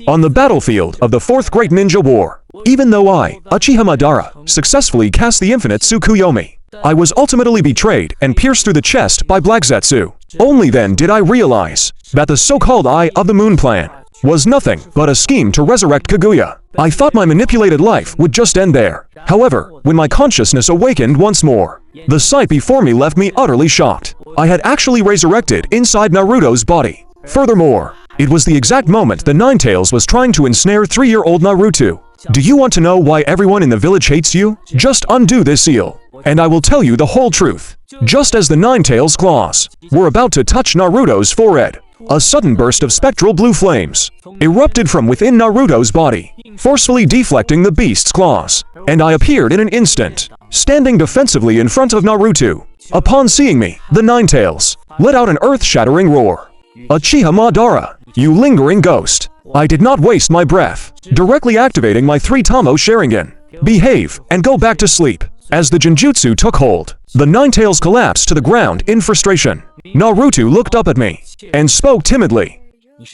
On the battlefield of the Fourth Great Ninja War, even though I, Uchiha Madara, successfully cast the infinite Tsukuyomi, I was ultimately betrayed and pierced through the chest by Black Zetsu. Only then did I realize that the so-called Eye of the Moon plan was nothing but a scheme to resurrect Kaguya. I thought my manipulated life would just end there. However, when my consciousness awakened once more, the sight before me left me utterly shocked. I had actually resurrected inside Naruto's body. Furthermore, it was the exact moment the Ninetales was trying to ensnare 3-year-old Naruto. Do you want to know why everyone in the village hates you? Just undo this seal, and I will tell you the whole truth. Just as the Ninetales' claws were about to touch Naruto's forehead, a sudden burst of spectral blue flames erupted from within Naruto's body, forcefully deflecting the beast's claws, and I appeared in an instant, standing defensively in front of Naruto. Upon seeing me, the Ninetales let out an earth-shattering roar. Uchiha Madara, you lingering ghost! I did not waste my breath, directly activating my 3-Tomo Sharingan. Behave, and go back to sleep. As the Genjutsu took hold, the Ninetales collapsed to the ground in frustration. Naruto looked up at me and spoke timidly.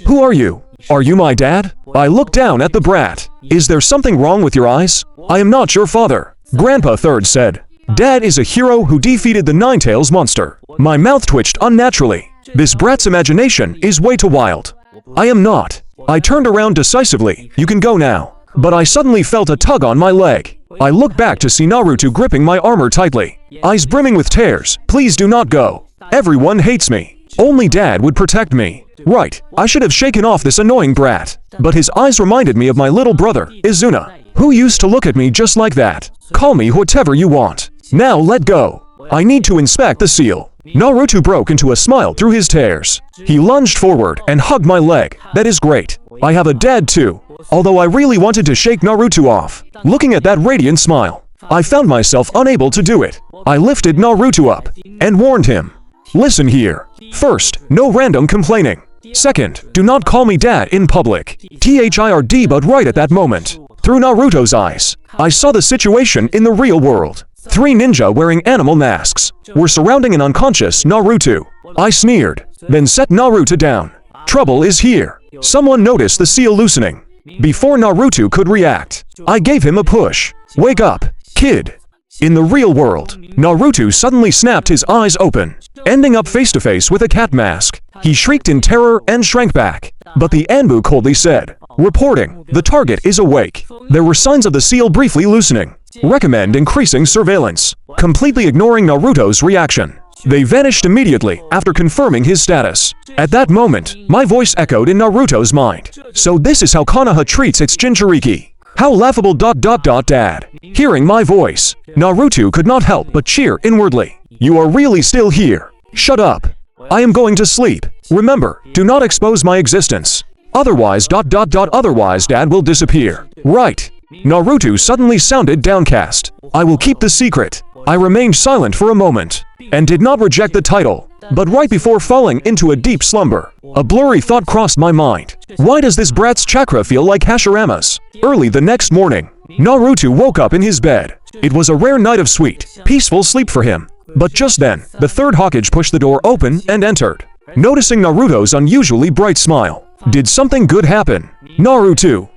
Who are you? Are you my dad? I looked down at the brat. Is there something wrong with your eyes? I am not your father. Grandpa Third said. Dad is a hero who defeated the Ninetales monster. My mouth twitched unnaturally. This brat's imagination is way too wild. I am not. I turned around decisively. You can go now. But I suddenly felt a tug on my leg. I looked back to see Naruto gripping my armor tightly, eyes brimming with tears. Please do not go. Everyone hates me. Only Dad would protect me. Right, I should have shaken off this annoying brat. But his eyes reminded me of my little brother, Izuna, who used to look at me just like that. Call me whatever you want. Now let go. I need to inspect the seal. Naruto broke into a smile through his tears. He lunged forward and hugged my leg. That is great. I have a dad too. Although I really wanted to shake Naruto off. Looking at that radiant smile, I found myself unable to do it. I lifted Naruto up and warned him. Listen here. First, no random complaining. Second, do not call me dad in public. THIRD. But right at that moment, through Naruto's eyes, I saw the situation in the real world. 3 ninja wearing animal masks were surrounding an unconscious Naruto. I sneered, then set Naruto down. Trouble is here. Someone noticed the seal loosening. Before Naruto could react, I gave him a push. Wake up, kid. In the real world, Naruto suddenly snapped his eyes open, ending up face to face with a cat mask. He shrieked in terror and shrank back. But the Anbu coldly said, reporting, the target is awake. There were signs of the seal briefly loosening. Recommend increasing surveillance. Completely ignoring Naruto's reaction, they vanished immediately after confirming his status. At that moment, my voice echoed in Naruto's mind. So this is how Konoha treats its Jinchuriki. How laughable ... Dad. Hearing my voice, Naruto could not help but cheer inwardly. You are really still here. Shut up. I am going to sleep. Remember, do not expose my existence. Otherwise ... Otherwise Dad will disappear. Right. Naruto suddenly sounded downcast. I will keep the secret. I remained silent for a moment and did not reject the title. But right before falling into a deep slumber, a blurry thought crossed my mind. Why does this brat's chakra feel like Hashirama's? Early the next morning, Naruto woke up in his bed. It was a rare night of sweet, peaceful sleep for him. But just then, the third Hokage pushed the door open and entered. Noticing Naruto's unusually bright smile, did something good happen? Naruto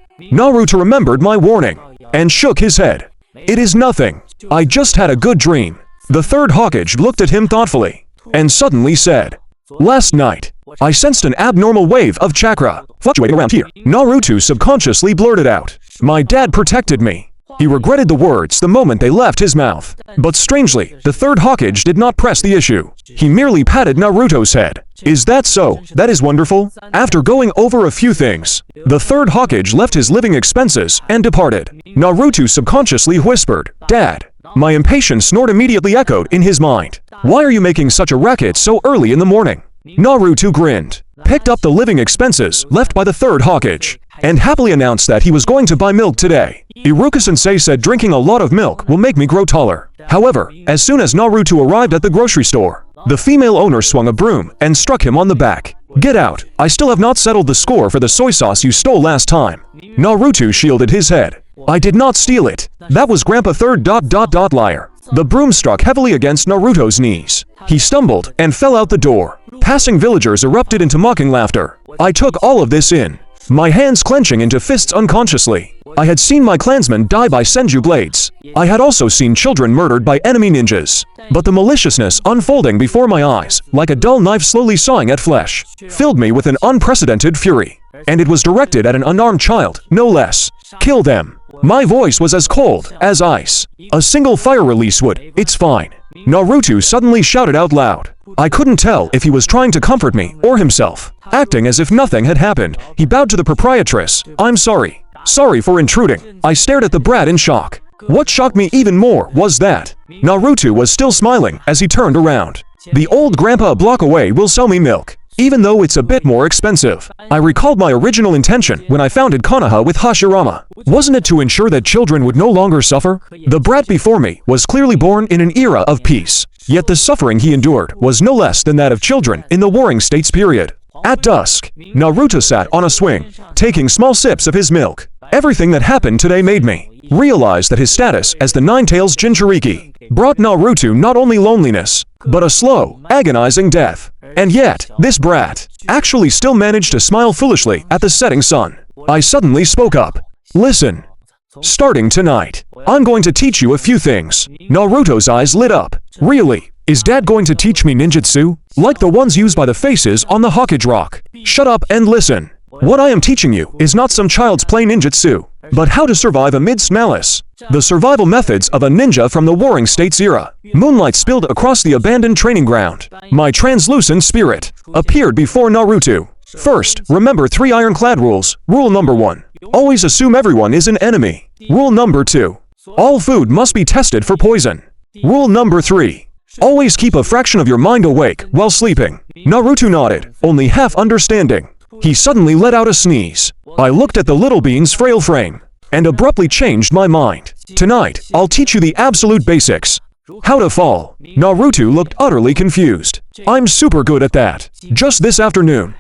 remembered my warning and shook his head. It is nothing. I just had a good dream. The third Hokage looked at him thoughtfully and suddenly said, last night, I sensed an abnormal wave of chakra fluctuating around here. Naruto subconsciously blurted out, my dad protected me. He regretted the words the moment they left his mouth. But strangely, the third Hokage did not press the issue. He merely patted Naruto's head. Is that so? That is wonderful. After going over a few things, the third Hokage left his living expenses and departed. Naruto subconsciously whispered, Dad. My impatient snort immediately echoed in his mind. Why are you making such a racket so early in the morning? Naruto grinned, picked up the living expenses left by the third Hokage, and happily announced that he was going to buy milk today. Iruka-sensei said drinking a lot of milk will make me grow taller. However, as soon as Naruto arrived at the grocery store, the female owner swung a broom and struck him on the back. Get out, I still have not settled the score for the soy sauce you stole last time. Naruto shielded his head. I did not steal it. That was Grandpa Third ... Liar. The broom struck heavily against Naruto's knees. He stumbled and fell out the door. Passing villagers erupted into mocking laughter. I took all of this in. my hands clenching into fists unconsciously. I had seen my clansmen die by senju blades. I had also seen children murdered by enemy ninjas. But the maliciousness unfolding before my eyes, like a dull knife slowly sawing at flesh, filled me with an unprecedented fury. And it was directed at an unarmed child, no less. Kill them. My voice was as cold as ice. A single fire release would, it's fine. Naruto suddenly shouted out loud. I couldn't tell if he was trying to comfort me or himself. Acting as if nothing had happened, he bowed to the proprietress. I'm sorry. Sorry for intruding. I stared at the brat in shock. What shocked me even more was that Naruto was still smiling as he turned around. The old grandpa a block away will sell me milk, even though it's a bit more expensive. I recalled my original intention when I founded Konoha with Hashirama. Wasn't it to ensure that children would no longer suffer? The brat before me was clearly born in an era of peace, yet the suffering he endured was no less than that of children in the Warring States period. At dusk, Naruto sat on a swing, taking small sips of his milk. Everything that happened today made me realize that his status as the Nine-Tails Jinchuriki brought Naruto not only loneliness, but a slow, agonizing death. And yet, this brat actually still managed to smile foolishly at the setting sun. I suddenly spoke up. Listen. Starting tonight, I'm going to teach you a few things. Naruto's eyes lit up. Really? Is Dad going to teach me ninjutsu? Like the ones used by the faces on the Hokage rock? Shut up and listen. What I am teaching you is not some child's play ninjutsu, but how to survive amidst malice. The survival methods of a ninja from the Warring States era. Moonlight spilled across the abandoned training ground. My translucent spirit appeared before Naruto. First, remember 3 ironclad rules. Rule number 1. Always assume everyone is an enemy. Rule number 2. All food must be tested for poison. Rule number 3. Always keep a fraction of your mind awake while sleeping. Naruto nodded, only half understanding. He suddenly let out a sneeze. I looked at the little being's frail frame, and abruptly changed my mind. Tonight, I'll teach you the absolute basics. How to fall. Naruto looked utterly confused. I'm super good at that. Just this afternoon,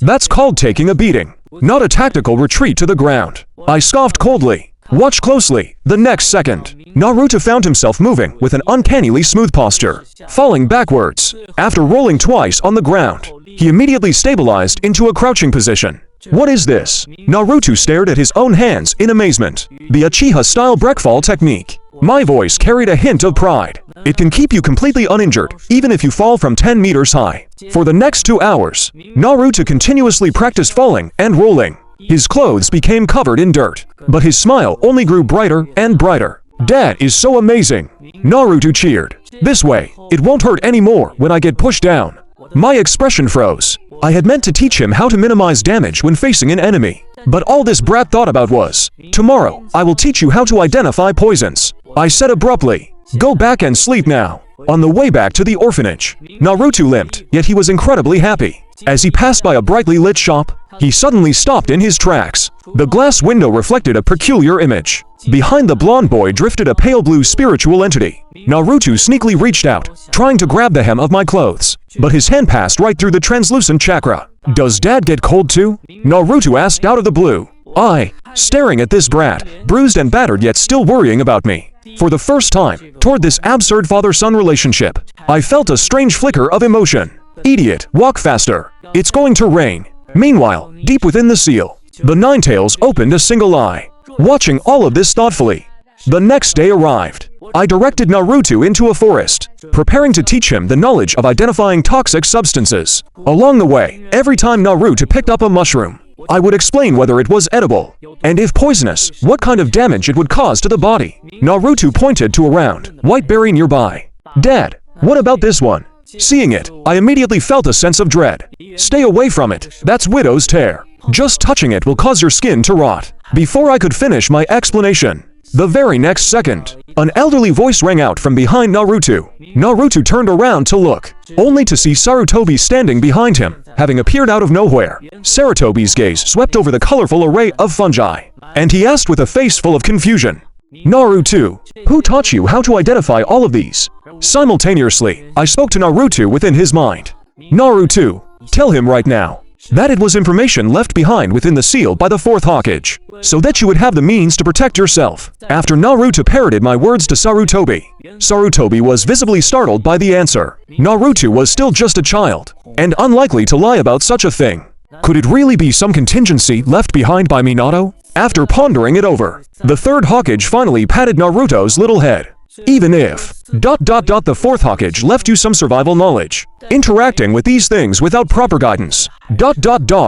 that's called taking a beating, not a tactical retreat to the ground. I scoffed coldly. Watch closely. The next second, Naruto found himself moving with an uncannily smooth posture, falling backwards. After rolling twice on the ground, he immediately stabilized into a crouching position. What is this? Naruto stared at his own hands in amazement. The Uchiha-style breakfall technique. My voice carried a hint of pride. It can keep you completely uninjured, even if you fall from 10 meters high. For the next 2 hours, Naruto continuously practiced falling and rolling. His clothes became covered in dirt, but his smile only grew brighter and brighter. Dad is so amazing. Naruto cheered. This way, it won't hurt anymore when I get pushed down. My expression froze. I had meant to teach him how to minimize damage when facing an enemy. But all this brat thought about was, tomorrow, I will teach you how to identify poisons. I said abruptly, go back and sleep now. On the way back to the orphanage, Naruto limped, yet he was incredibly happy. As he passed by a brightly lit shop, he suddenly stopped in his tracks. The glass window reflected a peculiar image. Behind the blonde boy drifted a pale blue spiritual entity. Naruto sneakily reached out, trying to grab the hem of my clothes, but his hand passed right through the translucent chakra. Does Dad get cold too? Naruto asked out of the blue. I, staring at this brat, bruised and battered yet still worrying about me. For the first time, toward this absurd father-son relationship, I felt a strange flicker of emotion. Idiot, walk faster. It's going to rain. Meanwhile, deep within the seal, the Nine-Tails opened a single eye, watching all of this thoughtfully. The next day arrived. I directed Naruto into a forest, preparing to teach him the knowledge of identifying toxic substances. Along the way, every time Naruto picked up a mushroom, I would explain whether it was edible, and if poisonous, what kind of damage it would cause to the body. Naruto pointed to a round, white berry nearby. Dad, what about this one? Seeing it, I immediately felt a sense of dread. Stay away from it, that's widow's tear. Just touching it will cause your skin to rot. Before I could finish my explanation, the very next second, an elderly voice rang out from behind Naruto. Naruto turned around to look, only to see Sarutobi standing behind him, having appeared out of nowhere. Sarutobi's gaze swept over the colorful array of fungi, and he asked with a face full of confusion, Naruto, who taught you how to identify all of these? Simultaneously, I spoke to Naruto within his mind. Naruto, tell him right now that it was information left behind within the seal by the 4th Hokage, so that you would have the means to protect yourself. After Naruto parroted my words to Sarutobi, Sarutobi was visibly startled by the answer. Naruto was still just a child, and unlikely to lie about such a thing. Could it really be some contingency left behind by Minato? After pondering it over, the third Hokage finally patted Naruto's little head. Even if... the fourth Hokage left you some survival knowledge. Interacting with these things without proper guidance...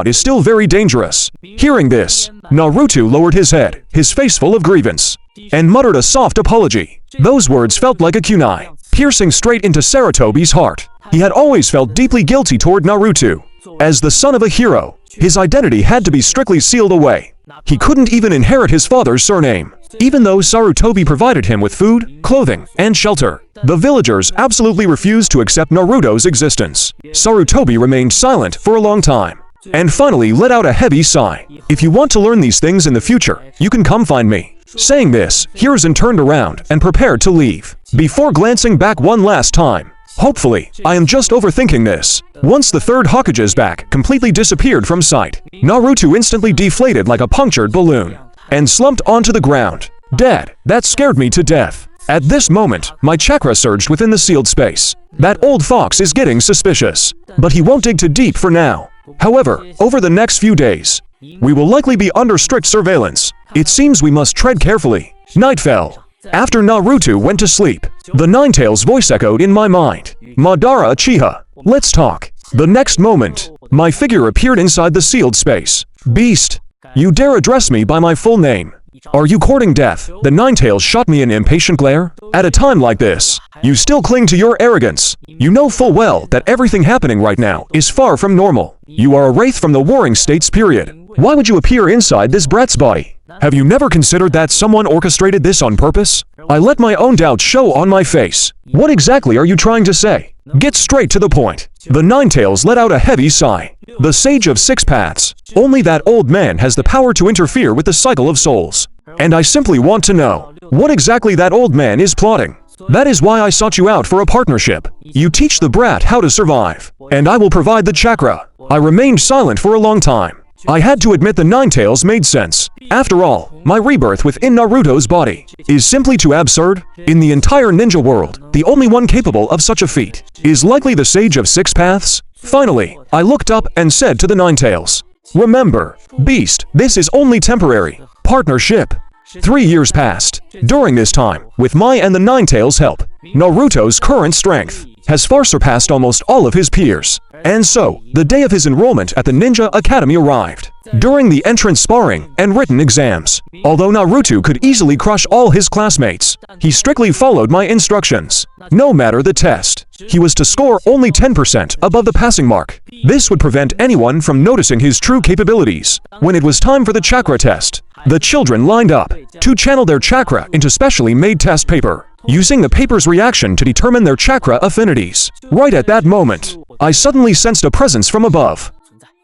is still very dangerous. Hearing this, Naruto lowered his head, his face full of grievance, and muttered a soft apology. Those words felt like a kunai, piercing straight into Sarutobi's heart. He had always felt deeply guilty toward Naruto. As the son of a hero, his identity had to be strictly sealed away. He couldn't even inherit his father's surname. Even though Sarutobi provided him with food, clothing, and shelter, the villagers absolutely refused to accept Naruto's existence. Sarutobi remained silent for a long time, and finally let out a heavy sigh. If you want to learn these things in the future, you can come find me. Saying this, Hiruzen turned around and prepared to leave. Before glancing back one last time, hopefully, I am just overthinking this. Once the third Hokage's back completely disappeared from sight, Naruto instantly deflated like a punctured balloon and slumped onto the ground, dead. That scared me to death. At this moment, my chakra surged within the sealed space. That old fox is getting suspicious, but he won't dig too deep for now. However, over the next few days, we will likely be under strict surveillance. It seems we must tread carefully. Night fell. After Naruto went to sleep, the Ninetales voice echoed in my mind. Madara Uchiha, let's talk. The next moment, my figure appeared inside the sealed space. Beast, you dare address me by my full name? Are you courting death? The Ninetales shot me an impatient glare. At a time like this, you still cling to your arrogance. You know full well that everything happening right now is far from normal. You are a wraith from the Warring States period. Why would you appear inside this brat's body? Have you never considered that someone orchestrated this on purpose? I let my own doubts show on my face. What exactly are you trying to say? Get straight to the point. The Ninetales let out a heavy sigh. The Sage of Six Paths. Only that old man has the power to interfere with the cycle of souls. And I simply want to know what exactly that old man is plotting. That is why I sought you out for a partnership. You teach the brat how to survive, and I will provide the chakra. I remained silent for a long time. I had to admit the Ninetales made sense. After all, my rebirth within Naruto's body is simply too absurd. In the entire ninja world, the only one capable of such a feat is likely the Sage of Six Paths. Finally, I looked up and said to the Ninetales, remember, Beast, this is only temporary. Partnership. 3 years passed. During this time, with my and the Ninetales' help, Naruto's current strength has far surpassed almost all of his peers. And so, the day of his enrollment at the Ninja Academy arrived. During the entrance sparring and written exams, although Naruto could easily crush all his classmates, he strictly followed my instructions. No matter the test, he was to score only 10% above the passing mark. This would prevent anyone from noticing his true capabilities. When it was time for the chakra test, the children lined up to channel their chakra into specially made test paper, using the paper's reaction to determine their chakra affinities. Right at that moment, I suddenly sensed a presence from above.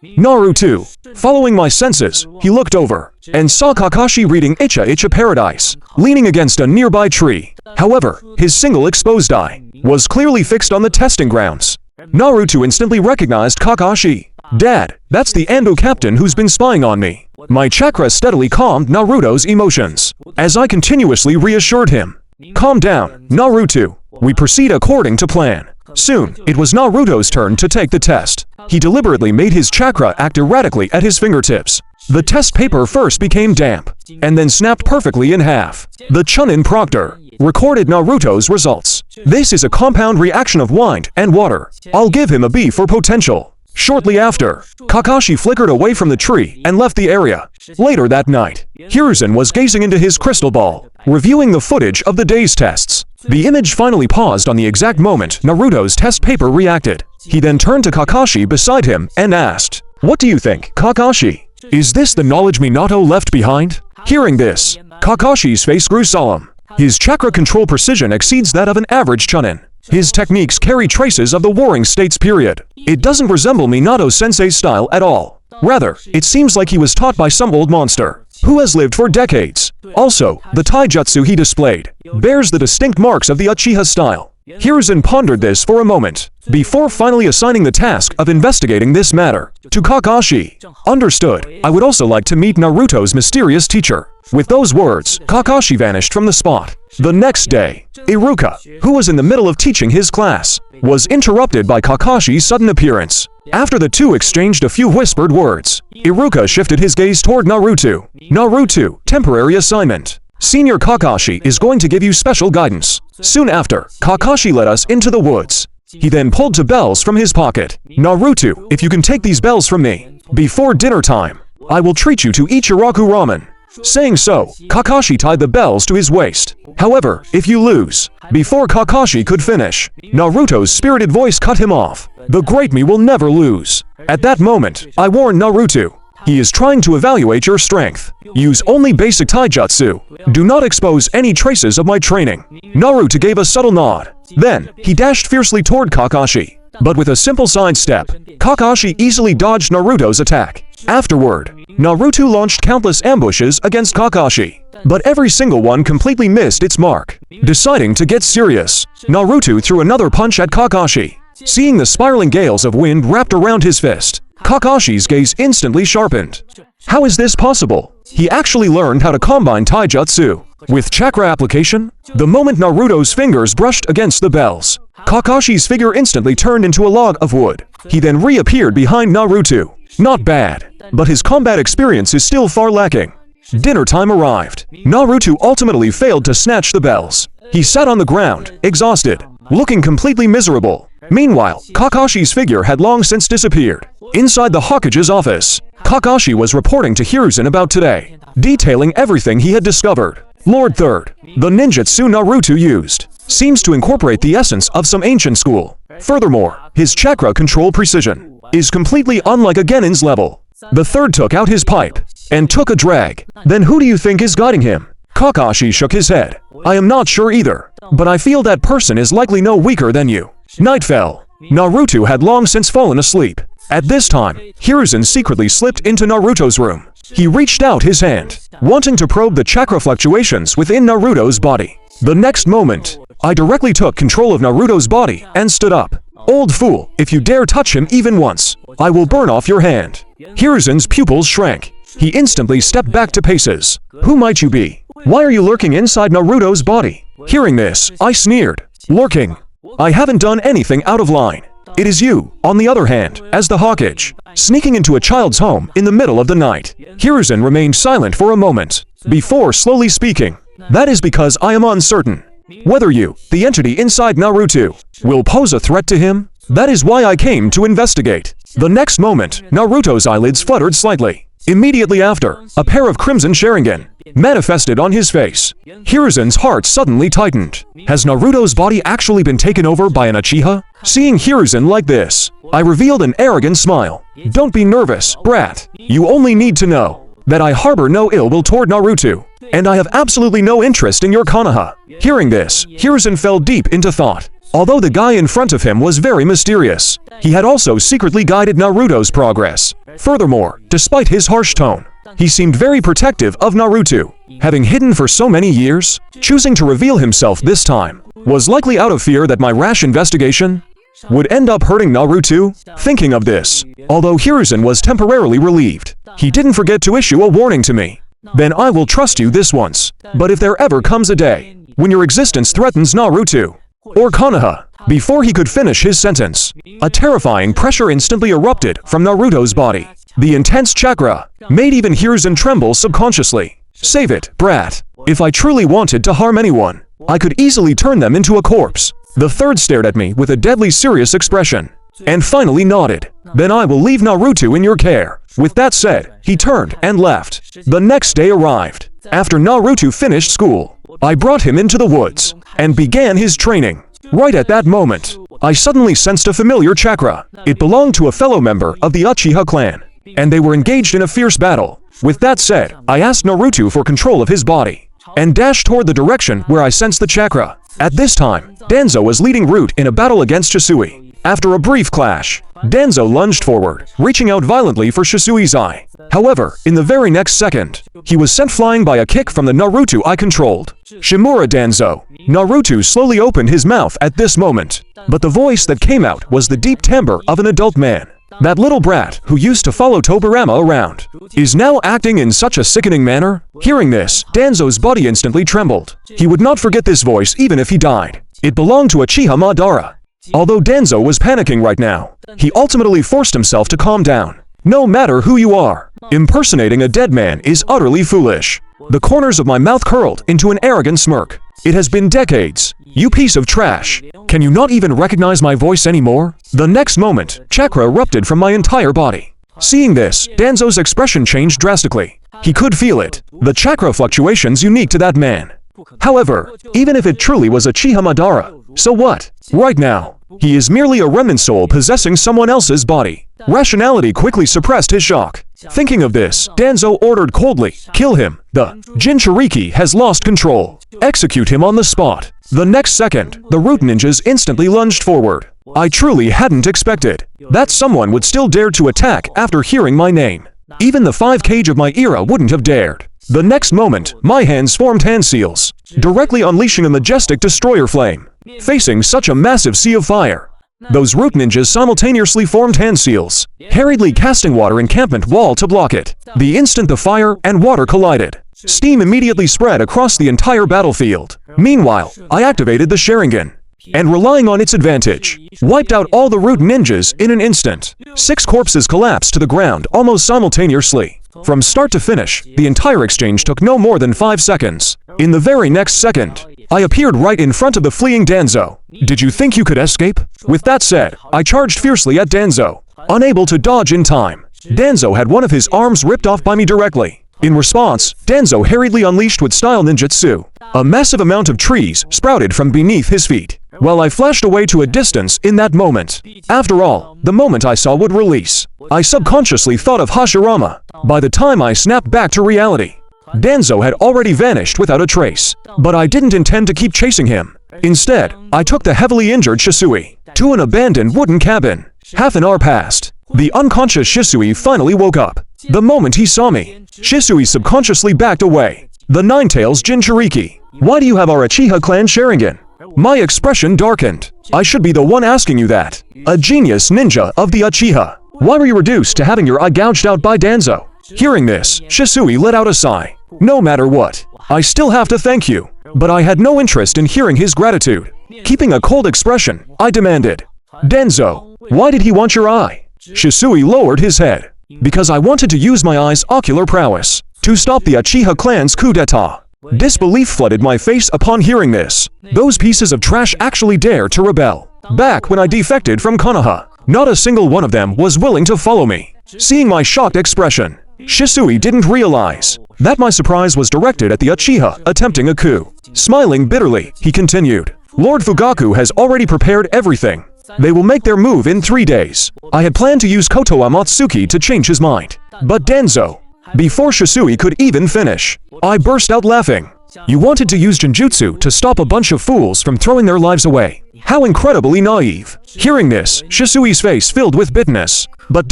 Naruto. Following my senses, he looked over and saw Kakashi reading Icha Paradise, leaning against a nearby tree. However, his single exposed eye was clearly fixed on the testing grounds. Naruto instantly recognized Kakashi. Dad, that's the Ando captain who's been spying on me. My chakra steadily calmed Naruto's emotions, as I continuously reassured him. Calm down, Naruto. We proceed according to plan. Soon, it was Naruto's turn to take the test. He deliberately made his chakra act erratically at his fingertips. The test paper first became damp, and then snapped perfectly in half. The Chunin proctor recorded Naruto's results. This is a compound reaction of wind and water. I'll give him a B for potential. Shortly after, Kakashi flickered away from the tree and left the area. Later that night, Hiruzen was gazing into his crystal ball, reviewing the footage of the day's tests. The image finally paused on the exact moment Naruto's test paper reacted. He then turned to Kakashi beside him and asked, "What do you think, Kakashi? Is this the knowledge Minato left behind?" Hearing this, Kakashi's face grew solemn. His chakra control precision exceeds that of an average Chunin. His techniques carry traces of the Warring States period. It doesn't resemble Minato Sensei's style at all. Rather, it seems like he was taught by some old monster who has lived for decades. Also, the taijutsu he displayed bears the distinct marks of the Uchiha style. Hiruzen pondered this for a moment, before finally assigning the task of investigating this matter to Kakashi. Understood. I would also like to meet Naruto's mysterious teacher. With those words, Kakashi vanished from the spot. The next day, Iruka, who was in the middle of teaching his class, was interrupted by Kakashi's sudden appearance. After the two exchanged a few whispered words, Iruka shifted his gaze toward Naruto. Naruto, temporary assignment. Senior Kakashi is going to give you special guidance. Soon after, Kakashi led us into the woods. He then pulled two bells from his pocket. Naruto, if you can take these bells from me, before dinner time, I will treat you to Ichiraku ramen. Saying so, Kakashi tied the bells to his waist. However, if you lose, before Kakashi could finish, Naruto's spirited voice cut him off. The great me will never lose. At that moment, I warned Naruto. He is trying to evaluate your strength. Use only basic taijutsu. Do not expose any traces of my training. Naruto gave a subtle nod. Then, he dashed fiercely toward Kakashi. But with a simple sidestep, Kakashi easily dodged Naruto's attack. Afterward, Naruto launched countless ambushes against Kakashi. But every single one completely missed its mark. Deciding to get serious, Naruto threw another punch at Kakashi. Seeing the spiraling gales of wind wrapped around his fist, Kakashi's gaze instantly sharpened. How is this possible? He actually learned how to combine taijutsu with chakra application. The moment Naruto's fingers brushed against the bells, Kakashi's figure instantly turned into a log of wood. He then reappeared behind Naruto. Not bad, but his combat experience is still far lacking. Dinner time arrived. Naruto ultimately failed to snatch the bells. He sat on the ground, exhausted, looking completely miserable. Meanwhile, Kakashi's figure had long since disappeared. Inside the Hokage's office, Kakashi was reporting to Hiruzen about today, detailing everything he had discovered. Lord Third, the ninjutsu Naruto used, seems to incorporate the essence of some ancient school. Furthermore, his chakra control precision is completely unlike a genin's level. The third took out his pipe and took a drag. Then who do you think is guiding him? Kakashi shook his head. I am not sure either, but I feel that person is likely no weaker than you. Night fell. Naruto had long since fallen asleep. At this time, Hiruzen secretly slipped into Naruto's room. He reached out his hand, wanting to probe the chakra fluctuations within Naruto's body. The next moment, I directly took control of Naruto's body and stood up. Old fool, if you dare touch him even once, I will burn off your hand. Hiruzen's pupils shrank. He instantly stepped back 2 paces. Who might you be? Why are you lurking inside Naruto's body? Hearing this, I sneered. Lurking? I haven't done anything out of line. It is you, on the other hand, as the Hokage, sneaking into a child's home in the middle of the night. Hiruzen remained silent for a moment, before slowly speaking. That is because I am uncertain whether you, the entity inside Naruto, will pose a threat to him. That is why I came to investigate. The next moment, Naruto's eyelids fluttered slightly. Immediately after, a pair of crimson Sharingan manifested on his face. Hiruzen's heart suddenly tightened. Has Naruto's body actually been taken over by an Uchiha? Seeing Hiruzen like this, I revealed an arrogant smile. Don't be nervous, brat. You only need to know that I harbor no ill will toward Naruto, and I have absolutely no interest in your Konoha. Hearing this, Hiruzen fell deep into thought. Although the guy in front of him was very mysterious, he had also secretly guided Naruto's progress. Furthermore, despite his harsh tone, he seemed very protective of Naruto. Having hidden for so many years, choosing to reveal himself this time was likely out of fear that my rash investigation would end up hurting Naruto. Thinking of this, although Hiruzen was temporarily relieved, he didn't forget to issue a warning to me. Then I will trust you this once. But if there ever comes a day when your existence threatens Naruto or Konoha, before he could finish his sentence, a terrifying pressure instantly erupted from Naruto's body. The intense chakra made even Hiruzen tremble subconsciously. Save it, brat. If I truly wanted to harm anyone, I could easily turn them into a corpse. The third stared at me with a deadly serious expression, and finally nodded. Then I will leave Naruto in your care. With that said, he turned and left. The next day arrived. After Naruto finished school, I brought him into the woods and began his training. Right at that moment, I suddenly sensed a familiar chakra. It belonged to a fellow member of the Uchiha clan, and they were engaged in a fierce battle. With that said, I asked Naruto for control of his body and dashed toward the direction where I sensed the chakra. At this time, Danzo was leading Root in a battle against Shisui. After a brief clash, Danzo lunged forward, reaching out violently for Shisui's eye. However, in the very next second, he was sent flying by a kick from the Naruto I controlled. Shimura Danzo. Naruto slowly opened his mouth at this moment, but the voice that came out was the deep timbre of an adult man. That little brat, who used to follow Tobirama around, is now acting in such a sickening manner? Hearing this, Danzo's body instantly trembled. He would not forget this voice even if he died. It belonged to Uchiha Madara. Although Danzo was panicking right now, he ultimately forced himself to calm down. No matter who you are, impersonating a dead man is utterly foolish. The corners of my mouth curled into an arrogant smirk. It has been decades. You piece of trash. Can you not even recognize my voice anymore? The next moment, chakra erupted from my entire body. Seeing this, Danzo's expression changed drastically. He could feel it. The chakra fluctuations unique to that man. However, even if it truly was Uchiha Madara, so what? Right now, he is merely a remnant soul possessing someone else's body. Rationality quickly suppressed his shock. Thinking of this, Danzo ordered coldly, "Kill him. The Jinchuriki has lost control. Execute him on the spot." The next second, the root ninjas instantly lunged forward. I truly hadn't expected that someone would still dare to attack after hearing my name. Even the 5 Kage of my era wouldn't have dared. The next moment, my hands formed hand seals, directly unleashing a majestic destroyer flame. Facing such a massive sea of fire, those root ninjas simultaneously formed hand seals, hurriedly casting water encampment wall to block it. The instant the fire and water collided, steam immediately spread across the entire battlefield. Meanwhile, I activated the Sharingan, and relying on its advantage, wiped out all the root ninjas in an instant. 6 corpses collapsed to the ground almost simultaneously. From start to finish, the entire exchange took no more than 5 seconds. In the very next second, I appeared right in front of the fleeing Danzo. Did you think you could escape? With that said, I charged fiercely at Danzo. Unable to dodge in time, Danzo had one of his arms ripped off by me directly. In response, Danzo hurriedly unleashed with style ninjutsu. A massive amount of trees sprouted from beneath his feet, while I flashed away to a distance in that moment. After all, the moment I saw would release, I subconsciously thought of Hashirama. By the time I snapped back to reality, Danzo had already vanished without a trace. But I didn't intend to keep chasing him. Instead, I took the heavily injured Shisui to an abandoned wooden cabin. Half an hour passed. The unconscious Shisui finally woke up. The moment he saw me, Shisui subconsciously backed away. The Ninetales Jinchuriki. Why do you have our Uchiha clan Sharingan? My expression darkened. I should be the one asking you that. A genius ninja of the Uchiha. Why were you reduced to having your eye gouged out by Danzo? Hearing this, Shisui let out a sigh. No matter what, I still have to thank you. But I had no interest in hearing his gratitude. Keeping a cold expression, I demanded, "Danzo, why did he want your eye?" Shisui lowered his head. "Because I wanted to use my eye's ocular prowess to stop the Uchiha clan's coup d'etat." Disbelief flooded my face upon hearing this. Those pieces of trash actually dared to rebel. Back when I defected from Konoha, not a single one of them was willing to follow me. Seeing my shocked expression, Shisui didn't realize that my surprise was directed at the Uchiha attempting a coup. Smiling bitterly, he continued, "Lord Fugaku has already prepared everything. They will make their move in 3 days. I had planned to use Koto Amatsuki to change his mind. But Danzo..." Before Shisui could even finish, I burst out laughing. "You wanted to use Genjutsu to stop a bunch of fools from throwing their lives away. How incredibly naive." Hearing this, Shisui's face filled with bitterness. But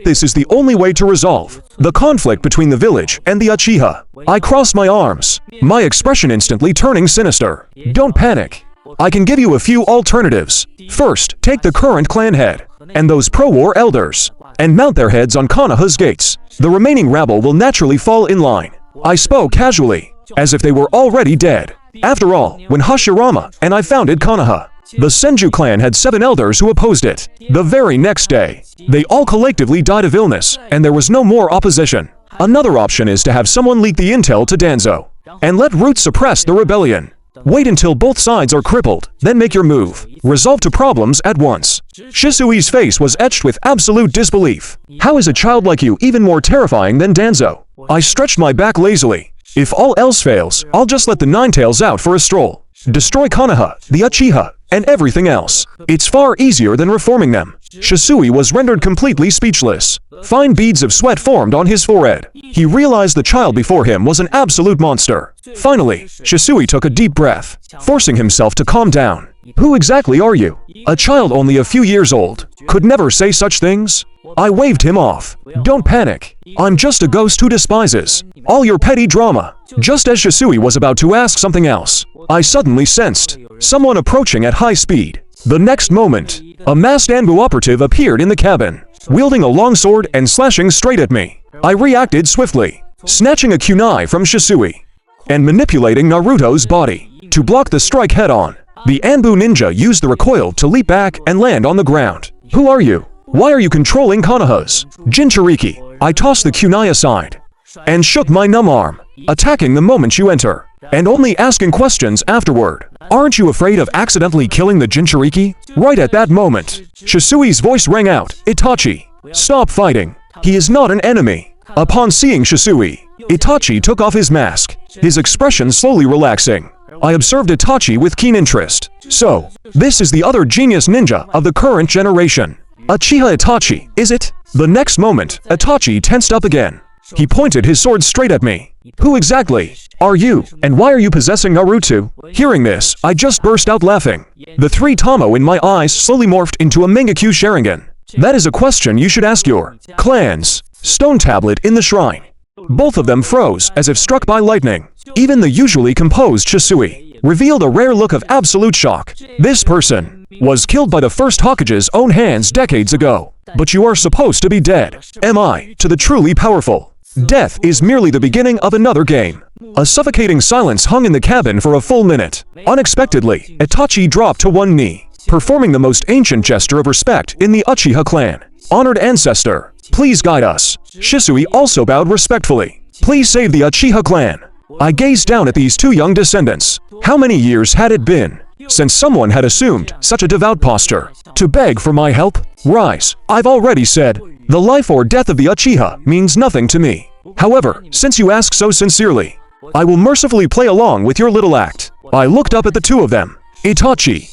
this is the only way to resolve the conflict between the village and the Uchiha. I crossed my arms, my expression instantly turning sinister. "Don't panic. I can give you a few alternatives. First, take the current clan head and those pro-war elders and mount their heads on Konoha's gates. The remaining rabble will naturally fall in line." I spoke casually, as if they were already dead. After all, when Hashirama and I founded Konoha, the Senju clan had 7 elders who opposed it. The very next day, they all collectively died of illness, and there was no more opposition. Another option is to have someone leak the intel to Danzo, and let Root suppress the rebellion. Wait until both sides are crippled, then make your move. Resolve to problems at once. Shisui's face was etched with absolute disbelief. How is a child like you even more terrifying than Danzo? I stretched my back lazily. If all else fails, I'll just let the Ninetales out for a stroll. Destroy Konoha, the Uchiha, and everything else. It's far easier than reforming them. Shisui was rendered completely speechless. Fine beads of sweat formed on his forehead. He realized the child before him was an absolute monster. Finally, Shisui took a deep breath, forcing himself to calm down. "Who exactly are you? A child only a few years old could never say such things." I waved him off. "Don't panic. I'm just a ghost who despises all your petty drama." Just as Shisui was about to ask something else, I suddenly sensed someone approaching at high speed. The next moment, a masked Anbu operative appeared in the cabin. wielding a long sword and slashing straight at me. I reacted swiftly, snatching a kunai from Shisui and manipulating Naruto's body to block the strike head-on. The Anbu ninja used the recoil to leap back and land on the ground. Who are you? Why are you controlling Konoha's Jinchuriki? I tossed the kunai aside and shook my numb arm, attacking the moment you enter, and only asking questions afterward. Aren't you afraid of accidentally killing the Jinchuriki? Right at that moment, Shisui's voice rang out, Itachi, stop fighting. He is not an enemy. Upon seeing Shisui, Itachi took off his mask, his expression slowly relaxing. I observed Itachi with keen interest. So, this is the other genius ninja of the current generation. Uchiha Itachi, is it? The next moment, Itachi tensed up again. He pointed his sword straight at me. Who exactly are you, and why are you possessing Naruto? Hearing this, I just burst out laughing. The three Tamo in my eyes slowly morphed into a Mangekyo Sharingan. That is a question you should ask your clans. Stone tablet in the shrine. Both of them froze as if struck by lightning. Even the usually composed Shisui revealed a rare look of absolute shock. This person was killed by the first Hokage's own hands decades ago. But you are supposed to be dead. Am I, to the truly powerful? Death is merely the beginning of another game. A suffocating silence hung in the cabin for a full minute. Unexpectedly, Itachi dropped to one knee, performing the most ancient gesture of respect in the Uchiha clan. Honored ancestor, please guide us. Shisui also bowed respectfully. Please save the Uchiha clan. I gazed down at these two young descendants. How many years had it been since someone had assumed such a devout posture to beg for my help? Rise. I've already said, the life or death of the Uchiha means nothing to me. However, since you ask so sincerely, I will mercifully play along with your little act. I looked up at the two of them. Itachi,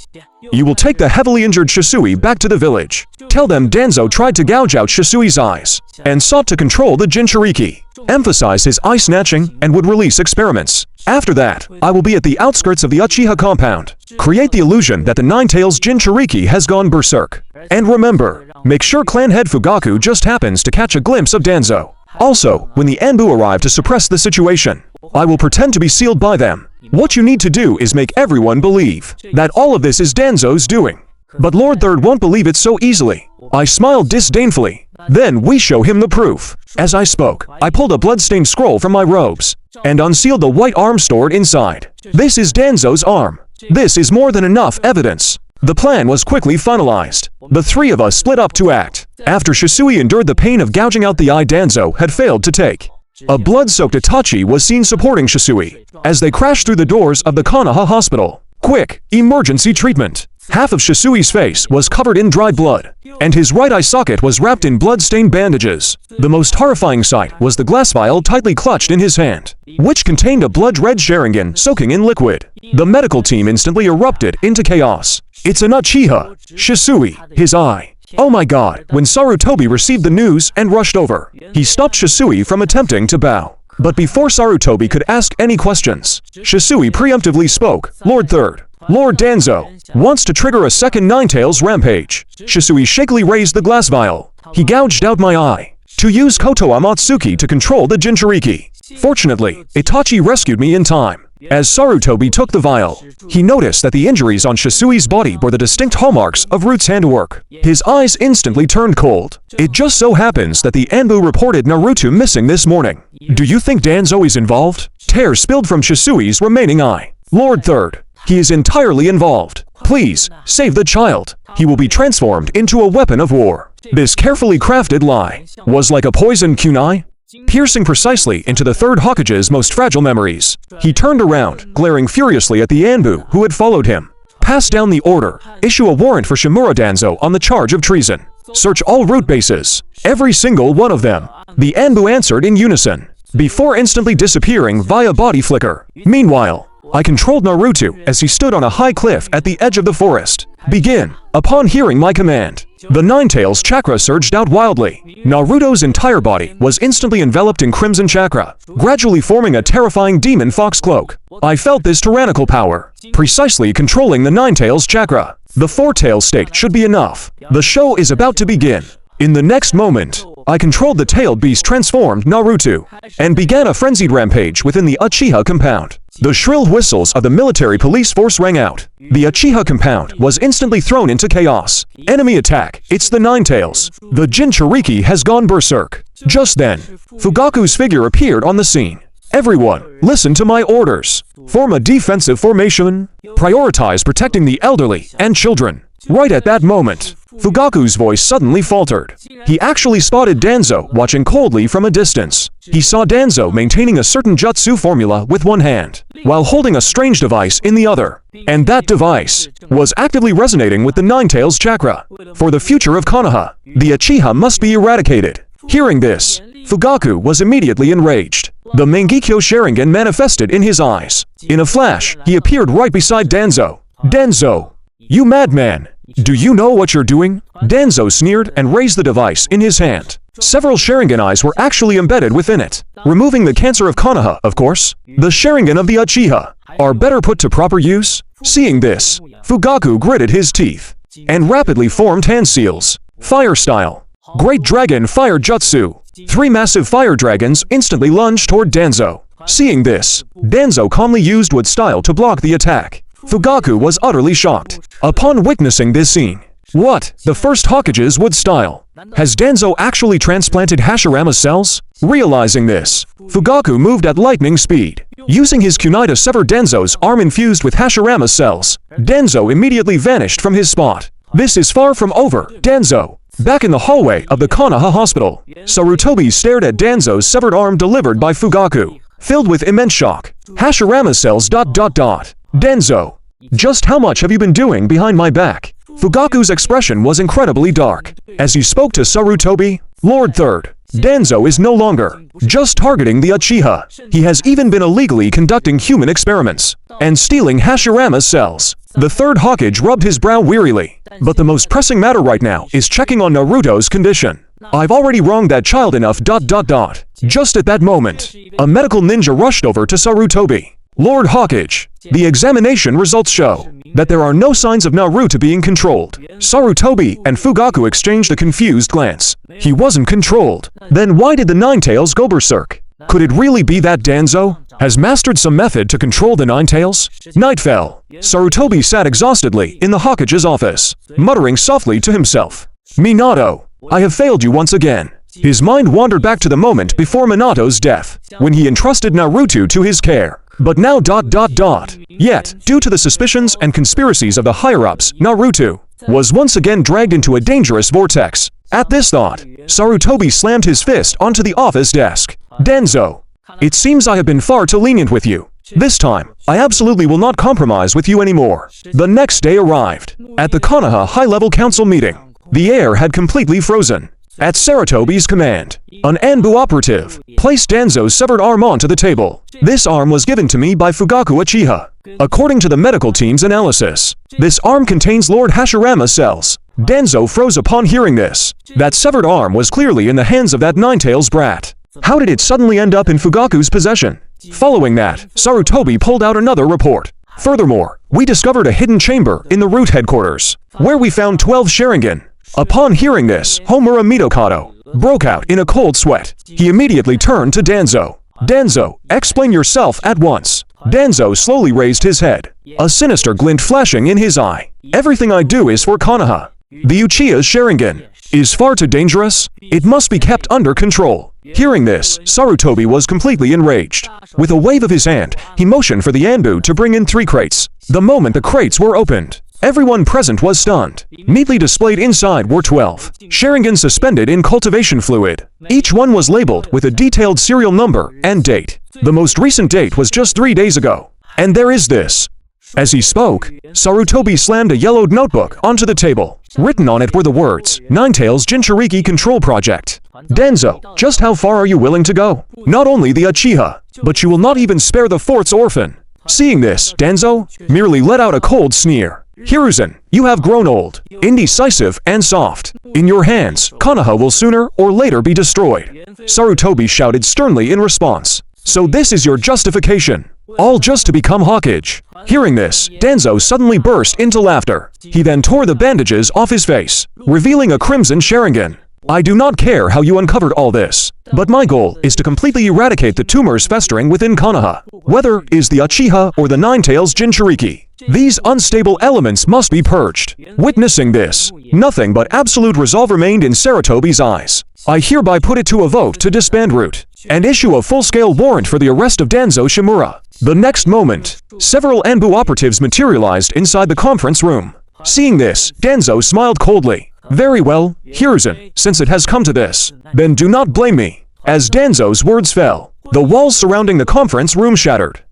you will take the heavily injured Shisui back to the village. Tell them Danzo tried to gouge out Shisui's eyes and sought to control the Jinchuriki. Emphasize his eye snatching and would release experiments. After that, I will be at the outskirts of the Uchiha compound. Create the illusion that the Nine-Tails Jinchuriki has gone berserk. And remember, make sure clan head Fugaku just happens to catch a glimpse of Danzo. Also, when the Anbu arrive to suppress the situation, I will pretend to be sealed by them. What you need to do is make everyone believe that all of this is Danzo's doing. But Lord Third won't believe it so easily. I smiled disdainfully. Then we show him the proof. As I spoke, I pulled a bloodstained scroll from my robes and unsealed the white arm stored inside. This is Danzo's arm. This is more than enough evidence. The plan was quickly finalized. The three of us split up to act. After Shisui endured the pain of gouging out the eye Danzo had failed to take, a blood-soaked Itachi was seen supporting Shisui as they crashed through the doors of the Konoha hospital. Quick, emergency treatment. Half of Shisui's face was covered in dried blood, and his right eye socket was wrapped in blood-stained bandages. The most horrifying sight was the glass vial tightly clutched in his hand, which contained a blood-red Sharingan soaking in liquid. The medical team instantly erupted into chaos. It's an Uchiha. Shisui, his eye. Oh my god, when Sarutobi received the news and rushed over, he stopped Shisui from attempting to bow. But before Sarutobi could ask any questions, Shisui preemptively spoke. Lord Third, Lord Danzo wants to trigger a second Nine-Tails rampage. Shisui shakily raised the glass vial. He gouged out my eye to use Koto Amatsuki to control the Jinchuriki. Fortunately, Itachi rescued me in time. As Sarutobi took the vial, he noticed that the injuries on Shisui's body bore the distinct hallmarks of Root's handwork. His eyes instantly turned cold. It just so happens that the Anbu reported Naruto missing this morning. Do you think Danzo is involved? Tears spilled from Shisui's remaining eye. Lord Third, he is entirely involved. Please, save the child. He will be transformed into a weapon of war. This carefully crafted lie was like a poisoned kunai, piercing precisely into the third Hokage's most fragile memories. He turned around, glaring furiously at the Anbu who had followed him. Pass down the order. Issue a warrant for Shimura Danzo on the charge of treason. Search all root bases. Every single one of them. The Anbu answered in unison, before instantly disappearing via body flicker. Meanwhile, I controlled Naruto as he stood on a high cliff at the edge of the forest. Begin. Upon hearing my command, the Nine-Tails chakra surged out wildly. Naruto's entire body was instantly enveloped in crimson chakra, gradually forming a terrifying demon fox cloak. I felt this tyrannical power, precisely controlling the Nine-Tails chakra. The four-tail state should be enough. The show is about to begin. In the next moment, I controlled the tailed beast transformed Naruto, and began a frenzied rampage within the Uchiha compound. The shrill whistles of the military police force rang out. The Uchiha compound was instantly thrown into chaos. Enemy attack, it's the Ninetales. The Jinchuriki has gone berserk. Just then, Fugaku's figure appeared on the scene. Everyone, listen to my orders. Form a defensive formation. Prioritize protecting the elderly and children. Right at that moment, Fugaku's voice suddenly faltered. He actually spotted Danzo watching coldly from a distance. He saw Danzo maintaining a certain jutsu formula with one hand, while holding a strange device in the other. And that device was actively resonating with the Ninetales chakra. For the future of Konoha, the Uchiha must be eradicated. Hearing this, Fugaku was immediately enraged. The Mangekyo Sharingan manifested in his eyes. In a flash, he appeared right beside Danzo. Danzo, you madman! Do you know what you're doing? Danzo sneered and raised the device in his hand. Several Sharingan eyes were actually embedded within it, removing the cancer of Konoha, of course. The Sharingan of the Uchiha are better put to proper use. Seeing this, Fugaku gritted his teeth and rapidly formed hand seals. Fire style. Great Dragon Fire Jutsu. 3 massive fire dragons instantly lunged toward Danzo. Seeing this, Danzo calmly used wood style to block the attack. Fugaku was utterly shocked upon witnessing this scene. What? The first Hokage's wood style? Has Danzo actually transplanted Hashirama cells? Realizing this, Fugaku moved at lightning speed. Using his kunai to sever Danzo's arm infused with Hashirama cells, Danzo immediately vanished from his spot. This is far from over, Danzo. Back in the hallway of the Konoha hospital, Sarutobi stared at Danzo's severed arm delivered by Fugaku, filled with immense shock. Hashirama cells ... Danzo, just how much have you been doing behind my back? Fugaku's expression was incredibly dark. As he spoke to Sarutobi, Lord Third, Danzo is no longer just targeting the Uchiha. He has even been illegally conducting human experiments and stealing Hashirama cells. The third Hokage rubbed his brow wearily. But the most pressing matter right now is checking on Naruto's condition. I've already wronged that child enough ... Just at that moment, a medical ninja rushed over to Sarutobi. Lord Hokage, the examination results show that there are no signs of Naruto being controlled. Sarutobi and Fugaku exchanged a confused glance. He wasn't controlled. Then why did the Ninetales go berserk? Could it really be that Danzo has mastered some method to control the Ninetales? Night fell. Sarutobi sat exhaustedly in the Hokage's office, muttering softly to himself. Minato, I have failed you once again. His mind wandered back to the moment before Minato's death, when he entrusted Naruto to his care. But now ... Yet, due to the suspicions and conspiracies of the higher-ups, Naruto was once again dragged into a dangerous vortex. At this thought, Sarutobi slammed his fist onto the office desk. Danzo, it seems I have been far too lenient with you. This time, I absolutely will not compromise with you anymore. The next day arrived. At the Konoha high-level council meeting, the air had completely frozen. At Sarutobi's command, an Anbu operative placed Danzo's severed arm onto the table. This arm was given to me by Fugaku Uchiha. According to the medical team's analysis, this arm contains Lord Hashirama cells. Danzo froze upon hearing this. That severed arm was clearly in the hands of that Ninetales brat. How did it suddenly end up in Fugaku's possession? Following that, Sarutobi pulled out another report. Furthermore, we discovered a hidden chamber in the root headquarters, where we found 12 Sharingan. Upon hearing this, Homura Mitokado broke out in a cold sweat. He immediately turned to Danzo. Danzo, explain yourself at once. Danzo slowly raised his head, a sinister glint flashing in his eye. Everything I do is for Konoha. The Uchiha's Sharingan is far too dangerous. It must be kept under control. Hearing this, Sarutobi was completely enraged. With a wave of his hand, he motioned for the Anbu to bring in 3 crates. The moment the crates were opened, everyone present was stunned. Neatly displayed inside were 12 Sharingan suspended in cultivation fluid. Each one was labeled with a detailed serial number and date. The most recent date was just 3 days ago. And there is this. As he spoke, Sarutobi slammed a yellowed notebook onto the table. Written on it were the words, Ninetales Jinchuriki Control Project. Danzo, just how far are you willing to go? Not only the Uchiha, but you will not even spare the 4th orphan. Seeing this, Danzo merely let out a cold sneer. Hiruzen, you have grown old, indecisive, and soft. In your hands, Konoha will sooner or later be destroyed. Sarutobi shouted sternly in response. So this is your justification? All just to become Hokage? Hearing this, Danzo suddenly burst into laughter. He then tore the bandages off his face, revealing a crimson Sharingan. I do not care how you uncovered all this, but my goal is to completely eradicate the tumors festering within Konoha. Whether is the Uchiha or the Nine-Tails Jinchuriki, these unstable elements must be purged. Witnessing this, nothing but absolute resolve remained in Sarutobi's eyes. I hereby put it to a vote to disband Root, and issue a full-scale warrant for the arrest of Danzo Shimura. The next moment, several Anbu operatives materialized inside the conference room. Seeing this, Danzo smiled coldly. Very well, Hiruzen, since it has come to this, then do not blame me. As Danzo's words fell, the walls surrounding the conference room shattered.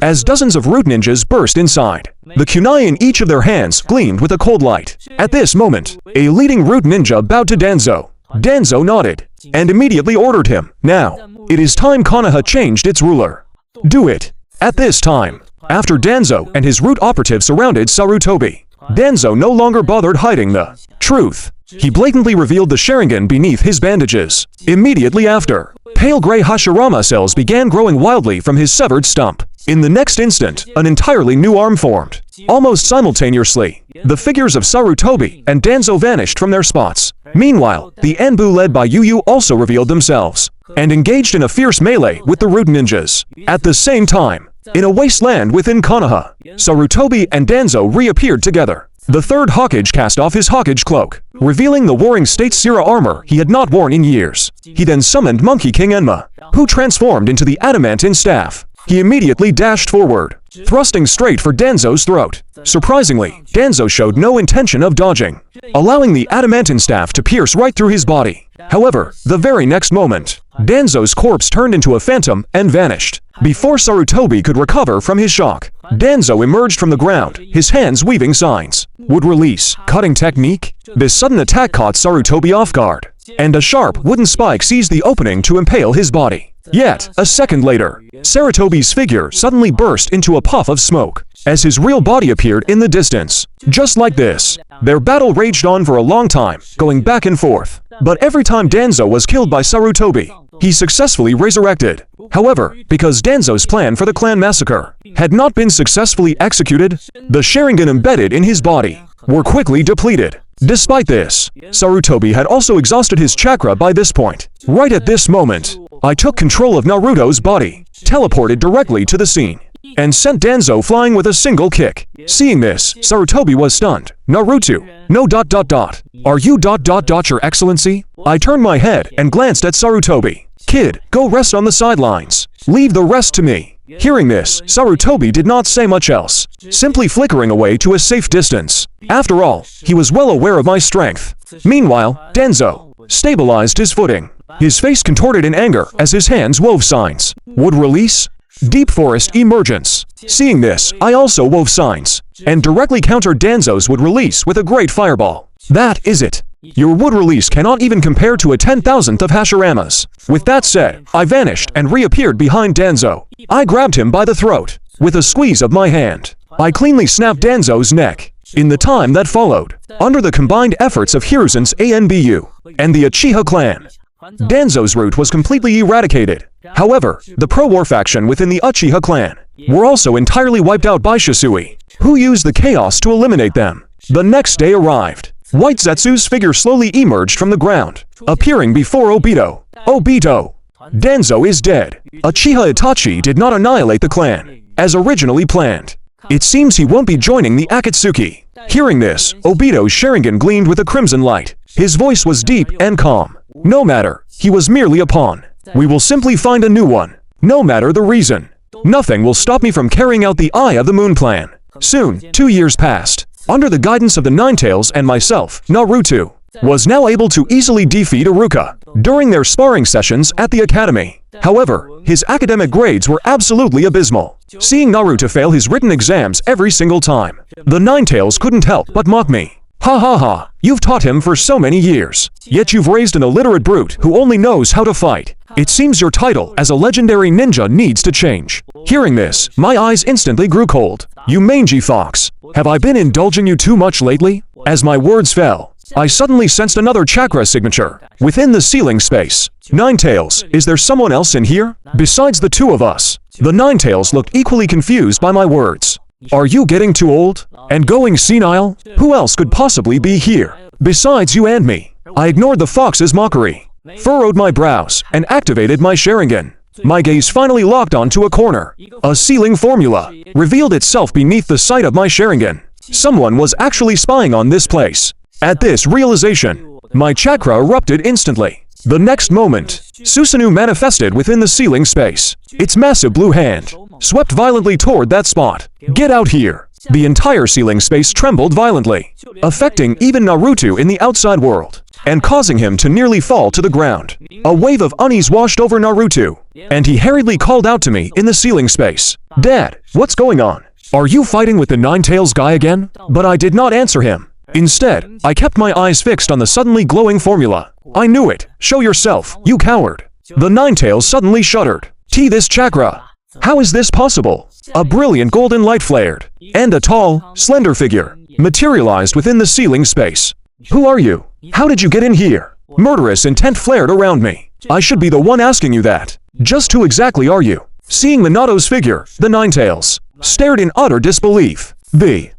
As dozens of Root ninjas burst inside, the kunai in each of their hands gleamed with a cold light. At this moment, a leading Root ninja bowed to Danzo. Danzo nodded, and immediately ordered him, "Now, it is time Konoha changed its ruler. Do it." At this time, after Danzo and his Root operatives surrounded Sarutobi, Danzo no longer bothered hiding the truth. He blatantly revealed the Sharingan beneath his bandages. Immediately after, pale gray Hashirama cells began growing wildly from his severed stump. In the next instant, an entirely new arm formed. Almost simultaneously, the figures of Sarutobi and Danzo vanished from their spots. Meanwhile, the Anbu led by Yu also revealed themselves, and engaged in a fierce melee with the Root ninjas. At the same time, in a wasteland within Konoha, Sarutobi and Danzo reappeared together. The third Hokage cast off his Hokage cloak, revealing the Warring States Sira armor he had not worn in years. He then summoned Monkey King Enma, who transformed into the adamantine staff. He immediately dashed forward, thrusting straight for Danzo's throat. Surprisingly, Danzo showed no intention of dodging, allowing the adamantine staff to pierce right through his body. However, the very next moment, Danzo's corpse turned into a phantom and vanished. Before Sarutobi could recover from his shock, Danzo emerged from the ground, his hands weaving signs. Would release, cutting technique? This sudden attack caught Sarutobi off guard, and a sharp wooden spike seized the opening to impale his body. Yet, a second later, Sarutobi's figure suddenly burst into a puff of smoke, as his real body appeared in the distance. Just like this, their battle raged on for a long time, going back and forth. But every time Danzo was killed by Sarutobi, he successfully resurrected. However, because Danzo's plan for the clan massacre had not been successfully executed, the Sharingan embedded in his body were quickly depleted. Despite this, Sarutobi had also exhausted his chakra by this point. Right at this moment, I took control of Naruto's body, teleported directly to the scene, and sent Danzo flying with a single kick. Seeing this, Sarutobi was stunned. Naruto, no ... Are you ... your excellency? I turned my head and glanced at Sarutobi. Kid, go rest on the sidelines. Leave the rest to me. Hearing this, Sarutobi did not say much else, simply flickering away to a safe distance. After all, he was well aware of my strength. Meanwhile, Danzo stabilized his footing. His face contorted in anger as his hands wove signs. Would release? Deep forest emergence. Seeing this, I also wove signs, and directly countered Danzo's would release with a great fireball. That is it. Your wood release cannot even compare to a 10,000th of Hashirama's. With that said, I vanished and reappeared behind Danzo. I grabbed him by the throat. With a squeeze of my hand, I cleanly snapped Danzo's neck. In the time that followed, under the combined efforts of Hiruzen's ANBU and the Uchiha clan, Danzo's root was completely eradicated. However, the pro-war faction within the Uchiha clan were also entirely wiped out by Shisui, who used the chaos to eliminate them. The next day arrived. White Zetsu's figure slowly emerged from the ground, appearing before Obito. Obito! Danzo is dead. Uchiha Itachi did not annihilate the clan, as originally planned. It seems he won't be joining the Akatsuki. Hearing this, Obito's Sharingan gleamed with a crimson light. His voice was deep and calm. No matter, he was merely a pawn. We will simply find a new one, no matter the reason. Nothing will stop me from carrying out the Eye of the Moon plan. Soon, 2 years passed. Under the guidance of the Nine-Tails and myself, Naruto was now able to easily defeat Iruka during their sparring sessions at the academy. However, his academic grades were absolutely abysmal. Seeing Naruto fail his written exams every single time, the Nine-Tails couldn't help but mock me. Ha ha ha, you've taught him for so many years, yet you've raised an illiterate brute who only knows how to fight. It seems your title as a legendary ninja needs to change. Hearing this, my eyes instantly grew cold. You mangy fox, have I been indulging you too much lately? As my words fell, I suddenly sensed another chakra signature within the ceiling space. Nine-Tails, is there someone else in here? Besides the two of us. The Nine-Tails looked equally confused by my words. Are you getting too old and going senile? Who else could possibly be here besides you and me? I ignored the fox's mockery, furrowed my brows, and activated my Sharingan. My gaze finally locked onto a corner. A ceiling formula revealed itself beneath the sight of my Sharingan. Someone was actually spying on this place. At this realization, my chakra erupted instantly. The next moment, Susanoo manifested within the ceiling space. Its massive blue hand swept violently toward that spot. Get out here! The entire ceiling space trembled violently, affecting even Naruto in the outside world, and causing him to nearly fall to the ground. A wave of unease washed over Naruto, and he hurriedly called out to me in the ceiling space. Dad, what's going on? Are you fighting with the Nine-Tails guy again? But I did not answer him. Instead, I kept my eyes fixed on the suddenly glowing formula. I knew it. Show yourself, you coward. The Nine-Tails suddenly shuddered. This chakra. How is this possible? A brilliant golden light flared, and a tall, slender figure materialized within the ceiling space. Who are you? How did you get in here? Murderous intent flared around me. I should be the one asking you that. Just who exactly are you? Seeing Minato's figure, the Nine-Tails stared in utter disbelief. The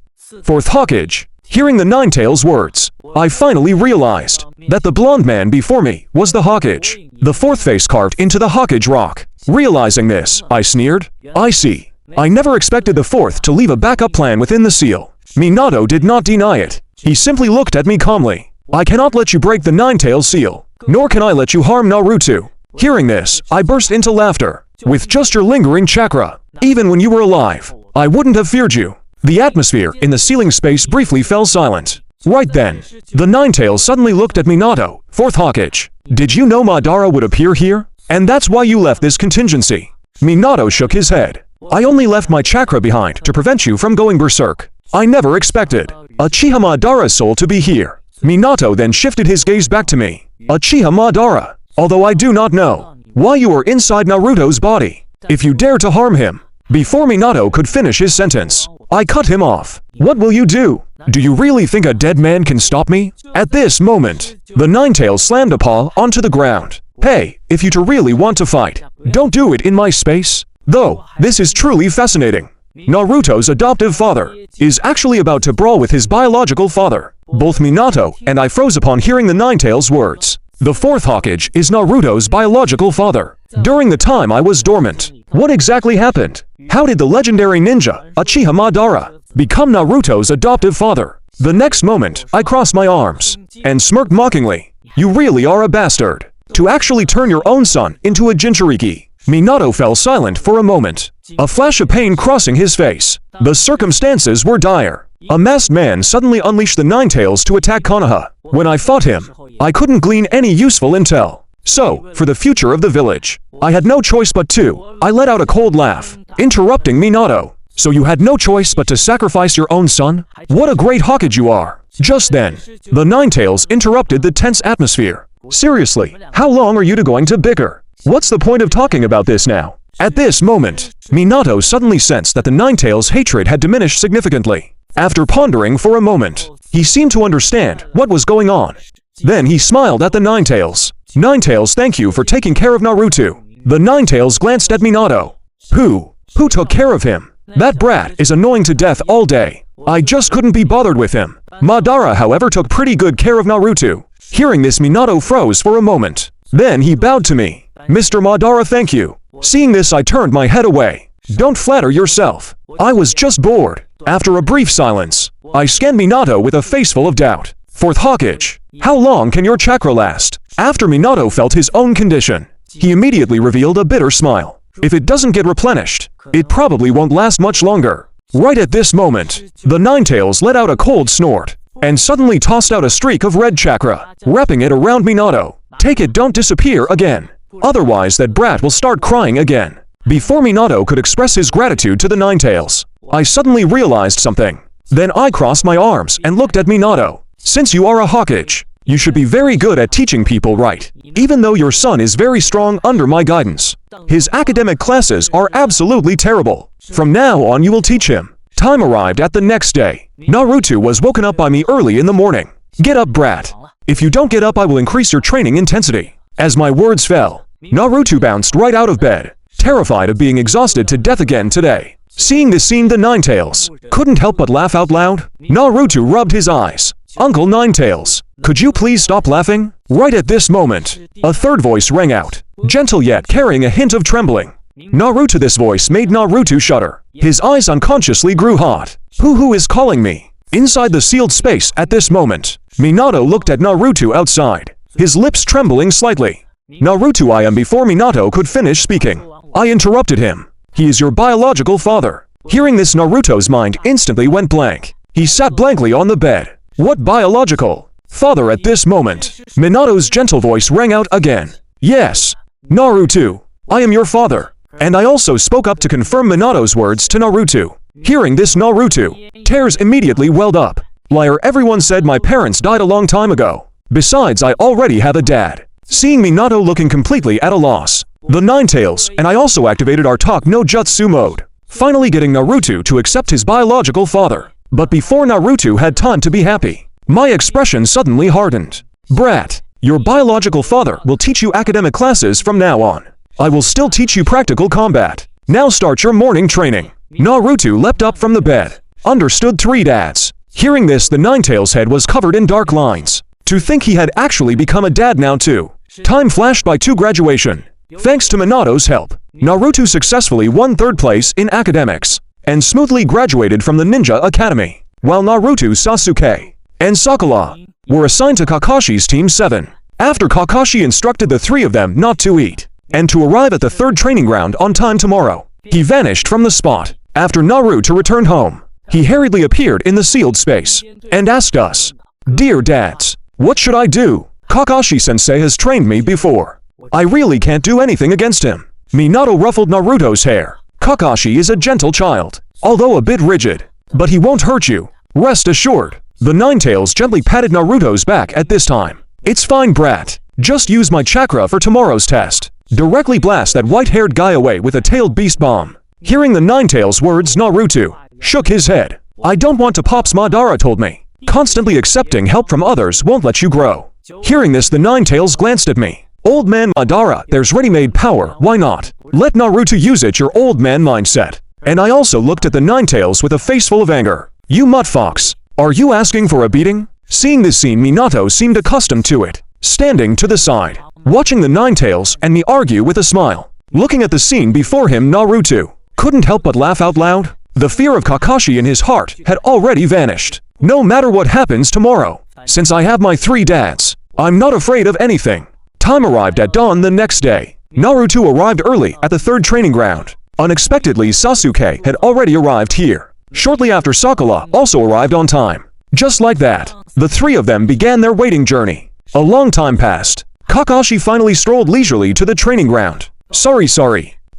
fourth Hokage. Hearing the Nine-Tails' words, I finally realized that the blonde man before me was the Hokage, the fourth face carved into the Hokage rock. Realizing this, I sneered. I see. I never expected the fourth to leave a backup plan within the seal. Minato did not deny it. He simply looked at me calmly. I cannot let you break the Nine-Tails seal, nor can I let you harm Naruto. Hearing this, I burst into laughter. With just your lingering chakra, even when you were alive, I wouldn't have feared you. The atmosphere in the ceiling space briefly fell silent. Right then, the Nine-Tails suddenly looked at Minato, fourth Hokage. Did you know Madara would appear here? And that's why you left this contingency. Minato shook his head. I only left my chakra behind to prevent you from going berserk. I never expected Uchiha Madara's soul to be here. Minato then shifted his gaze back to me. Uchiha Madara. Although I do not know why you are inside Naruto's body. If you dare to harm him. Before Minato could finish his sentence, I cut him off. What will you do? Do you really think a dead man can stop me? At this moment, the Nine-Tails slammed a paw onto the ground. Hey, if you really want to fight, don't do it in my space. Though, this is truly fascinating. Naruto's adoptive father is actually about to brawl with his biological father. Both Minato and I froze upon hearing the Nine-Tails' words. The fourth Hokage is Naruto's biological father. During the time I was dormant, what exactly happened? How did the legendary ninja, Uchiha Madara, become Naruto's adoptive father? The next moment, I crossed my arms and smirked mockingly. You really are a bastard. To actually turn your own son into a Jinchuriki. Minato fell silent for a moment, a flash of pain crossing his face. The circumstances were dire. A masked man suddenly unleashed the Nine-Tails to attack Konoha. When I fought him, I couldn't glean any useful intel. So, for the future of the village, I had no choice but to. I let out a cold laugh, interrupting Minato. So you had no choice but to sacrifice your own son? What a great Hokage you are. Just then, the Nine-Tails interrupted the tense atmosphere. Seriously, how long are you two going to bicker? What's the point of talking about this now? At this moment, Minato suddenly sensed that the Nine-Tails' hatred had diminished significantly. After pondering for a moment, he seemed to understand what was going on. Then he smiled at the Nine-Tails. Nine-Tails, thank you for taking care of Naruto. The Nine-Tails glanced at Minato. Who took care of him? That brat is annoying to death all day. I just couldn't be bothered with him. Madara, however, took pretty good care of Naruto. Hearing this, Minato froze for a moment. Then he bowed to me. Mr. Madara, thank you. Seeing this, I turned my head away. Don't flatter yourself. I was just bored. After a brief silence, I scanned Minato with a face full of doubt. Fourth Hokage, how long can your chakra last? After Minato felt his own condition, he immediately revealed a bitter smile. If it doesn't get replenished, it probably won't last much longer. Right at this moment, the Nine-Tails let out a cold snort, and suddenly tossed out a streak of red chakra, wrapping it around Minato. Take it, don't disappear again. Otherwise that brat will start crying again. Before Minato could express his gratitude to the Nine-Tails, I suddenly realized something. Then I crossed my arms and looked at Minato. Since you are a Hokage, you should be very good at teaching people right. Even though your son is very strong under my guidance, his academic classes are absolutely terrible. From now on you will teach him. Time arrived at the next day. Naruto was woken up by me early in the morning. Get up, brat. If you don't get up, I will increase your training intensity. As my words fell, Naruto bounced right out of bed, terrified of being exhausted to death again today. Seeing this scene, the Nine-Tails couldn't help but laugh out loud. Naruto rubbed his eyes, Uncle Ninetails, could you please stop laughing? Right at this moment, a third voice rang out, gentle yet carrying a hint of trembling. Naruto. This voice made Naruto shudder. His eyes unconsciously grew hot. Who is calling me? Inside the sealed space at this moment, Minato looked at Naruto outside, his lips trembling slightly. Naruto. I am. Before Minato could finish speaking, I interrupted him. He is your biological father. Hearing this, Naruto's mind instantly went blank. He sat blankly on the bed. What biological father? At this moment, Minato's gentle voice rang out again. Yes, Naruto, I am your father. And I also spoke up to confirm Minato's words to Naruto. Hearing this, Naruto, tears immediately welled up. Liar, everyone said my parents died a long time ago. Besides, I already have a dad. Seeing Minato looking completely at a loss, the Ninetails and I also activated our talk no jutsu mode, finally getting Naruto to accept his biological father. But before Naruto had time to be happy, my expression suddenly hardened. Brat, your biological father will teach you academic classes from now on. I will still teach you practical combat. Now start your morning training. Naruto leapt up from the bed. Understood, three dads. Hearing this, the Ninetails' head was covered in dark lines. To think he had actually become a dad now too. Time flashed by to graduation. Thanks to Minato's help, Naruto successfully won third place in academics and smoothly graduated from the Ninja Academy, while Naruto, Sasuke, and Sakura were assigned to Kakashi's Team 7. After Kakashi instructed the three of them not to eat and to arrive at the third training ground on time tomorrow, he vanished from the spot. After Naruto returned home, he hurriedly appeared in the sealed space and asked us, "Dear dads, what should I do? Kakashi-sensei has trained me before. I really can't do anything against him." Minato ruffled Naruto's hair. Kakashi is a gentle child, although a bit rigid, but he won't hurt you. Rest assured. The Ninetails gently patted Naruto's back at this time. It's fine, brat. Just use my chakra for tomorrow's test. Directly blast that white-haired guy away with a tailed beast bomb. Hearing the Ninetails' words, Naruto shook his head. I don't want to. Pops Madara told me. Constantly accepting help from others won't let you grow. Hearing this, the Ninetails glanced at me. Old man Madara, there's ready-made power, why not? Let Naruto use it, your old man mindset. And I also looked at the Ninetails with a face full of anger. You mutt fox, are you asking for a beating? Seeing this scene, Minato seemed accustomed to it, standing to the side, watching the Ninetails and me argue with a smile. Looking at the scene before him, Naruto couldn't help but laugh out loud. The fear of Kakashi in his heart had already vanished. No matter what happens tomorrow, since I have my three dads, I'm not afraid of anything. Time arrived at dawn the next day. Naruto arrived early at the third training ground. Unexpectedly, Sasuke had already arrived here. Shortly after, Sakura also arrived on time. Just like that, the three of them began their waiting journey. A long time passed. Kakashi finally strolled leisurely to the training ground. Sorry.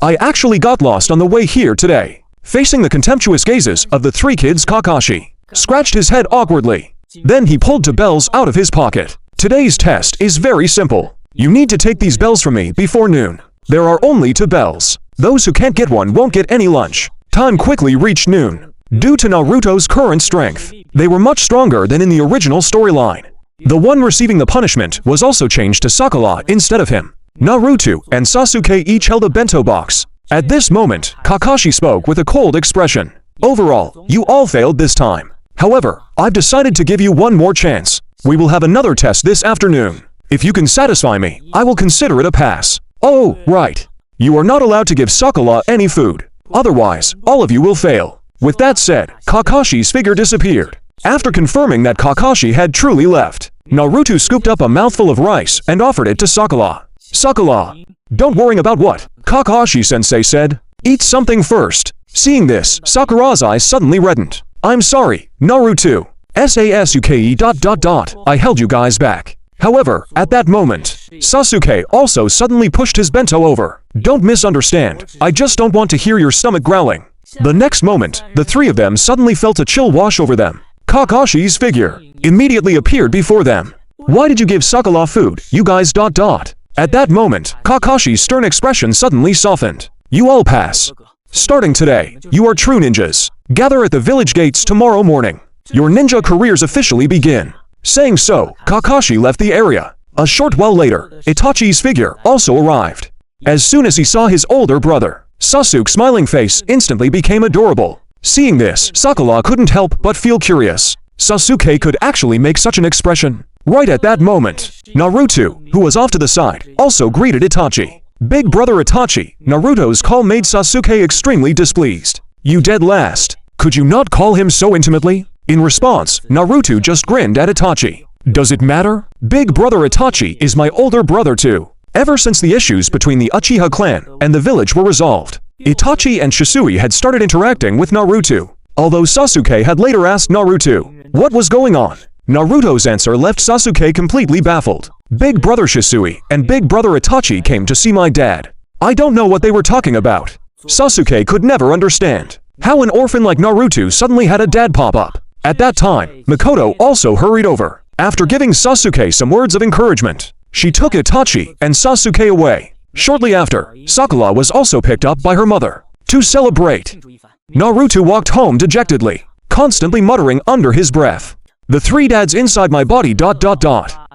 I actually got lost on the way here today. Facing the contemptuous gazes of the three kids, Kakashi scratched his head awkwardly. Then he pulled two bells out of his pocket. Today's test is very simple. You need to take these bells from me before noon. There are only 2 bells. Those who can't get one won't get any lunch. Time quickly reached noon. Due to Naruto's current strength, they were much stronger than in the original storyline. The one receiving the punishment was also changed to Sakura instead of him. Naruto and Sasuke each held a bento box. At this moment, Kakashi spoke with a cold expression. Overall, you all failed this time. However, I've decided to give you one more chance. We will have another test this afternoon. If you can satisfy me, I will consider it a pass. Oh, right. You are not allowed to give Sakura any food. Otherwise, all of you will fail. With that said, Kakashi's figure disappeared. After confirming that Kakashi had truly left, Naruto scooped up a mouthful of rice and offered it to Sakura. Sakura, don't worry about what Kakashi-sensei said. Eat something first. Seeing this, Sakura's eyes suddenly reddened. I'm sorry, Naruto. Sasuke ... I held you guys back. However, at that moment, Sasuke also suddenly pushed his bento over. Don't misunderstand, I just don't want to hear your stomach growling. The next moment, the three of them suddenly felt a chill wash over them. Kakashi's figure immediately appeared before them. Why did you give Sakura food, you guys ... At that moment, Kakashi's stern expression suddenly softened. You all pass. Starting today, you are true ninjas. Gather at the village gates tomorrow morning. Your ninja careers officially begin. Saying so, Kakashi left the area. A short while later, Itachi's figure also arrived. As soon as he saw his older brother, Sasuke's smiling face instantly became adorable. Seeing this, Sakura couldn't help but feel curious. Sasuke could actually make such an expression. Right at that moment, Naruto, who was off to the side, also greeted Itachi. Big brother Itachi, Naruto's call made Sasuke extremely displeased. You dead last. Could you not call him so intimately? In response, Naruto just grinned at Itachi. Does it matter? Big brother Itachi is my older brother too. Ever since the issues between the Uchiha clan and the village were resolved, Itachi and Shisui had started interacting with Naruto. Although Sasuke had later asked Naruto what was going on, Naruto's answer left Sasuke completely baffled. Big brother Shisui and big brother Itachi came to see my dad. I don't know what they were talking about. Sasuke could never understand how an orphan like Naruto suddenly had a dad pop up. At that time, Mikoto also hurried over. After giving Sasuke some words of encouragement, she took Itachi and Sasuke away. Shortly after, Sakura was also picked up by her mother to celebrate. Naruto walked home dejectedly, constantly muttering under his breath, "The three dads inside my body ...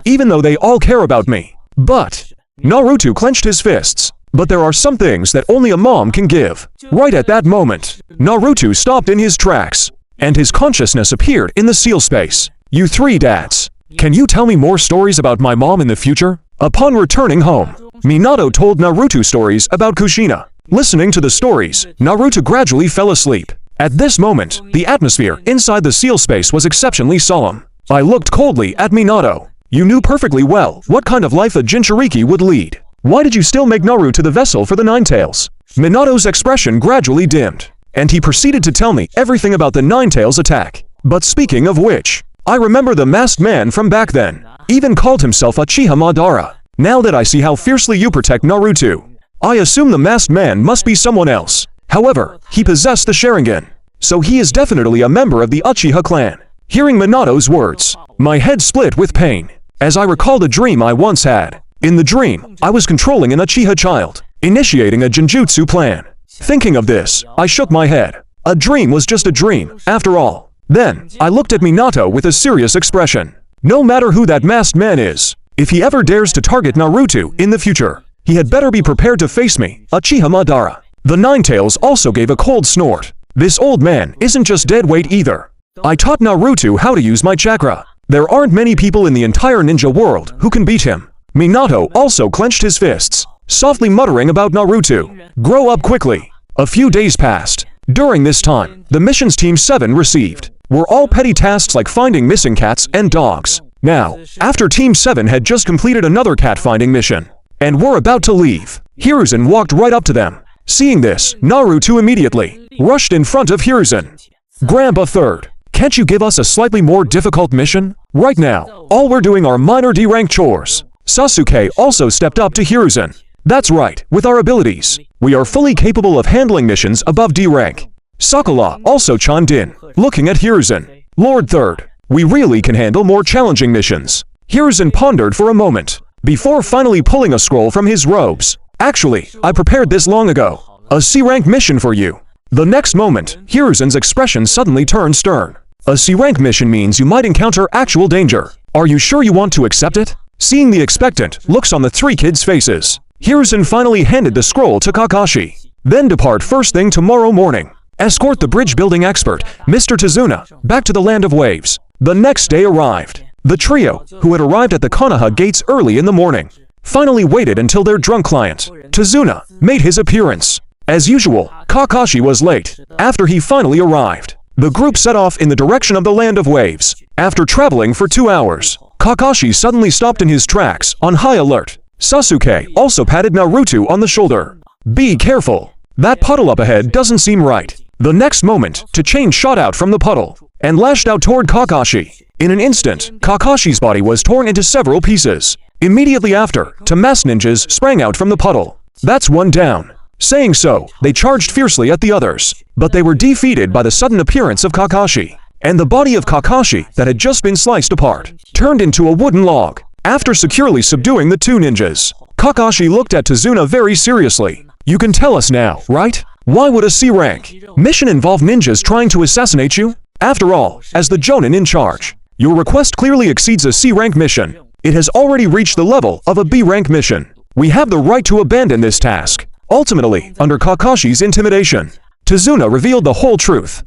even though they all care about me." But Naruto clenched his fists. But there are some things that only a mom can give. Right at that moment, Naruto stopped in his tracks, and his consciousness appeared in the seal space. You three dads, can you tell me more stories about my mom in the future? Upon returning home, Minato told Naruto stories about Kushina. Listening to the stories, Naruto gradually fell asleep. At this moment, the atmosphere inside the seal space was exceptionally solemn. I looked coldly at Minato. You knew perfectly well what kind of life a Jinchuriki would lead. Why did you still make Naruto the vessel for the Nine Tails? Minato's expression gradually dimmed, and he proceeded to tell me everything about the Nine Tails attack. But speaking of which, I remember the masked man from back then, even called himself Uchiha Madara. Now that I see how fiercely you protect Naruto, I assume the masked man must be someone else. However, he possessed the Sharingan, so he is definitely a member of the Uchiha clan. Hearing Minato's words, my head split with pain, as I recalled a dream I once had. In the dream, I was controlling an Uchiha child, initiating a Genjutsu plan. Thinking of this, I shook my head. A dream was just a dream, after all. Then, I looked at Minato with a serious expression. No matter who that masked man is, if he ever dares to target Naruto in the future, he had better be prepared to face me, Uchiha Madara. The Nine Tails also gave a cold snort. This old man isn't just dead weight either. I taught Naruto how to use my chakra. There aren't many people in the entire ninja world who can beat him. Minato also clenched his fists, softly muttering about Naruto. Grow up quickly. A few days passed. During this time, the missions Team 7 received were all petty tasks like finding missing cats and dogs. Now, after Team 7 had just completed another cat-finding mission, and were about to leave, Hiruzen walked right up to them. Seeing this, Naruto immediately rushed in front of Hiruzen. Grandpa Third, can't you give us a slightly more difficult mission? Right now, all we're doing are minor D-rank chores. Sasuke also stepped up to Hiruzen. That's right, with our abilities, we are fully capable of handling missions above D rank. Sakura also chimed in, looking at Hiruzen. Lord Third, we really can handle more challenging missions. Hiruzen pondered for a moment, before finally pulling a scroll from his robes. Actually, I prepared this long ago. A C-rank mission for you. The next moment, Hiruzen's expression suddenly turned stern. A C-rank mission means you might encounter actual danger. Are you sure you want to accept it? Seeing the expectant looks on the three kids' faces, Hiruzen finally handed the scroll to Kakashi. Then depart first thing tomorrow morning. Escort the bridge building expert, Mr. Tazuna, back to the Land of Waves. The next day arrived. The trio, who had arrived at the Konoha gates early in the morning, finally waited until their drunk client, Tazuna, made his appearance. As usual, Kakashi was late. After he finally arrived, the group set off in the direction of the Land of Waves. After traveling for 2 hours, Kakashi suddenly stopped in his tracks, on high alert. Sasuke also patted Naruto on the shoulder. Be careful. That puddle up ahead doesn't seem right. The next moment, Tachin shot out from the puddle, and lashed out toward Kakashi. In an instant, Kakashi's body was torn into several pieces. Immediately after, two masked ninjas sprang out from the puddle. That's one down. Saying so, they charged fiercely at the others, but they were defeated by the sudden appearance of Kakashi, and the body of Kakashi that had just been sliced apart turned into a wooden log. After securely subduing the two ninjas, Kakashi looked at Tazuna very seriously. You can tell us now, right? Why would a C-rank mission involve ninjas trying to assassinate you? After all, as the Jonin in charge, your request clearly exceeds a C-rank mission. It has already reached the level of a B-rank mission. We have the right to abandon this task. Ultimately, under Kakashi's intimidation, Tazuna revealed the whole truth.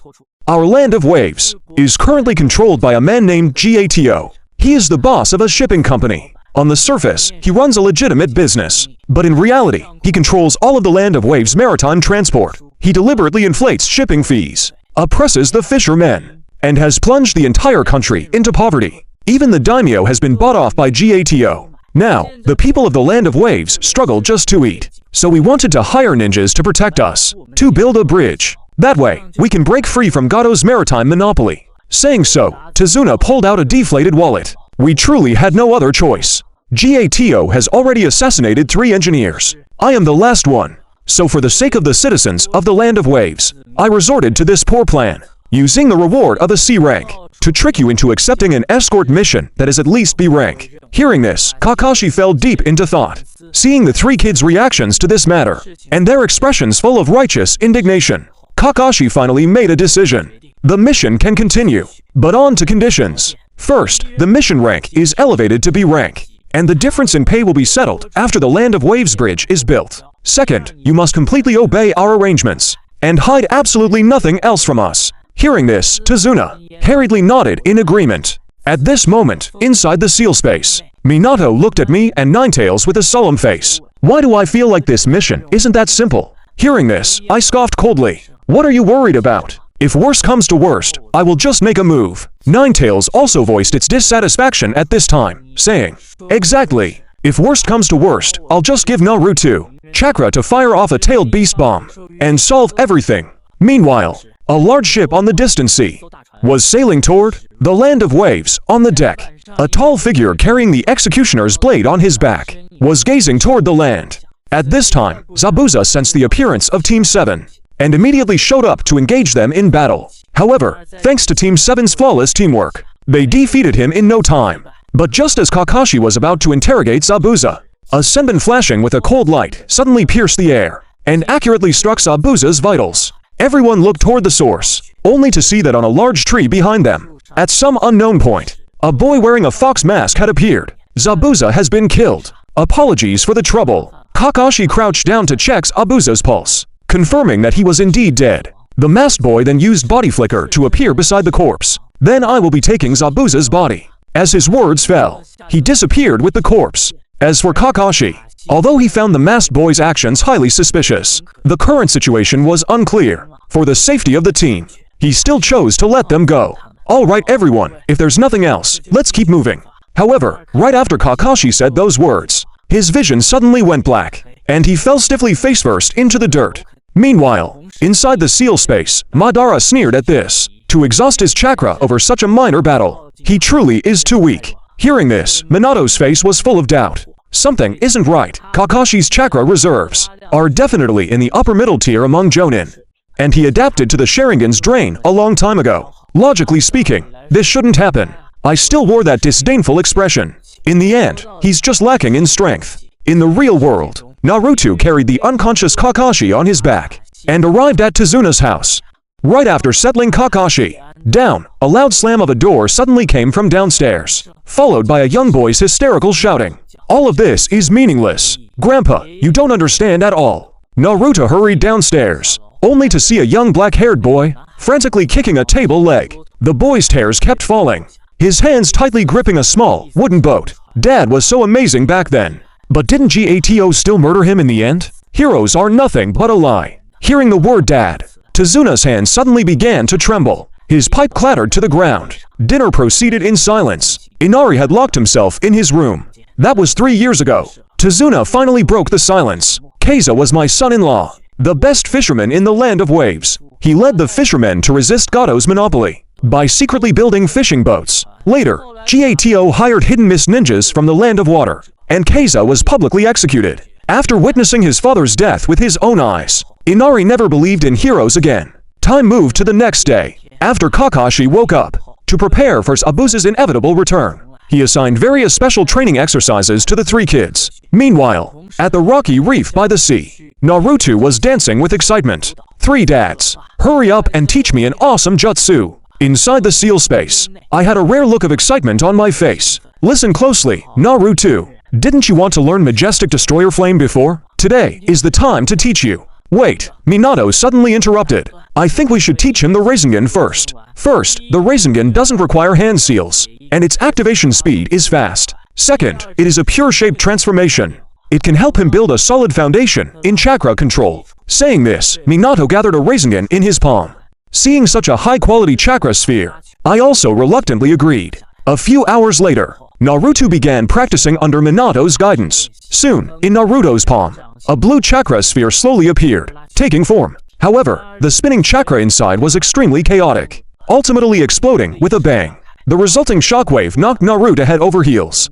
Our land of waves is currently controlled by a man named Gato. He is the boss of a shipping company. On the surface, he runs a legitimate business. But in reality, he controls all of the land of waves maritime transport. He deliberately inflates shipping fees, oppresses the fishermen, and has plunged the entire country into poverty. Even the daimyo has been bought off by Gato. Now, the people of the land of waves struggle just to eat. So we wanted to hire ninjas to protect us, to build a bridge. That way, we can break free from Gato's maritime monopoly. Saying so, Tazuna pulled out a deflated wallet. We truly had no other choice. Gato has already assassinated 3 engineers. I am the last one. So for the sake of the citizens of the land of waves, I resorted to this poor plan, using the reward of a C rank, to trick you into accepting an escort mission that is at least B rank. Hearing this, Kakashi fell deep into thought, seeing the 3 kids' reactions to this matter, and their expressions full of righteous indignation. Kakashi finally made a decision. The mission can continue, but on to conditions. First, the mission rank is elevated to B rank, and the difference in pay will be settled after the Land of Waves bridge is built. Second, you must completely obey our arrangements, and hide absolutely nothing else from us. Hearing this, Tazuna hurriedly nodded in agreement. At this moment, inside the seal space, Minato looked at me and Ninetales with a solemn face. Why do I feel like this mission isn't that simple? Hearing this, I scoffed coldly. What are you worried about? If worst comes to worst, I will just make a move. Ninetales also voiced its dissatisfaction at this time, saying, exactly. If worst comes to worst, I'll just give Naruto chakra to fire off a tailed beast bomb and solve everything. Meanwhile, a large ship on the distant sea was sailing toward the land of waves. On the deck, a tall figure carrying the executioner's blade on his back was gazing toward the land. At this time, Zabuza sensed the appearance of Team 7 and immediately showed up to engage them in battle. However, thanks to Team 7's flawless teamwork, they defeated him in no time. But just as Kakashi was about to interrogate Zabuza, a senbon flashing with a cold light suddenly pierced the air and accurately struck Zabuza's vitals. Everyone looked toward the source, only to see that on a large tree behind them, at some unknown point, a boy wearing a fox mask had appeared. Zabuza has been killed. Apologies for the trouble. Kakashi crouched down to check Zabuza's pulse, confirming that he was indeed dead. The masked boy then used body flicker to appear beside the corpse. Then I will be taking Zabuza's body. As his words fell, he disappeared with the corpse. As for Kakashi, although he found the masked boy's actions highly suspicious, the current situation was unclear. For the safety of the team, he still chose to let them go. Alright everyone, if there's nothing else, let's keep moving. However, right after Kakashi said those words, his vision suddenly went black, and he fell stiffly face-first into the dirt. Meanwhile, inside the seal space, Madara sneered at this. To exhaust his chakra over such a minor battle, he truly is too weak. Hearing this, Minato's face was full of doubt. Something isn't right. Kakashi's chakra reserves are definitely in the upper middle tier among Jonin, and he adapted to the Sharingan's drain a long time ago. Logically speaking, this shouldn't happen. I still wore that disdainful expression. In the end, he's just lacking in strength. In the real world, Naruto carried the unconscious Kakashi on his back and arrived at Tazuna's house. Right after settling Kakashi down, a loud slam of a door suddenly came from downstairs, followed by a young boy's hysterical shouting. All of this is meaningless. Grandpa, you don't understand at all. Naruto hurried downstairs, only to see a young black-haired boy frantically kicking a table leg. The boy's tears kept falling, his hands tightly gripping a small wooden boat. Dad was so amazing back then. But didn't Gato still murder him in the end? Heroes are nothing but a lie. Hearing the word dad, Tazuna's hand suddenly began to tremble. His pipe clattered to the ground. Dinner proceeded in silence. Inari had locked himself in his room. That was 3 years ago. Tazuna finally broke the silence. Keiza was my son-in-law, the best fisherman in the land of waves. He led the fishermen to resist Gato's monopoly by secretly building fishing boats. Later, Gato hired hidden mist ninjas from the land of water, and Keiza was publicly executed. After witnessing his father's death with his own eyes, Inari never believed in heroes again. Time moved to the next day. After Kakashi woke up, to prepare for Zabuza's inevitable return, he assigned various special training exercises to the 3 kids. Meanwhile, at the rocky reef by the sea, Naruto was dancing with excitement. 3 dads, hurry up and teach me an awesome jutsu. Inside the seal space, I had a rare look of excitement on my face. Listen closely, Naruto. Didn't you want to learn Majestic Destroyer Flame before? Today is the time to teach you. Wait, Minato suddenly interrupted. I think we should teach him the Rasengan first. First, the Rasengan doesn't require hand seals, and its activation speed is fast. Second, it is a pure shape transformation. It can help him build a solid foundation in chakra control. Saying this, Minato gathered a Rasengan in his palm. Seeing such a high-quality chakra sphere, I also reluctantly agreed. A few hours later, Naruto began practicing under Minato's guidance. Soon, in Naruto's palm, a blue chakra sphere slowly appeared, taking form. However, the spinning chakra inside was extremely chaotic, ultimately exploding with a bang. The resulting shockwave knocked Naruto head over heels.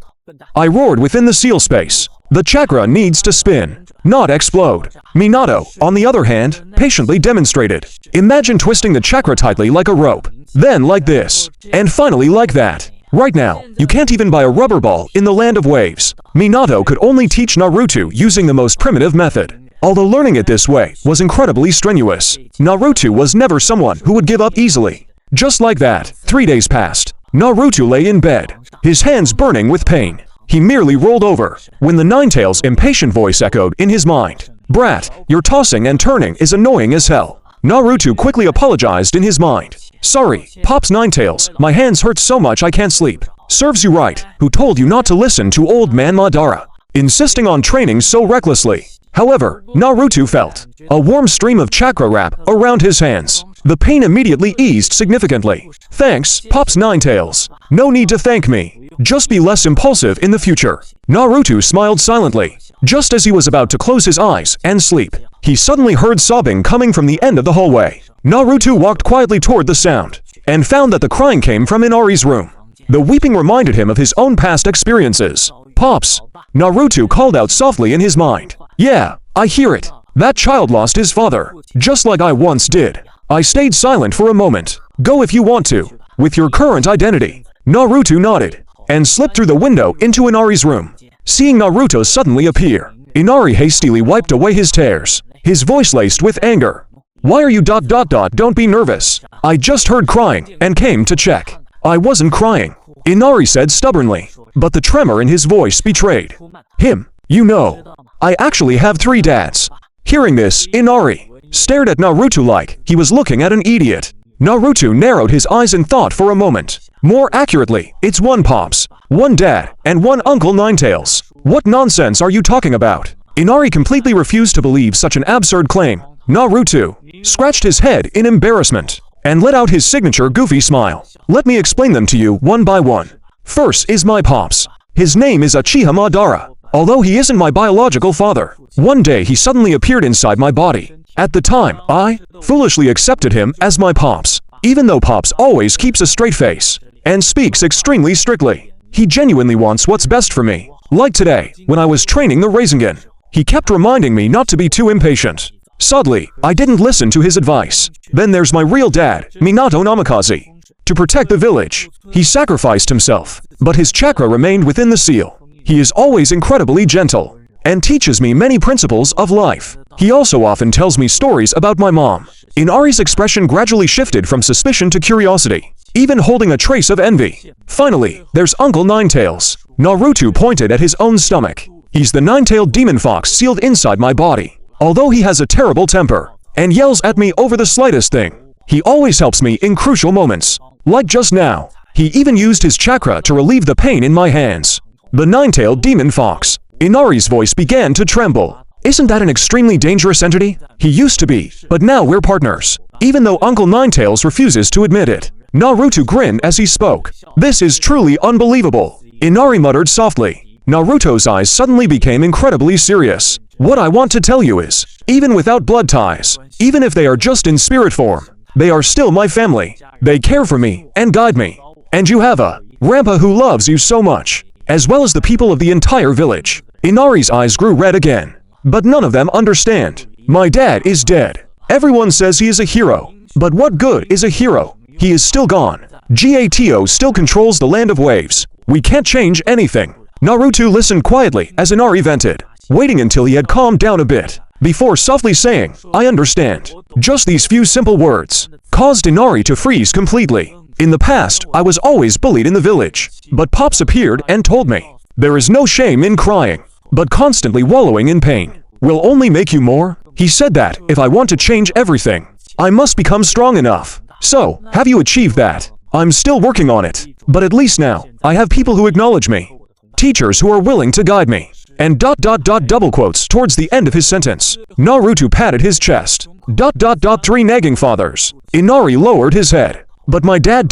I roared within the seal space. The chakra needs to spin, not explode. Minato, on the other hand, patiently demonstrated. Imagine twisting the chakra tightly like a rope, then like this, and finally like that. Right now, you can't even buy a rubber ball in the land of waves. Minato could only teach Naruto using the most primitive method. Although learning it this way was incredibly strenuous, Naruto was never someone who would give up easily. Just like that, 3 days passed. Naruto lay in bed, his hands burning with pain. He merely rolled over, when the Ninetales' impatient voice echoed in his mind. "Brat, your tossing and turning is annoying as hell." Naruto quickly apologized in his mind. "Sorry, Pops Ninetales, my hands hurt so much I can't sleep." "Serves you right, who told you not to listen to old man Madara, insisting on training so recklessly." However, Naruto felt a warm stream of chakra wrap around his hands. The pain immediately eased significantly. "Thanks, Pops Ninetales. No need to thank me. Just be less impulsive in the future." Naruto smiled silently. Just as he was about to close his eyes and sleep, he suddenly heard sobbing coming from the end of the hallway. Naruto walked quietly toward the sound, and found that the crying came from Inari's room. The weeping reminded him of his own past experiences. "Pops," Naruto called out softly in his mind. "Yeah, I hear it. That child lost his father, just like I once did." I stayed silent for a moment. "Go if you want to, with your current identity." Naruto nodded, and slipped through the window into Inari's room. Seeing Naruto suddenly appear, Inari hastily wiped away his tears, his voice laced with anger. "Why are you ... Don't be nervous. I just heard crying and came to check." "I wasn't crying," Inari said stubbornly, but the tremor in his voice betrayed him. "You know, I actually have 3 dads." Hearing this, Inari stared at Naruto like he was looking at an idiot. Naruto narrowed his eyes in thought for a moment. "More accurately, it's 1 Pops, 1 Dad, and 1 Uncle Ninetales." "What nonsense are you talking about?" Inari completely refused to believe such an absurd claim. Naruto scratched his head in embarrassment, and let out his signature goofy smile. "Let me explain them to you one by one. First is my Pops. His name is Uchiha Madara. Although he isn't my biological father, one day he suddenly appeared inside my body. At the time, I foolishly accepted him as my Pops. Even though Pops always keeps a straight face and speaks extremely strictly, he genuinely wants what's best for me. Like today, when I was training the Rasengan, he kept reminding me not to be too impatient. Sadly, I didn't listen to his advice. Then there's my real dad, Minato Namikaze. To protect the village, he sacrificed himself, but his chakra remained within the seal. He is always incredibly gentle, and teaches me many principles of life. He also often tells me stories about my mom." Inari's expression gradually shifted from suspicion to curiosity, even holding a trace of envy. "Finally, there's Uncle Ninetales." Naruto pointed at his own stomach. "He's the nine-tailed demon fox sealed inside my body. Although he has a terrible temper, and yells at me over the slightest thing, he always helps me in crucial moments. Like just now, he even used his chakra to relieve the pain in my hands." "The nine-tailed demon fox." Inari's voice began to tremble. "Isn't that an extremely dangerous entity?" "He used to be, but now we're partners." Even though Uncle Ninetales refuses to admit it, Naruto grinned as he spoke. "This is truly unbelievable," Inari muttered softly. Naruto's eyes suddenly became incredibly serious. "What I want to tell you is, even without blood ties, even if they are just in spirit form, they are still my family. They care for me and guide me. And you have a grandpa who loves you so much, as well as the people of the entire village." Inari's eyes grew red again. "But none of them understand. My dad is dead. Everyone says he is a hero. But what good is a hero? He is still gone. Gato still controls the land of waves. We can't change anything." Naruto listened quietly as Inari vented, waiting until he had calmed down a bit, before softly saying, "I understand." Just these few simple words caused Inari to freeze completely. "In the past, I was always bullied in the village, but Pops appeared and told me, there is no shame in crying, but constantly wallowing in pain will only make you more." He said that if I want to change everything, I must become strong enough. So, have you achieved that? I'm still working on it. But at least now, I have people who acknowledge me. Teachers who are willing to guide me. And ... double quotes towards the end of his sentence. Naruto patted his chest. ... 3 nagging fathers. Inari lowered his head. But my dad ...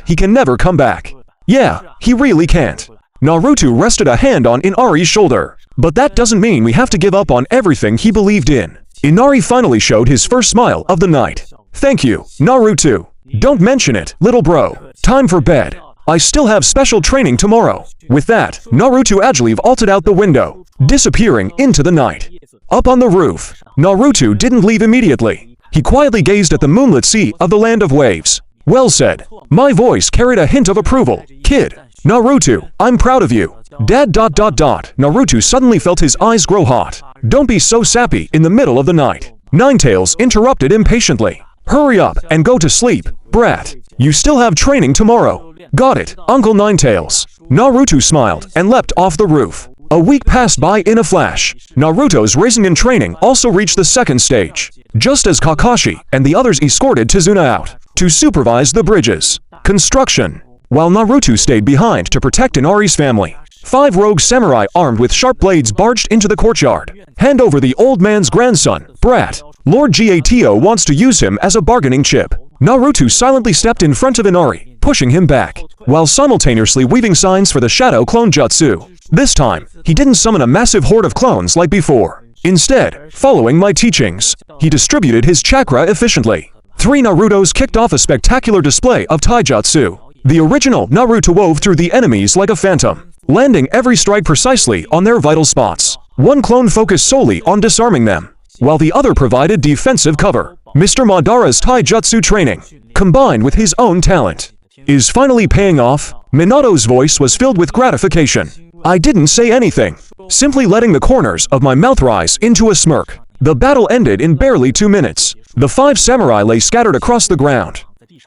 he can never come back. Yeah, he really can't. Naruto rested a hand on Inari's shoulder. But that doesn't mean we have to give up on everything he believed in. Inari finally showed his first smile of the night. Thank you, Naruto. Don't mention it, little bro. Time for bed. I still have special training tomorrow. With that, Naruto agilely vaulted out the window, disappearing into the night. Up on the roof, Naruto didn't leave immediately. He quietly gazed at the moonlit sea of the land of waves. Well said. My voice carried a hint of approval. Kid. Naruto, I'm proud of you. Dad ... Naruto suddenly felt his eyes grow hot. Don't be so sappy in the middle of the night. Ninetales interrupted impatiently. Hurry up and go to sleep, brat. You still have training tomorrow. Got it, Uncle Ninetales. Naruto smiled and leapt off the roof. A week passed by in a flash. Naruto's Rasengan training also reached the second stage. Just as Kakashi and the others escorted Tizuna out to supervise the bridge's construction, while Naruto stayed behind to protect Inari's family. 5 rogue samurai armed with sharp blades barged into the courtyard. Hand over the old man's grandson, brat. Lord Gato wants to use him as a bargaining chip. Naruto silently stepped in front of Inari, pushing him back, while simultaneously weaving signs for the shadow clone jutsu. This time, he didn't summon a massive horde of clones like before. Instead, following my teachings, he distributed his chakra efficiently. 3 Narutos kicked off a spectacular display of taijutsu. The original Naruto wove through the enemies like a phantom, landing every strike precisely on their vital spots. 1 clone focused solely on disarming them, while the other provided defensive cover. Mr. Madara's taijutsu training, combined with his own talent, is finally paying off. Minato's voice was filled with gratification. I didn't say anything, simply letting the corners of my mouth rise into a smirk. The battle ended in barely 2 minutes. The 5 samurai lay scattered across the ground.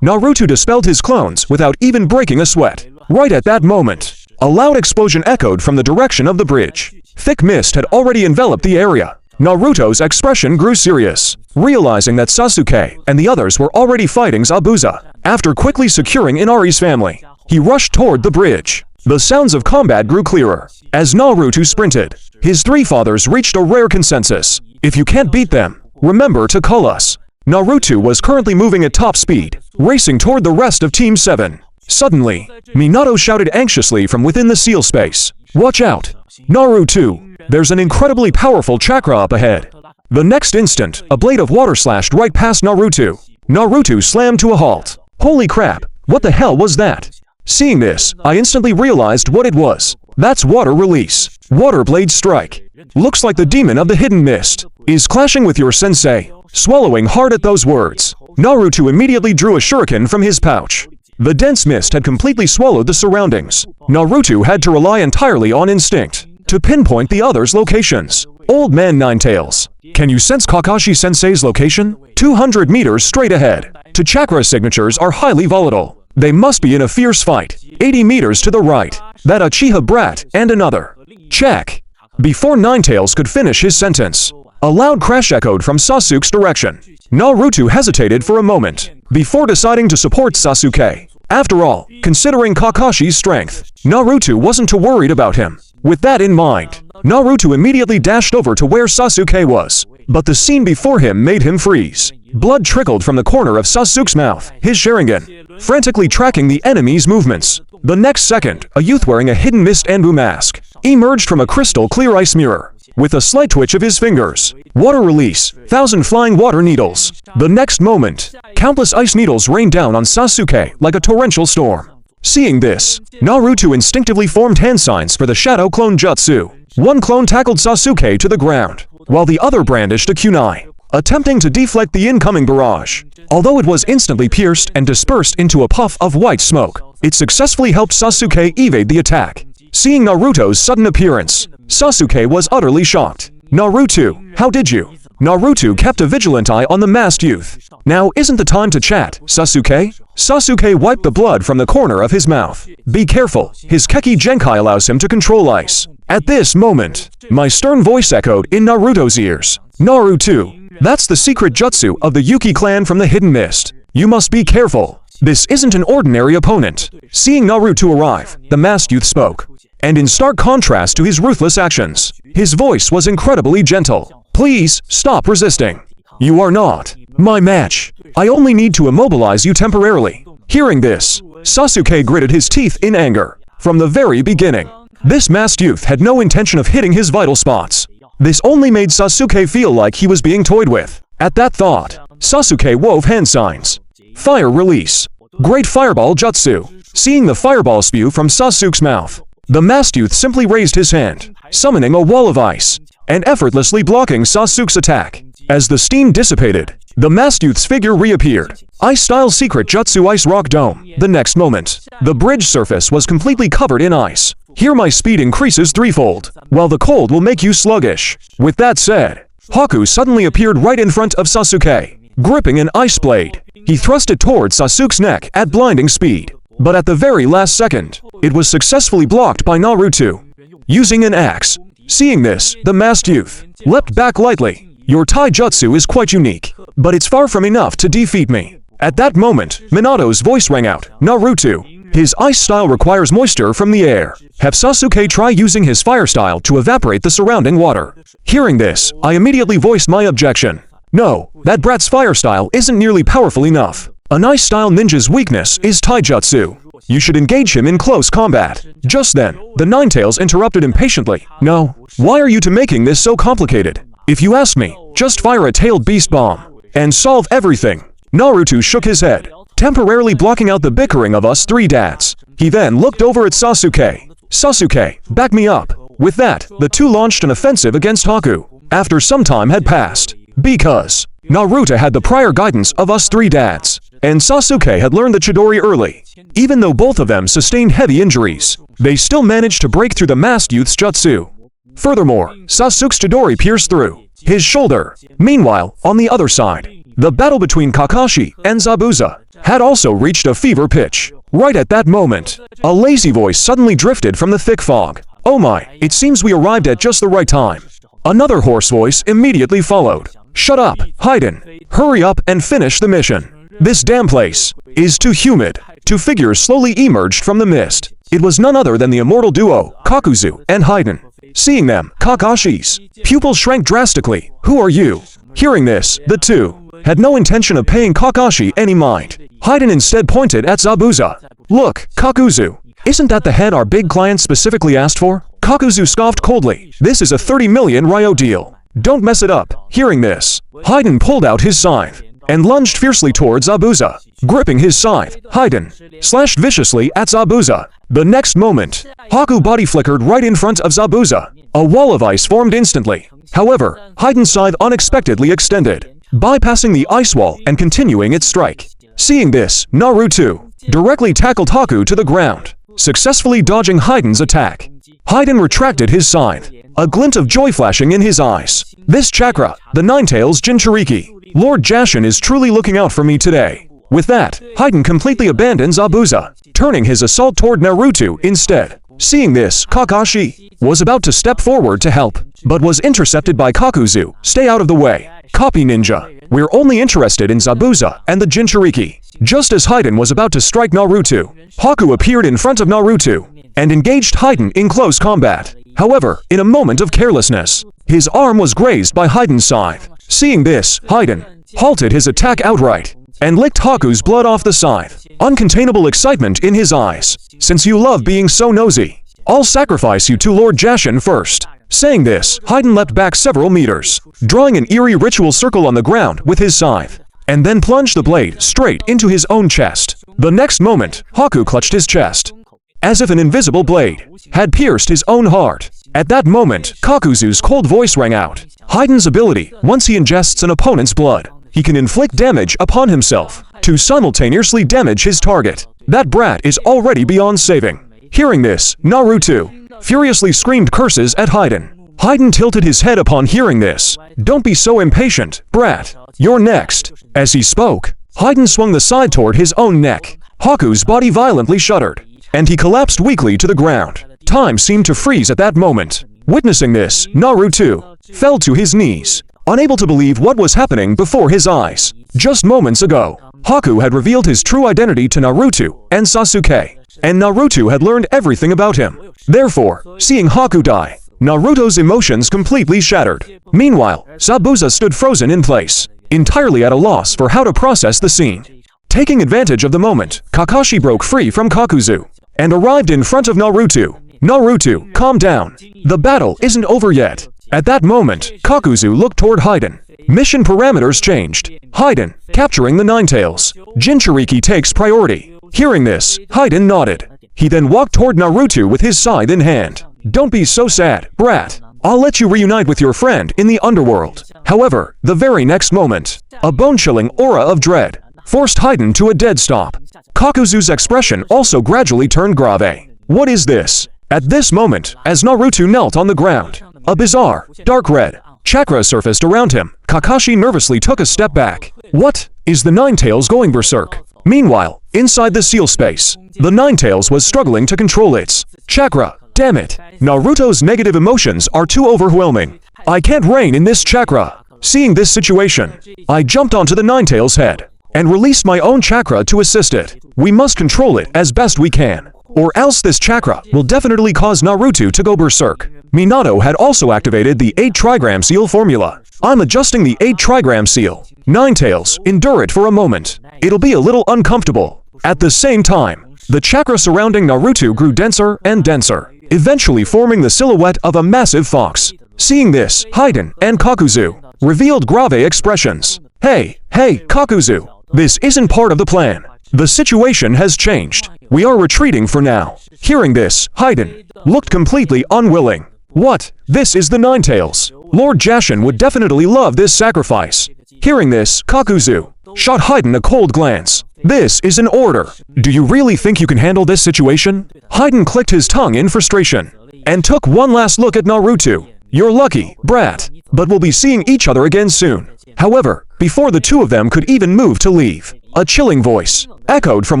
Naruto dispelled his clones without even breaking a sweat. Right at that moment, a loud explosion echoed from the direction of the bridge. Thick mist had already enveloped the area. Naruto's expression grew serious, realizing that Sasuke and the others were already fighting Zabuza. After quickly securing Inari's family, he rushed toward the bridge. The sounds of combat grew clearer. As Naruto sprinted, his 3 fathers reached a rare consensus. If you can't beat them, remember to call us. Naruto was currently moving at top speed, racing toward the rest of Team 7. Suddenly, Minato shouted anxiously from within the seal space. Watch out! Naruto! There's an incredibly powerful chakra up ahead. The next instant, a blade of water slashed right past Naruto. Naruto slammed to a halt. Holy crap, what the hell was that? Seeing this, I instantly realized what it was. That's water release. Water blade strike. Looks like the demon of the hidden mist is clashing with your sensei. Swallowing hard at those words, Naruto immediately drew a shuriken from his pouch. The dense mist had completely swallowed the surroundings. Naruto had to rely entirely on instinct to pinpoint the others' locations. Old man Ninetales, can you sense Kakashi-sensei's location? 200 meters straight ahead. The chakra signatures are highly volatile. They must be in a fierce fight. 80 meters to the right. That Uchiha brat and another. Check. Before Ninetales could finish his sentence, a loud crash echoed from Sasuke's direction. Naruto hesitated for a moment before deciding to support Sasuke. After all, considering Kakashi's strength, Naruto wasn't too worried about him. With that in mind, Naruto immediately dashed over to where Sasuke was. But the scene before him made him freeze. Blood trickled from the corner of Sasuke's mouth, his Sharingan, frantically tracking the enemy's movements. The next second, a youth wearing a hidden mist Anbu mask emerged from a crystal clear ice mirror. With a slight twitch of his fingers, water release, 1,000 flying water needles. The next moment, countless ice needles rained down on Sasuke like a torrential storm. Seeing this, Naruto instinctively formed hand signs for the shadow clone jutsu. 1 clone tackled Sasuke to the ground, while the other brandished a kunai, attempting to deflect the incoming barrage. Although it was instantly pierced and dispersed into a puff of white smoke, it successfully helped Sasuke evade the attack. Seeing Naruto's sudden appearance, Sasuke was utterly shocked. Naruto, how did you? Naruto kept a vigilant eye on the masked youth. Now isn't the time to chat, Sasuke? Sasuke wiped the blood from the corner of his mouth. Be careful, his Keki Genkai allows him to control ice. At this moment, my stern voice echoed in Naruto's ears. Naruto, That's the secret jutsu of the Yuki clan from the Hidden Mist. You must be careful. This isn't an ordinary opponent. Seeing Naruto arrive, the masked youth spoke. And in stark contrast to his ruthless actions, his voice was incredibly gentle. Please, stop resisting. You are not my match. I only need to immobilize you temporarily. Hearing this, Sasuke gritted his teeth in anger. From the very beginning, this masked youth had no intention of hitting his vital spots. This only made Sasuke feel like he was being toyed with. At that thought, Sasuke wove hand signs. Fire release. Great fireball jutsu. Seeing the fireball spew from Sasuke's mouth, the masked youth simply raised his hand, summoning a wall of ice, and effortlessly blocking Sasuke's attack. As the steam dissipated, the masked youth's figure reappeared. Ice-style secret jutsu ice rock dome. The next moment, the bridge surface was completely covered in ice. Here my speed increases threefold, while the cold will make you sluggish. With that said, Haku suddenly appeared right in front of Sasuke, gripping an ice blade. He thrust it towards Sasuke's neck at blinding speed. But at the very last second, it was successfully blocked by Naruto, using an axe. Seeing this, the masked youth leapt back lightly. Your taijutsu is quite unique, but it's far from enough to defeat me. At that moment, Minato's voice rang out. Naruto, his ice style requires moisture from the air. Have Sasuke try using his fire style to evaporate the surrounding water. Hearing this, I immediately voiced my objection. No, that brat's fire style isn't nearly powerful enough. An ice-style ninja's weakness is taijutsu. You should engage him in close combat. Just then, the Ninetales interrupted impatiently. No, why are you two making this so complicated? If you ask me, just fire a tailed beast bomb and solve everything. Naruto shook his head, temporarily blocking out the bickering of us three dads. He then looked over at Sasuke. Sasuke, back me up. With that, the two launched an offensive against Haku. After some time had passed, because Naruto had the prior guidance of us three dads, and Sasuke had learned the Chidori early. Even though both of them sustained heavy injuries, they still managed to break through the masked youth's jutsu. Furthermore, Sasuke's Chidori pierced through his shoulder. Meanwhile, on the other side, the battle between Kakashi and Zabuza had also reached a fever pitch. Right at that moment, a lazy voice suddenly drifted from the thick fog. Oh my, it seems we arrived at just the right time. Another hoarse voice immediately followed. Shut up, Haiden. Hurry up and finish the mission. This damn place is too humid. Two figures slowly emerged from the mist. It was none other than the immortal duo, Kakuzu and Haiden. Seeing them, Kakashi's pupils shrank drastically. Who are you? Hearing this, the two had no intention of paying Kakashi any mind. Haiden instead pointed at Zabuza. Look, Kakuzu, isn't that the head our big client specifically asked for? Kakuzu scoffed coldly. This is a 30 million ryo deal. Don't mess it up. Hearing this, Haiden pulled out his scythe and lunged fiercely towards Zabuza. Gripping his scythe, Haiden slashed viciously at Zabuza. The next moment, Haku body flickered right in front of Zabuza. A wall of ice formed instantly. However, Haiden's scythe unexpectedly extended, bypassing the ice wall and continuing its strike. Seeing this, Naruto directly tackled Haku to the ground, successfully dodging Haiden's attack. Haiden retracted his scythe, a glint of joy flashing in his eyes. This chakra, the Ninetales Jinchuriki. Lord Jashin is truly looking out for me today. With that, Haiden completely abandoned Zabuza, turning his assault toward Naruto instead. Seeing this, Kakashi was about to step forward to help, but was intercepted by Kakuzu. Stay out of the way. Copy ninja. We're only interested in Zabuza and the Jinchuriki. Just as Haiden was about to strike Naruto, Haku appeared in front of Naruto and engaged Haiden in close combat. However, in a moment of carelessness, his arm was grazed by Haiden's scythe. Seeing this, Haiden halted his attack outright and licked Haku's blood off the scythe. Uncontainable excitement in his eyes. Since you love being so nosy, I'll sacrifice you to Lord Jashin first. Saying this, Haiden leapt back several meters, drawing an eerie ritual circle on the ground with his scythe, and then plunged the blade straight into his own chest. The next moment, Haku clutched his chest, as if an invisible blade had pierced his own heart. At that moment, Kakuzu's cold voice rang out. Haiden's ability, once he ingests an opponent's blood, he can inflict damage upon himself to simultaneously damage his target. That brat is already beyond saving. Hearing this, Naruto furiously screamed curses at Haiden. Haiden tilted his head upon hearing this. Don't be so impatient, brat. You're next. As he spoke, Haiden swung the side toward his own neck. Haku's body violently shuddered, and he collapsed weakly to the ground. Time seemed to freeze at that moment. Witnessing this, Naruto fell to his knees unable to believe what was happening before his eyes. Just moments ago, Haku had revealed his true identity to Naruto and Sasuke, and Naruto had learned everything about him. Therefore, seeing Haku die, Naruto's emotions completely shattered. Meanwhile, Zabuza stood frozen in place, entirely at a loss for how to process the scene. Taking advantage of the moment, Kakashi broke free from Kakuzu and arrived in front of Naruto. Naruto, calm down. The battle isn't over yet. At that moment, Kakuzu looked toward Haiden. Mission parameters changed. Haiden, capturing the Ninetales. Jinchuriki takes priority. Hearing this, Haiden nodded. He then walked toward Naruto with his scythe in hand. Don't be so sad, brat. I'll let you reunite with your friend in the underworld. However, the very next moment, a bone-chilling aura of dread forced Haiden to a dead stop. Kakuzu's expression also gradually turned grave. What is this? At this moment, as Naruto knelt on the ground, a bizarre, dark red chakra surfaced around him. Kakashi nervously took a step back. What? Is the Ninetales going berserk? Meanwhile, inside the seal space, the Ninetales was struggling to control its chakra. Damn it. Naruto's negative emotions are too overwhelming. I can't reign in this chakra. Seeing this situation, I jumped onto the Ninetales' head and released my own chakra to assist it. We must control it as best we can, or else this chakra will definitely cause Naruto to go berserk. Minato had also activated the 8 trigram seal formula. I'm adjusting the 8 trigram seal. Ninetales, endure it for a moment. It'll be a little uncomfortable. At the same time, the chakra surrounding Naruto grew denser and denser, eventually forming the silhouette of a massive fox. Seeing this, Haiden and Kakuzu revealed grave expressions. Hey, Kakuzu, this isn't part of the plan. The situation has changed. We are retreating for now. Hearing this, Haiden looked completely unwilling. What? This is the Ninetales. Lord Jashin would definitely love this sacrifice. Hearing this, Kakuzu shot Haiden a cold glance. This is an order. Do you really think you can handle this situation? Haiden clicked his tongue in frustration and took one last look at Naruto. You're lucky, brat, but we'll be seeing each other again soon. However, before the two of them could even move to leave, a chilling voice echoed from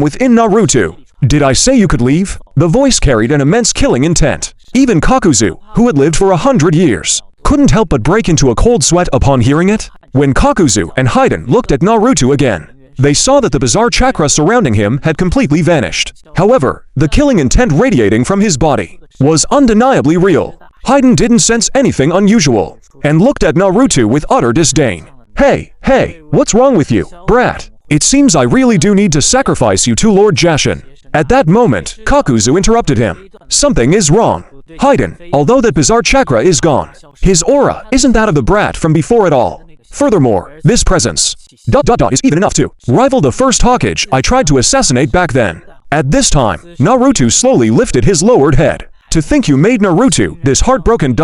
within Naruto. Did I say you could leave? The voice carried an immense killing intent. Even Kakuzu, who had lived for 100 years, couldn't help but break into a cold sweat upon hearing it. When Kakuzu and Haiden looked at Naruto again, they saw that the bizarre chakra surrounding him had completely vanished. However, the killing intent radiating from his body was undeniably real. Haiden didn't sense anything unusual and looked at Naruto with utter disdain. Hey, what's wrong with you, brat? It seems I really do need to sacrifice you to Lord Jashin. At that moment, Kakuzu interrupted him. Something is wrong. Haiden, although that bizarre chakra is gone, his aura isn't that of the brat from before at all. Furthermore, this presence is even enough to rival the first Hokage I tried to assassinate back then. At this time, Naruto slowly lifted his lowered head. To think you made Naruto this heartbroken ...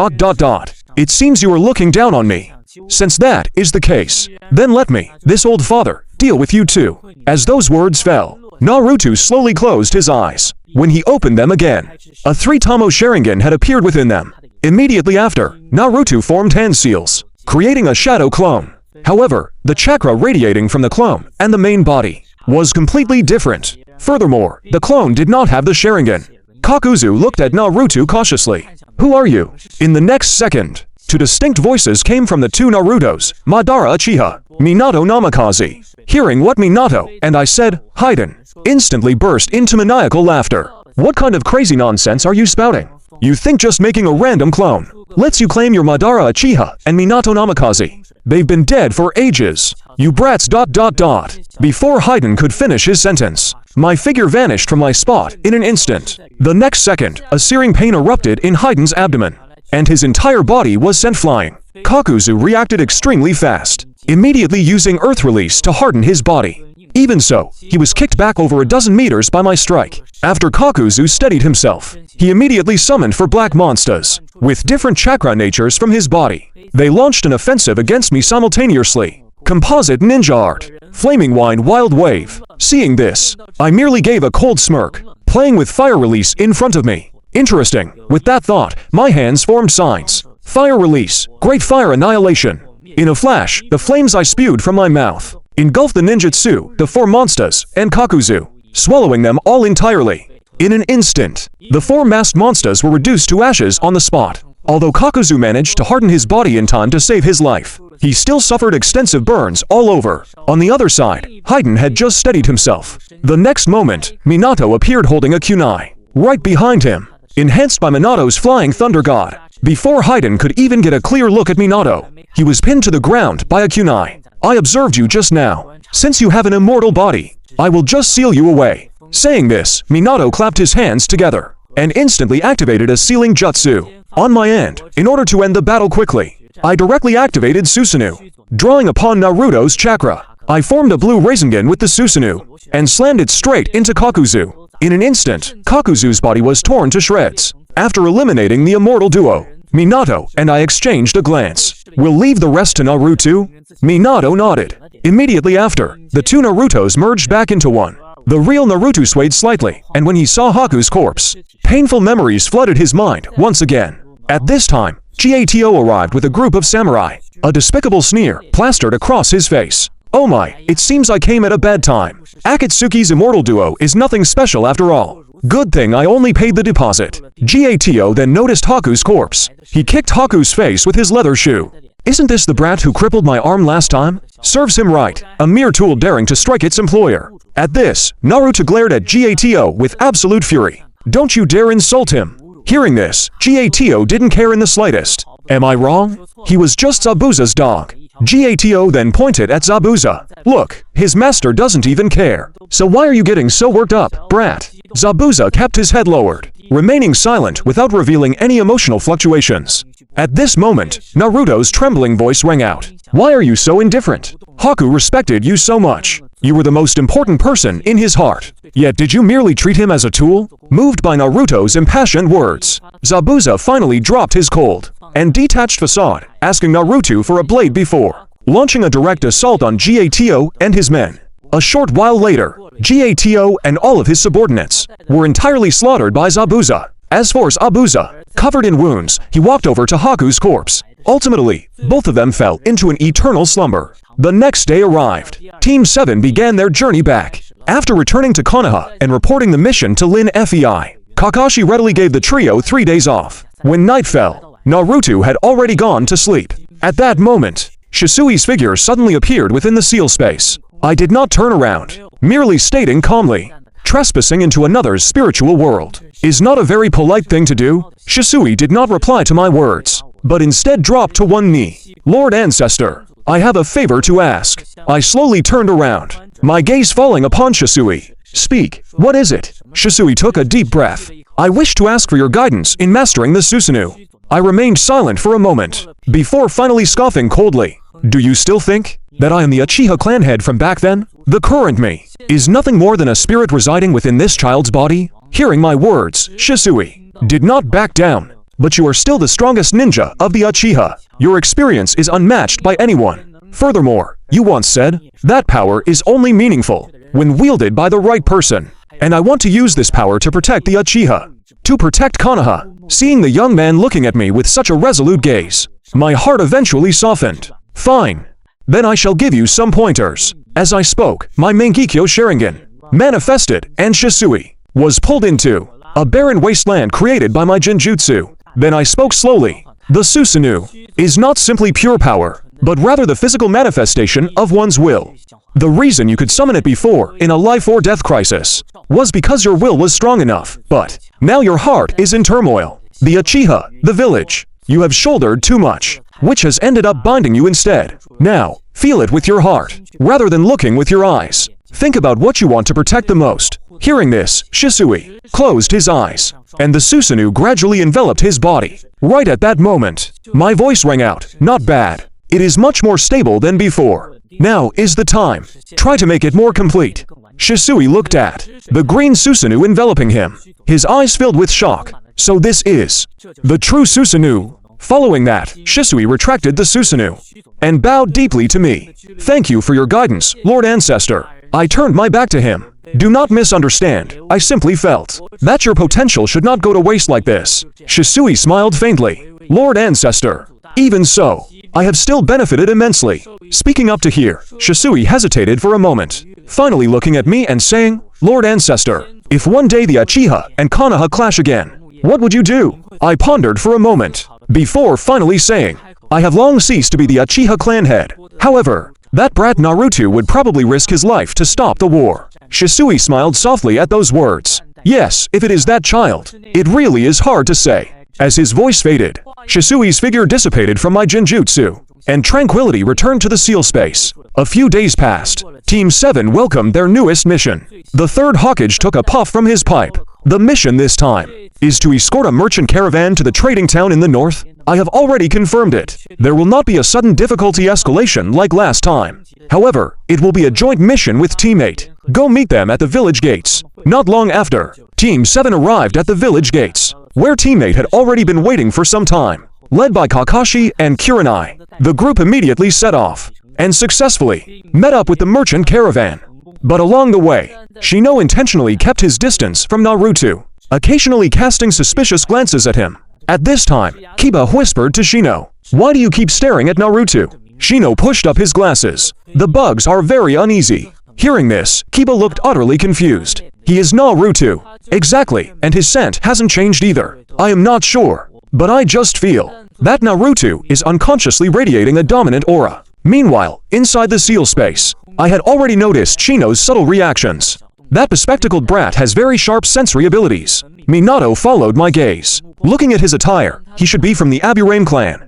It seems you are looking down on me. Since that is the case, then let me, this old father, deal with you too. As those words fell, Naruto slowly closed his eyes. When he opened them again, a 3-Tomo Sharingan had appeared within them. Immediately after, Naruto formed hand seals, creating a shadow clone. However, the chakra radiating from the clone and the main body was completely different. Furthermore, the clone did not have the Sharingan. Kakuzu looked at Naruto cautiously. Who are you? In the next second, 2 distinct voices came from the 2 Narutos, Madara Uchiha, Minato Namikaze. Hearing what Minato and I said, Haiden instantly burst into maniacal laughter. What kind of crazy nonsense are you spouting? You think just making a random clone lets you claim you're Madara Uchiha and Minato Namikaze? They've been dead for ages. You brats ... Before Haiden could finish his sentence, my figure vanished from my spot in an instant. The next second, a searing pain erupted in Haiden's abdomen, and his entire body was sent flying. Kakuzu reacted extremely fast, immediately using Earth Release to harden his body. Even so, he was kicked back over a dozen meters by my strike. After Kakuzu steadied himself, he immediately summoned for black monsters, with different chakra natures from his body. They launched an offensive against me simultaneously. Composite Ninja Art, Flaming Wine Wild Wave. Seeing this, I merely gave a cold smirk, playing with Fire Release in front of me. Interesting. With that thought, my hands formed signs. Fire Release, Great Fire Annihilation. In a flash, the flames I spewed from my mouth engulfed the ninjutsu, the 4 monsters, and Kakuzu, swallowing them all entirely. In an instant, the 4 masked monsters were reduced to ashes on the spot. Although Kakuzu managed to harden his body in time to save his life, he still suffered extensive burns all over. On the other side, Haiden had just steadied himself. The next moment, Minato appeared holding a kunai. Right behind him, enhanced by Minato's flying thunder god. Before Haiden could even get a clear look at Minato, he was pinned to the ground by a kunai. I observed you just now. Since you have an immortal body, I will just seal you away. Saying this, Minato clapped his hands together and instantly activated a sealing jutsu. On my end, in order to end the battle quickly, I directly activated Susanoo. Drawing upon Naruto's chakra, I formed a blue Rasengan with the Susanoo and slammed it straight into Kakuzu. In an instant, Kakuzu's body was torn to shreds. After eliminating the immortal duo, Minato and I exchanged a glance. We'll leave the rest to Naruto? Minato nodded. Immediately after, the two Narutos merged back into one. The real Naruto swayed slightly, and when he saw Haku's corpse, painful memories flooded his mind once again. At this time, Gato arrived with a group of samurai. A despicable sneer plastered across his face. Oh my, it seems I came at a bad time. Akatsuki's immortal duo is nothing special after all. Good thing I only paid the deposit. Gato then noticed Haku's corpse. He kicked Haku's face with his leather shoe. Isn't this the brat who crippled my arm last time? Serves him right. A mere tool daring to strike its employer. At this, Naruto glared at Gato with absolute fury. Don't you dare insult him. Hearing this, Gato didn't care in the slightest. Am I wrong? He was just Zabuza's dog. Gato then pointed at Zabuza. Look, his master doesn't even care. So why are you getting so worked up, brat? Zabuza kept his head lowered, remaining silent without revealing any emotional fluctuations. At this moment, Naruto's trembling voice rang out. Why are you so indifferent? Haku respected you so much. You were the most important person in his heart. Yet did you merely treat him as a tool? Moved by Naruto's impassioned words, Zabuza finally dropped his cold and detached facade, asking Naruto for a blade before launching a direct assault on Gato and his men. A short while later, Gato and all of his subordinates were entirely slaughtered by Zabuza. As for Zabuza, covered in wounds, he walked over to Haku's corpse. Ultimately, both of them fell into an eternal slumber. The next day arrived. Team 7 began their journey back. After returning to Konoha and reporting the mission to Lin Fei, Kakashi readily gave the trio 3 days off. When night fell, Naruto had already gone to sleep. At that moment, Shisui's figure suddenly appeared within the seal space. I did not turn around, merely stating calmly, trespassing into another's spiritual world is not a very polite thing to do. Shisui did not reply to my words, but instead dropped to one knee. Lord Ancestor, I have a favor to ask. I slowly turned around, my gaze falling upon Shisui. Speak, what is it? Shisui took a deep breath. I wish to ask for your guidance in mastering the Susanoo. I remained silent for a moment, before finally scoffing coldly. Do you still think that I am the Uchiha clan head from back then? The current me is nothing more than a spirit residing within this child's body? Hearing my words, Shisui did not back down. But you are still the strongest ninja of the Uchiha. Your experience is unmatched by anyone. Furthermore, you once said, that power is only meaningful when wielded by the right person. And I want to use this power to protect the Uchiha. To protect Konoha. Seeing the young man looking at me with such a resolute gaze, my heart eventually softened. Fine. Then I shall give you some pointers. As I spoke, my Mangekyo Sharingan manifested, and Shisui was pulled into a barren wasteland created by my Genjutsu. Then I spoke slowly. The Susanoo is not simply pure power, but rather the physical manifestation of one's will. The reason you could summon it before in a life or death crisis was because your will was strong enough, but now your heart is in turmoil. The Uchiha, the village, you have shouldered too much, which has ended up binding you instead. Now, feel it with your heart, rather than looking with your eyes. Think about what you want to protect the most. Hearing this, Shisui closed his eyes, and the Susanoo gradually enveloped his body. Right at that moment, my voice rang out, not bad. It is much more stable than before. Now is the time. Try to make it more complete. Shisui looked at the green Susanoo enveloping him. His eyes filled with shock. So this is the true Susanoo. Following that, Shisui retracted the Susanoo and bowed deeply to me. Thank you for your guidance, Lord Ancestor. I turned my back to him. Do not misunderstand. I simply felt that your potential should not go to waste like this. Shisui smiled faintly. Lord Ancestor. Even so, I have still benefited immensely. Speaking up to here, Shisui hesitated for a moment, finally looking at me and saying, Lord Ancestor, if one day the Uchiha and Konoha clash again, what would you do? I pondered for a moment. before finally saying, "I have long ceased to be the Uchiha clan head. However, that brat Naruto would probably risk his life to stop the war." Shisui smiled softly at those words. Yes, if it is that child, it really is hard to say. As his voice faded, Shisui's figure dissipated from my genjutsu, and tranquility returned to the seal space. A few days passed. Team 7 welcomed their newest mission. The third Hawkage took a puff from his pipe. The mission this time is to escort a merchant caravan to the trading town in the north. I have already confirmed it. There will not be a sudden difficulty escalation like last time. However, it will be a joint mission with Team 8. Go meet them at the village gates. Not long after, Team 7 arrived at the village gates, where Team 8 had already been waiting for some time. Led by Kakashi and Kurenai, the group immediately set off and successfully met up with the merchant caravan. But along the way, Shino intentionally kept his distance from Naruto, occasionally casting suspicious glances at him. At this time, Kiba whispered to Shino, "Why do you keep staring at Naruto?" Shino pushed up his glasses. "The bugs are very uneasy." Hearing this, Kiba looked utterly confused. "He is Naruto." "Exactly, and his scent hasn't changed either. I am not sure, but I just feel that Naruto is unconsciously radiating a dominant aura." Meanwhile, inside the seal space, I had already noticed Shino's subtle reactions. That bespectacled brat has very sharp sensory abilities. Minato followed my gaze. Looking at his attire, he should be from the Aburame clan.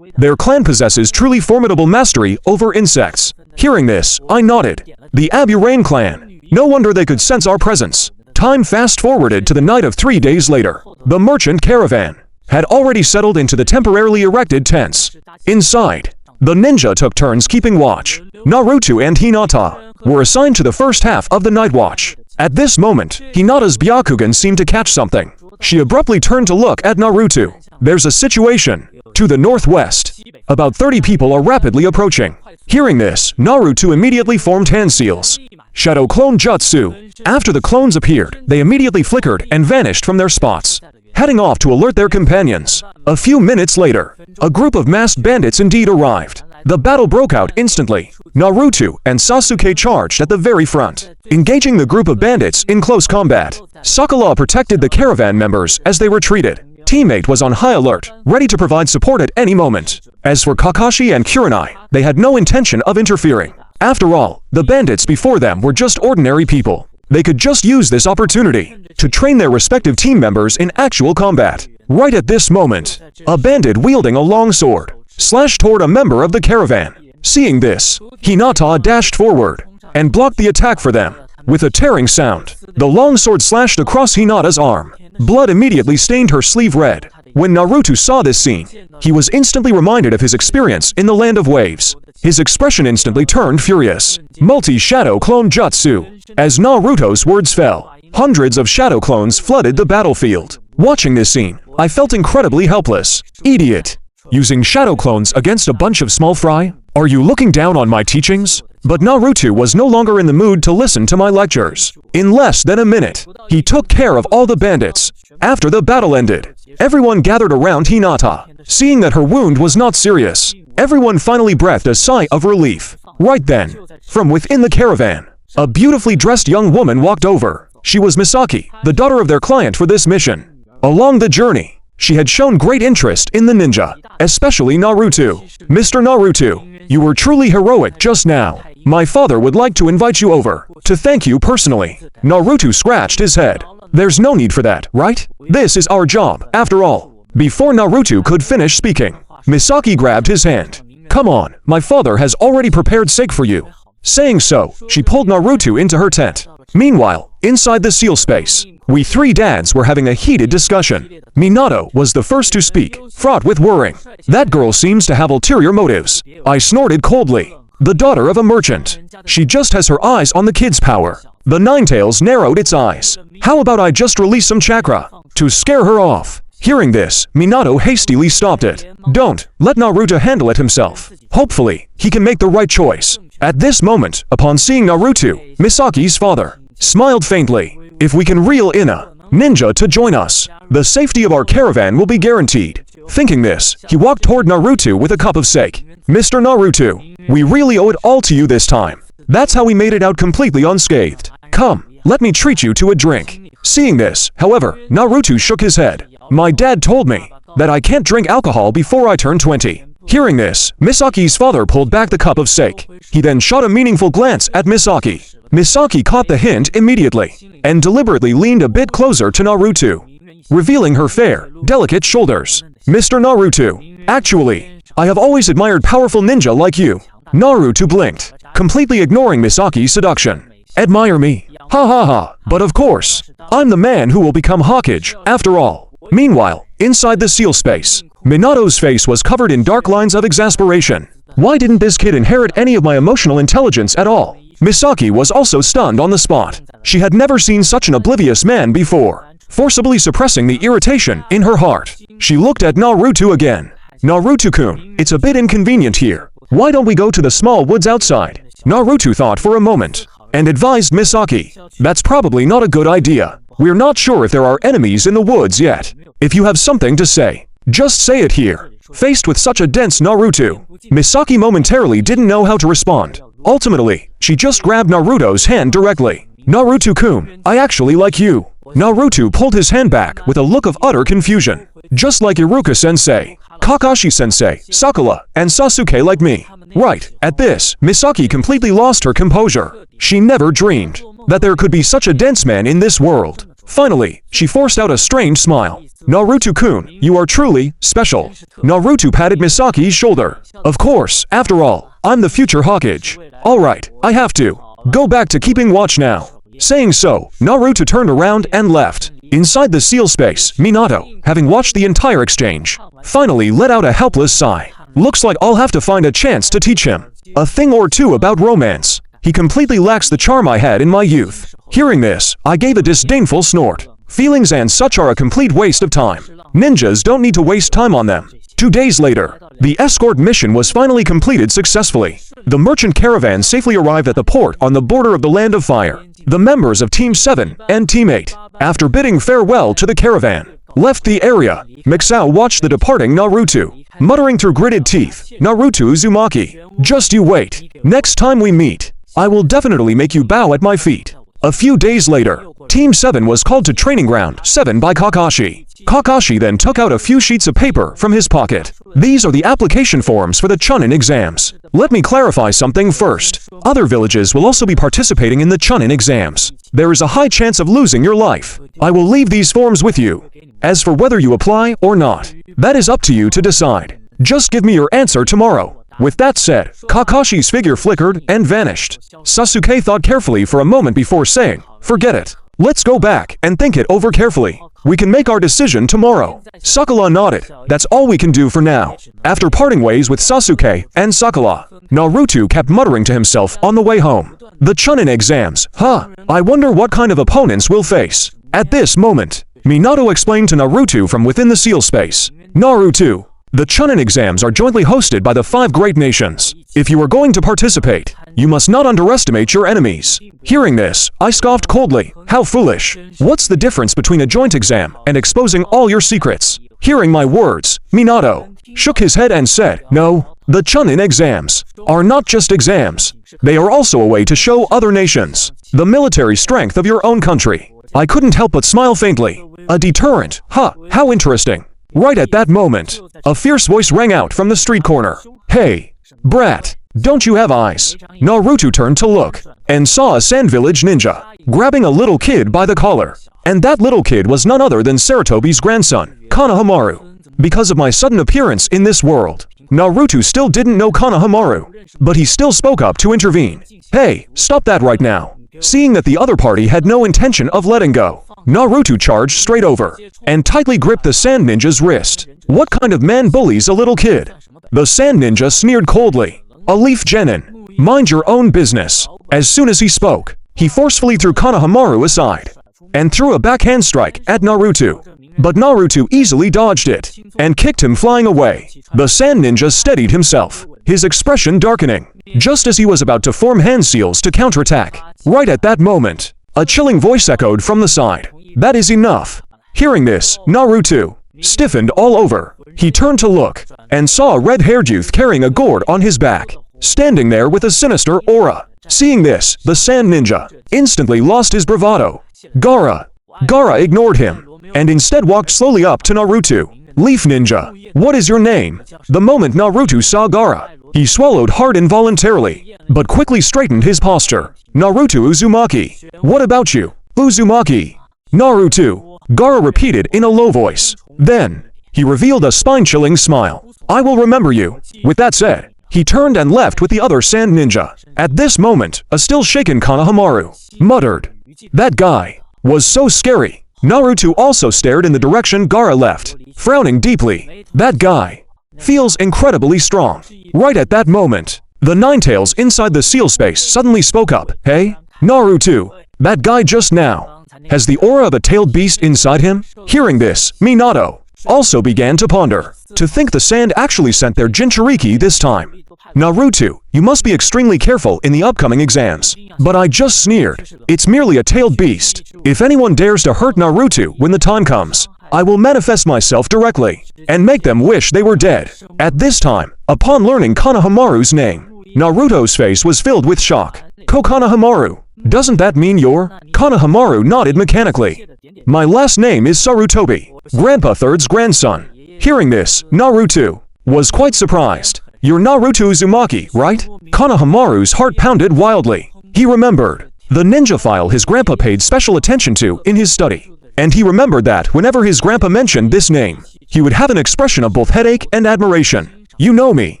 Their clan possesses truly formidable mastery over insects. Hearing this, I nodded. The Aburame clan. No wonder they could sense our presence. Time fast-forwarded to the night of 3 days later. The merchant caravan had already settled into the temporarily erected tents. Inside, the ninja took turns keeping watch. Naruto and Hinata were assigned to the first half of the night watch. At this moment, Hinata's Byakugan seemed to catch something. She abruptly turned to look at Naruto. There's a situation. To the northwest, about 30 people are rapidly approaching. Hearing this, Naruto immediately formed hand seals. Shadow clone jutsu. After the clones appeared, they immediately flickered and vanished from their spots, heading off to alert their companions. A few minutes later, a group of masked bandits indeed arrived. The battle broke out instantly. Naruto and Sasuke charged at the very front, engaging the group of bandits in close combat. Sakala protected the caravan members as they retreated. Team 8 was on high alert, ready to provide support at any moment. As for Kakashi and Kurenai, they had no intention of interfering. After all, the bandits before them were just ordinary people. They could just use this opportunity to train their respective team members in actual combat. Right at this moment, a bandit wielding a long sword slashed toward a member of the caravan. Seeing this, Hinata dashed forward and blocked the attack for them. With a tearing sound, the long sword slashed across Hinata's arm. Blood immediately stained her sleeve red. When Naruto saw this scene, he was instantly reminded of his experience in the Land of Waves. His expression instantly turned furious. Multi-shadow clone jutsu. As Naruto's words fell, hundreds of shadow clones flooded the battlefield. Watching this scene, I felt incredibly helpless. Idiot. Using shadow clones against a bunch of small fry? Are you looking down on my teachings? But Naruto was no longer in the mood to listen to my lectures. In less than a minute, he took care of all the bandits. After the battle ended, everyone gathered around Hinata. Seeing that her wound was not serious, everyone finally breathed a sigh of relief. Right then, from within the caravan, a beautifully dressed young woman walked over. She was Misaki, the daughter of their client for this mission. Along the journey, she had shown great interest in the ninja, especially Naruto. "Mr. Naruto, you were truly heroic just now. My father would like to invite you over to thank you personally." Naruto scratched his head. "There's no need for that, right? This is our job, after all." Before Naruto could finish speaking, Misaki grabbed his hand. "Come on, my father has already prepared steak for you." Saying so, she pulled Naruto into her tent. Meanwhile, inside the seal space, we three dads were having a heated discussion. Minato was the first to speak, fraught with worrying. "That girl seems to have ulterior motives." I snorted coldly. "The daughter of a merchant. She just has her eyes on the kid's power." The Ninetails narrowed its eyes. "How about I just release some chakra to scare her off?" Hearing this, Minato hastily stopped it. "Don't, let Naruto handle it himself. Hopefully, he can make the right choice." At this moment, upon seeing Naruto, Misaki's father smiled faintly. "If we can reel in a ninja to join us, the safety of our caravan will be guaranteed." Thinking this, he walked toward Naruto with a cup of sake. "Mr. Naruto, we really owe it all to you this time. That's how we made it out completely unscathed. Come, let me treat you to a drink." Seeing this, however, Naruto shook his head. "My dad told me that I can't drink alcohol before I turn 20. Hearing this, Misaki's father pulled back the cup of sake. He then shot a meaningful glance at Misaki. Misaki caught the hint immediately, and deliberately leaned a bit closer to Naruto, revealing her fair, delicate shoulders. Mr. Naruto, actually, I have always admired powerful ninja like you. Naruto blinked, completely ignoring Misaki's seduction. Admire me? Ha ha ha, but of course, I'm the man who will become Hokage, after all. Meanwhile, inside the seal space, Minato's face was covered in dark lines of exasperation. Why didn't this kid inherit any of my emotional intelligence at all? Misaki was also stunned on the spot. She had never seen such an oblivious man before. Forcibly suppressing the irritation in her heart, she looked at Naruto again. Naruto-kun, it's a bit inconvenient here. Why don't we go to the small woods outside? Naruto thought for a moment, and advised Misaki, that's probably not a good idea. We're not sure if there are enemies in the woods yet. If you have something to say, just say it here. Faced with such a dense Naruto, Misaki momentarily didn't know how to respond. Ultimately, she just grabbed Naruto's hand directly. Naruto-kun, I actually like you. Naruto pulled his hand back with a look of utter confusion. Just like Iruka-sensei, Kakashi-sensei, Sakura, and Sasuke like me. Right, at this, Misaki completely lost her composure. She never dreamed that there could be such a dense man in this world. Finally, she forced out a strange smile. Naruto-kun, you are truly special. Naruto patted Misaki's shoulder. Of course, after all, I'm the future Hokage. Alright, I have to go back to keeping watch now. Saying so, Naruto turned around and left. Inside the seal space, Minato, having watched the entire exchange, finally let out a helpless sigh. Looks like I'll have to find a chance to teach him a thing or two about romance. He completely lacks the charm I had in my youth. Hearing this, I gave a disdainful snort. Feelings and such are a complete waste of time. Ninjas don't need to waste time on them. 2 days later, the escort mission was finally completed successfully. The merchant caravan safely arrived at the port on the border of the Land of Fire. The members of Team 7 and Team 8, after bidding farewell to the caravan, left the area. Mixao watched the departing Naruto, muttering through gritted teeth, Naruto Uzumaki, just you wait. Next time we meet, I will definitely make you bow at my feet. A few days later, Team 7 was called to Training Ground 7 by Kakashi. Kakashi then took out a few sheets of paper from his pocket. These are the application forms for the Chunin exams. Let me clarify something first. Other villages will also be participating in the Chunin exams. There is a high chance of losing your life. I will leave these forms with you. As for whether you apply or not, that is up to you to decide. Just give me your answer tomorrow. With that said, Kakashi's figure flickered and vanished. Sasuke thought carefully for a moment before saying, forget it. Let's go back and think it over carefully. We can make our decision tomorrow. Sakura nodded. That's all we can do for now. After parting ways with Sasuke and Sakura, Naruto kept muttering to himself on the way home. The Chunin exams, huh? I wonder what kind of opponents we'll face. At this moment, Minato explained to Naruto from within the seal space. Naruto, the Chunin exams are jointly hosted by the 5 great nations. If you are going to participate, you must not underestimate your enemies. Hearing this, I scoffed coldly. How foolish. What's the difference between a joint exam and exposing all your secrets? Hearing my words, Minato shook his head and said, no, the Chunin exams are not just exams. They are also a way to show other nations the military strength of your own country. I couldn't help but smile faintly. A deterrent, huh, how interesting. Right at that moment, a fierce voice rang out from the street corner. Hey, brat, don't you have eyes? Naruto turned to look, and saw a sand village ninja, grabbing a little kid by the collar. And that little kid was none other than Sarutobi's grandson, Konohamaru. Because of my sudden appearance in this world, Naruto still didn't know Konohamaru, but he still spoke up to intervene. Hey, stop that right now. Seeing that the other party had no intention of letting go, Naruto charged straight over, and tightly gripped the sand ninja's wrist. What kind of man bullies a little kid? The sand ninja sneered coldly. A leaf genin, mind your own business. As soon as he spoke, he forcefully threw Konohamaru aside, and threw a backhand strike at Naruto. But Naruto easily dodged it, and kicked him flying away. The sand ninja steadied himself, his expression darkening, just as he was about to form hand seals to counterattack. Right at that moment, a chilling voice echoed from the side. That is enough. Hearing this, Naruto stiffened all over. He turned to look, and saw a red-haired youth carrying a gourd on his back, standing there with a sinister aura. Seeing this, the sand ninja instantly lost his bravado. Gaara ignored him, and instead walked slowly up to Naruto. Leaf Ninja, what is your name? The moment Naruto saw Gaara, he swallowed hard involuntarily, but quickly straightened his posture. Naruto Uzumaki. What about you? Uzumaki. Naruto. Gaara repeated in a low voice. Then, he revealed a spine-chilling smile. I will remember you. With that said, he turned and left with the other sand ninja. At this moment, a still-shaken Konohamaru muttered, "That guy was so scary." Naruto also stared in the direction Gaara left, frowning deeply. That guy feels incredibly strong. Right at that moment, the Ninetales inside the seal space suddenly spoke up. Hey, Naruto, that guy just now has the aura of a tailed beast inside him? Hearing this, Minato also began to ponder. To think the sand actually sent their Jinchuriki this time. Naruto, you must be extremely careful in the upcoming exams. But I just sneered. It's merely a tailed beast. If anyone dares to hurt Naruto when the time comes, I will manifest myself directly and make them wish they were dead. At this time, upon learning Konohamaru's name, Naruto's face was filled with shock. Konohamaru, doesn't that mean you're? Konohamaru nodded mechanically. My last name is Sarutobi, Grandpa Third's grandson. Hearing this, Naruto was quite surprised. You're Naruto Uzumaki, right? Konohamaru's heart pounded wildly. He remembered the ninja file his grandpa paid special attention to in his study. And he remembered that whenever his grandpa mentioned this name, he would have an expression of both headache and admiration. You know me.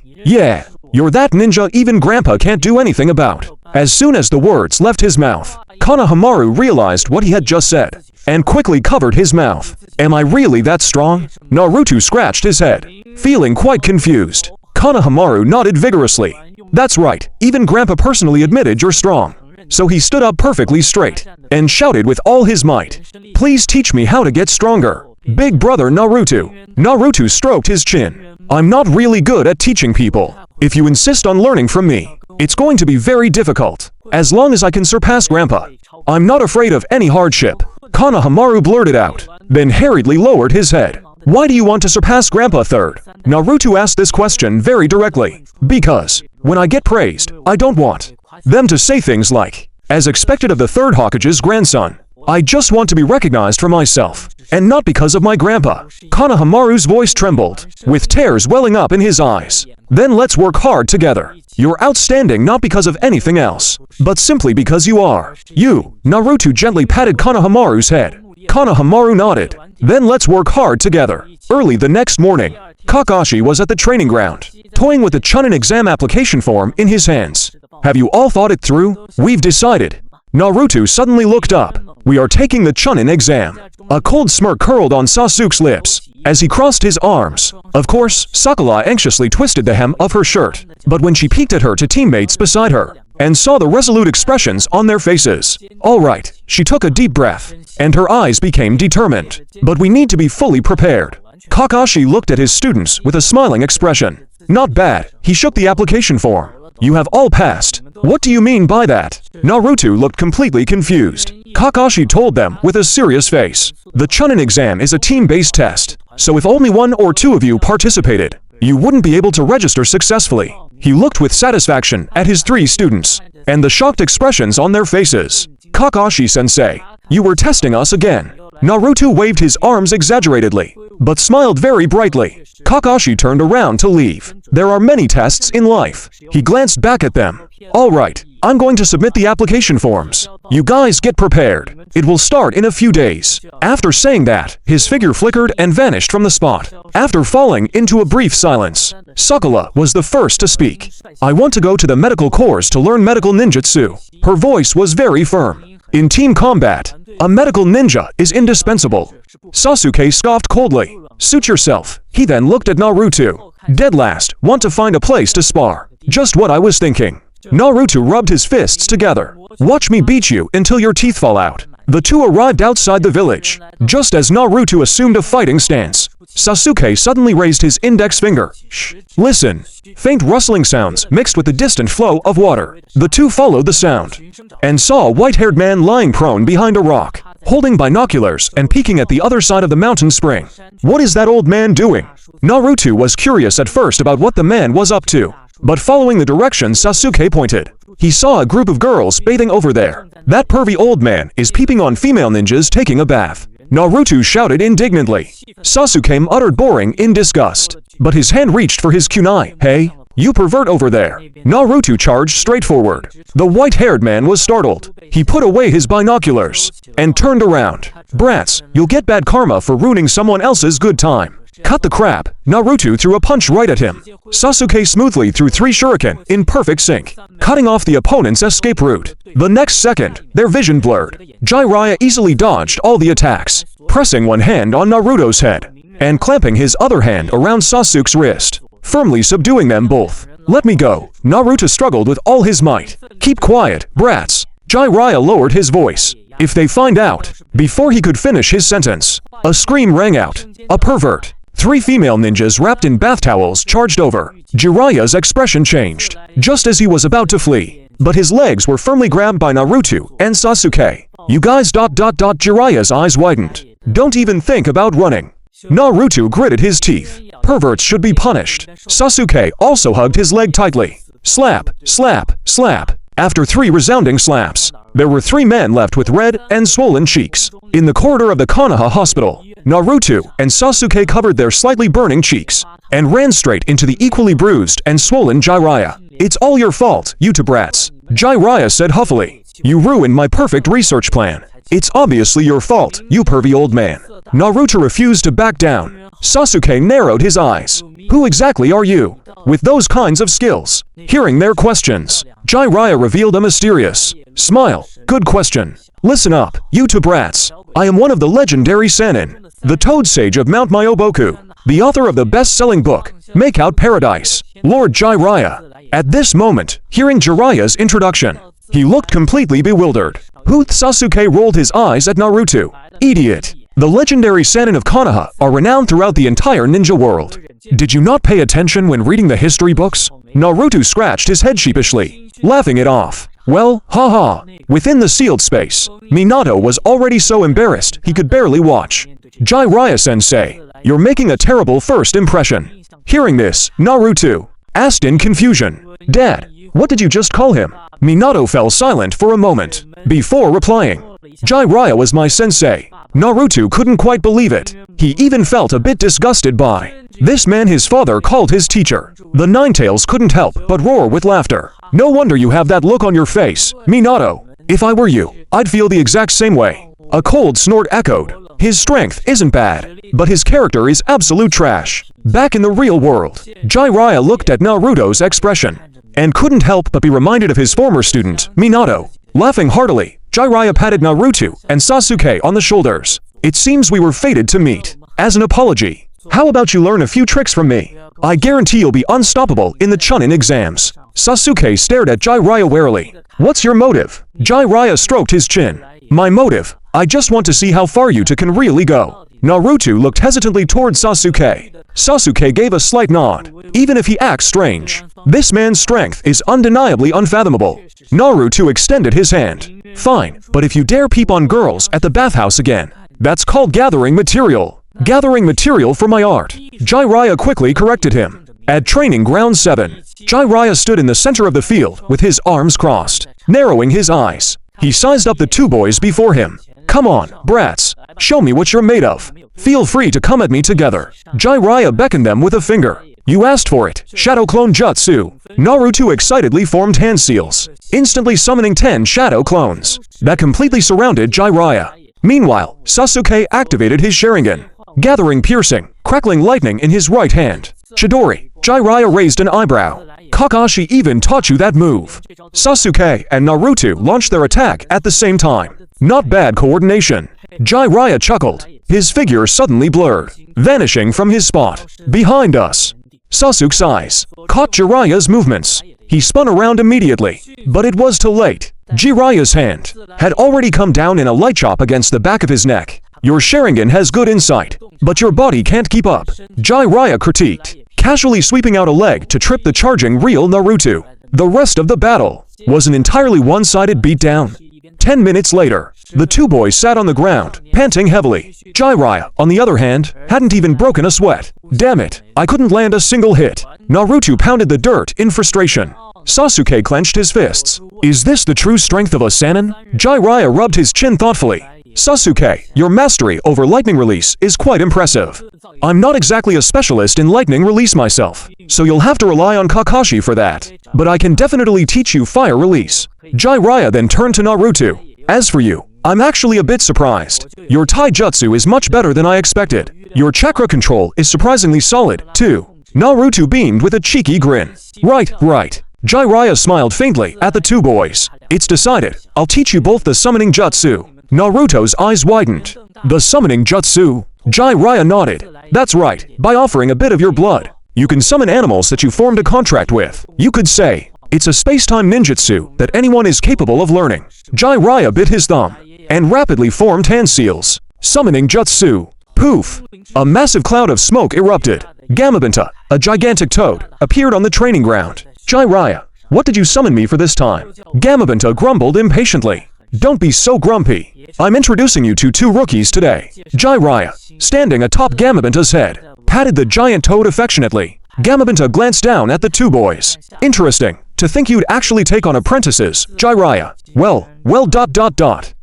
Yeah, you're that ninja even grandpa can't do anything about. As soon as the words left his mouth, Konohamaru realized what he had just said, and quickly covered his mouth. Am I really that strong? Naruto scratched his head, feeling quite confused. Konohamaru nodded vigorously. That's right, even grandpa personally admitted you're strong. So he stood up perfectly straight, and shouted with all his might, "Please teach me how to get stronger. Big brother Naruto." Naruto stroked his chin. I'm not really good at teaching people. If you insist on learning from me, it's going to be very difficult. As long as I can surpass grandpa, I'm not afraid of any hardship. Konohamaru blurted out, then hurriedly lowered his head. Why do you want to surpass Grandpa Third? Naruto asked this question very directly. Because, when I get praised, I don't want them to say things like, as expected of the third Hokage's grandson. I just want to be recognized for myself, and not because of my grandpa. Konohamaru's voice trembled, with tears welling up in his eyes. Then let's work hard together. You're outstanding not because of anything else, but simply because you are. You, Naruto gently patted Konohamaru's head. Konohamaru nodded. Then let's work hard together. Early the next morning, Kakashi was at the training ground, toying with the Chunin exam application form in his hands. Have you all thought it through? We've decided. Naruto suddenly looked up. We are taking the Chunin exam. A cold smirk curled on Sasuke's lips as he crossed his arms. Of course, Sakura anxiously twisted the hem of her shirt, but when she peeked at her to teammates beside her, and saw the resolute expressions on their faces. All right, she took a deep breath, and her eyes became determined. But we need to be fully prepared. Kakashi looked at his students with a smiling expression. Not bad, he shook the application form. You have all passed. What do you mean by that? Naruto looked completely confused. Kakashi told them with a serious face. The Chunin exam is a team-based test, so if only one or two of you participated, you wouldn't be able to register successfully. He looked with satisfaction at his three students, and the shocked expressions on their faces. Kakashi-sensei, you were testing us again. Naruto waved his arms exaggeratedly, but smiled very brightly. Kakashi turned around to leave. There are many tests in life. He glanced back at them. All right, I'm going to submit the application forms. You guys get prepared. It will start in a few days. After saying that, his figure flickered and vanished from the spot. After falling into a brief silence, Sakura was the first to speak. I want to go to the medical course to learn medical ninjutsu. Her voice was very firm. In team combat, a medical ninja is indispensable. Sasuke scoffed coldly. Suit yourself. He then looked at Naruto. Dead last, want to find a place to spar. Just what I was thinking. Naruto rubbed his fists together. Watch me beat you until your teeth fall out. The two arrived outside the village. Just as Naruto assumed a fighting stance, Sasuke suddenly raised his index finger. Shh. Listen. Faint rustling sounds mixed with the distant flow of water. The two followed the sound and saw a white-haired man lying prone behind a rock, holding binoculars and peeking at the other side of the mountain spring. What is that old man doing? Naruto was curious at first about what the man was up to, but following the direction Sasuke pointed, he saw a group of girls bathing over there. That pervy old man is peeping on female ninjas taking a bath. Naruto shouted indignantly. Sasuke uttered boring in disgust. But his hand reached for his kunai. Hey, you pervert over there. Naruto charged straight forward. The white-haired man was startled. He put away his binoculars and turned around. Brats, you'll get bad karma for ruining someone else's good time. Cut the crap. Naruto threw a punch right at him. Sasuke smoothly threw 3 shuriken in perfect sync, cutting off the opponent's escape route. The next second, their vision blurred. Jiraiya easily dodged all the attacks, pressing one hand on Naruto's head and clamping his other hand around Sasuke's wrist, firmly subduing them both. Let me go. Naruto struggled with all his might. Keep quiet, brats. Jiraiya lowered his voice. If they find out. Before he could finish his sentence, a scream rang out. A pervert. 3 female ninjas wrapped in bath towels charged over. Jiraiya's expression changed, just as he was about to flee. But his legs were firmly grabbed by Naruto and Sasuke. You guys ... Jiraiya's eyes widened. Don't even think about running. Naruto gritted his teeth. Perverts should be punished. Sasuke also hugged his leg tightly. Slap, slap, slap. After 3 resounding slaps, there were 3 men left with red and swollen cheeks. In the corridor of the Konoha hospital, Naruto and Sasuke covered their slightly burning cheeks and ran straight into the equally bruised and swollen Jiraiya. It's all your fault, you two brats. Jiraiya said huffily. You ruined my perfect research plan. It's obviously your fault, you pervy old man. Naruto refused to back down. Sasuke narrowed his eyes. Who exactly are you? With those kinds of skills. Hearing their questions, Jiraiya revealed a mysterious smile. Good question. Listen up, you two brats. I am one of the legendary Sannin, the Toad Sage of Mount Myoboku, the author of the best-selling book, Make Out Paradise, Lord Jiraiya. At this moment, hearing Jiraiya's introduction, he looked completely bewildered. Sasuke rolled his eyes at Naruto. Idiot. The legendary Sannin of Konoha are renowned throughout the entire ninja world. Did you not pay attention when reading the history books? Naruto scratched his head sheepishly, laughing it off. Well, haha. Within the sealed space, Minato was already so embarrassed he could barely watch. Jiraiya-sensei, you're making a terrible first impression. Hearing this, Naruto asked in confusion. Dad, what did you just call him? Minato fell silent for a moment before replying. Jiraiya was my sensei. Naruto couldn't quite believe it. He even felt a bit disgusted by this man his father called his teacher. The Ninetales couldn't help but roar with laughter. No wonder you have that look on your face, Minato. If I were you, I'd feel the exact same way. A cold snort echoed. His strength isn't bad, but his character is absolute trash. Back in the real world, Jiraiya looked at Naruto's expression and couldn't help but be reminded of his former student, Minato. Laughing heartily, Jiraiya patted Naruto and Sasuke on the shoulders. It seems we were fated to meet. As an apology, how about you learn a few tricks from me? I guarantee you'll be unstoppable in the Chunin exams. Sasuke stared at Jiraiya warily. What's your motive? Jiraiya stroked his chin. My motive? I just want to see how far you two can really go. Naruto looked hesitantly towards Sasuke. Sasuke gave a slight nod. Even if he acts strange, this man's strength is undeniably unfathomable. Naruto extended his hand. Fine, but if you dare peep on girls at the bathhouse again, that's called gathering material. Gathering material for my art. Jiraiya quickly corrected him. At training ground 7, Jiraiya stood in the center of the field with his arms crossed, narrowing his eyes. He sized up the 2 boys before him. Come on, brats. Show me what you're made of. Feel free to come at me together. Jiraiya beckoned them with a finger. You asked for it. Shadow Clone Jutsu. Naruto excitedly formed hand seals, instantly summoning 10 shadow clones that completely surrounded Jiraiya. Meanwhile, Sasuke activated his Sharingan, gathering piercing, crackling lightning in his right hand. Chidori. Jiraiya raised an eyebrow. Kakashi even taught you that move. Sasuke and Naruto launched their attack at the same time. Not bad coordination. Jiraiya chuckled. His figure suddenly blurred, vanishing from his spot. Behind us. Sasuke's eyes caught Jiraiya's movements. He spun around immediately, but it was too late. Jiraiya's hand had already come down in a light chop against the back of his neck. Your Sharingan has good insight, but your body can't keep up. Jiraiya critiqued, casually sweeping out a leg to trip the charging real Naruto. The rest of the battle was an entirely one-sided beatdown. 10 minutes later, the 2 boys sat on the ground, panting heavily. Jiraiya, on the other hand, hadn't even broken a sweat. Damn it, I couldn't land a single hit. Naruto pounded the dirt in frustration. Sasuke clenched his fists. Is this the true strength of a Sannin? Jiraiya rubbed his chin thoughtfully. Sasuke, your mastery over lightning release is quite impressive. I'm not exactly a specialist in lightning release myself, so you'll have to rely on Kakashi for that. But I can definitely teach you fire release. Jiraiya then turned to Naruto. As for you, I'm actually a bit surprised. Your taijutsu is much better than I expected. Your chakra control is surprisingly solid, too. Naruto beamed with a cheeky grin. Right. Jiraiya smiled faintly at the two boys. It's decided. I'll teach you both the summoning jutsu. Naruto's eyes widened. The summoning jutsu? Jiraiya nodded. That's right. By offering a bit of your blood, you can summon animals that you formed a contract with. You could say, it's a space-time ninjutsu that anyone is capable of learning. Jiraiya bit his thumb and rapidly formed hand seals. Summoning jutsu. Poof! A massive cloud of smoke erupted. Gamabunta, a gigantic toad, appeared on the training ground. Jiraiya, what did you summon me for this time? Gamabunta grumbled impatiently. Don't be so grumpy. I'm introducing you to two rookies today. Jiraiya, standing atop Gamabunta's head, patted the giant toad affectionately. Gamabunta glanced down at the two boys. Interesting. To think you'd actually take on apprentices, Jiraiya. Well,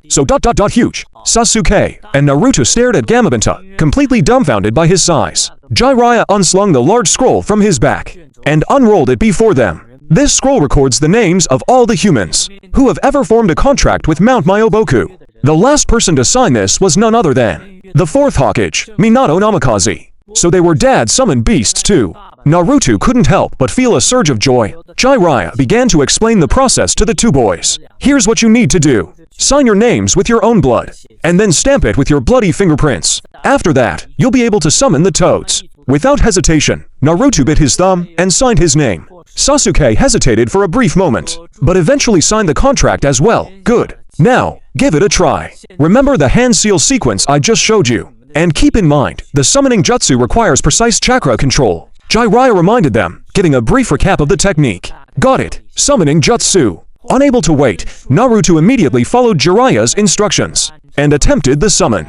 So huge. Sasuke and Naruto stared at Gamabunta, completely dumbfounded by his size. Jiraiya unslung the large scroll from his back and unrolled it before them. This scroll records the names of all the humans who have ever formed a contract with Mount Myoboku. The last person to sign this was none other than the fourth Hokage, Minato Namikaze. So they were dad-summoned beasts too. Naruto couldn't help but feel a surge of joy. Jiraiya began to explain the process to the two boys. Here's what you need to do. Sign your names with your own blood, and then stamp it with your bloody fingerprints. After that, you'll be able to summon the toads. Without hesitation, Naruto bit his thumb and signed his name. Sasuke hesitated for a brief moment, but eventually signed the contract as well. Good. Now, give it a try. Remember the hand seal sequence I just showed you. And keep in mind, the summoning jutsu requires precise chakra control. Jiraiya reminded them, giving a brief recap of the technique. Got it. Summoning jutsu. Unable to wait, Naruto immediately followed Jiraiya's instructions and attempted the summon.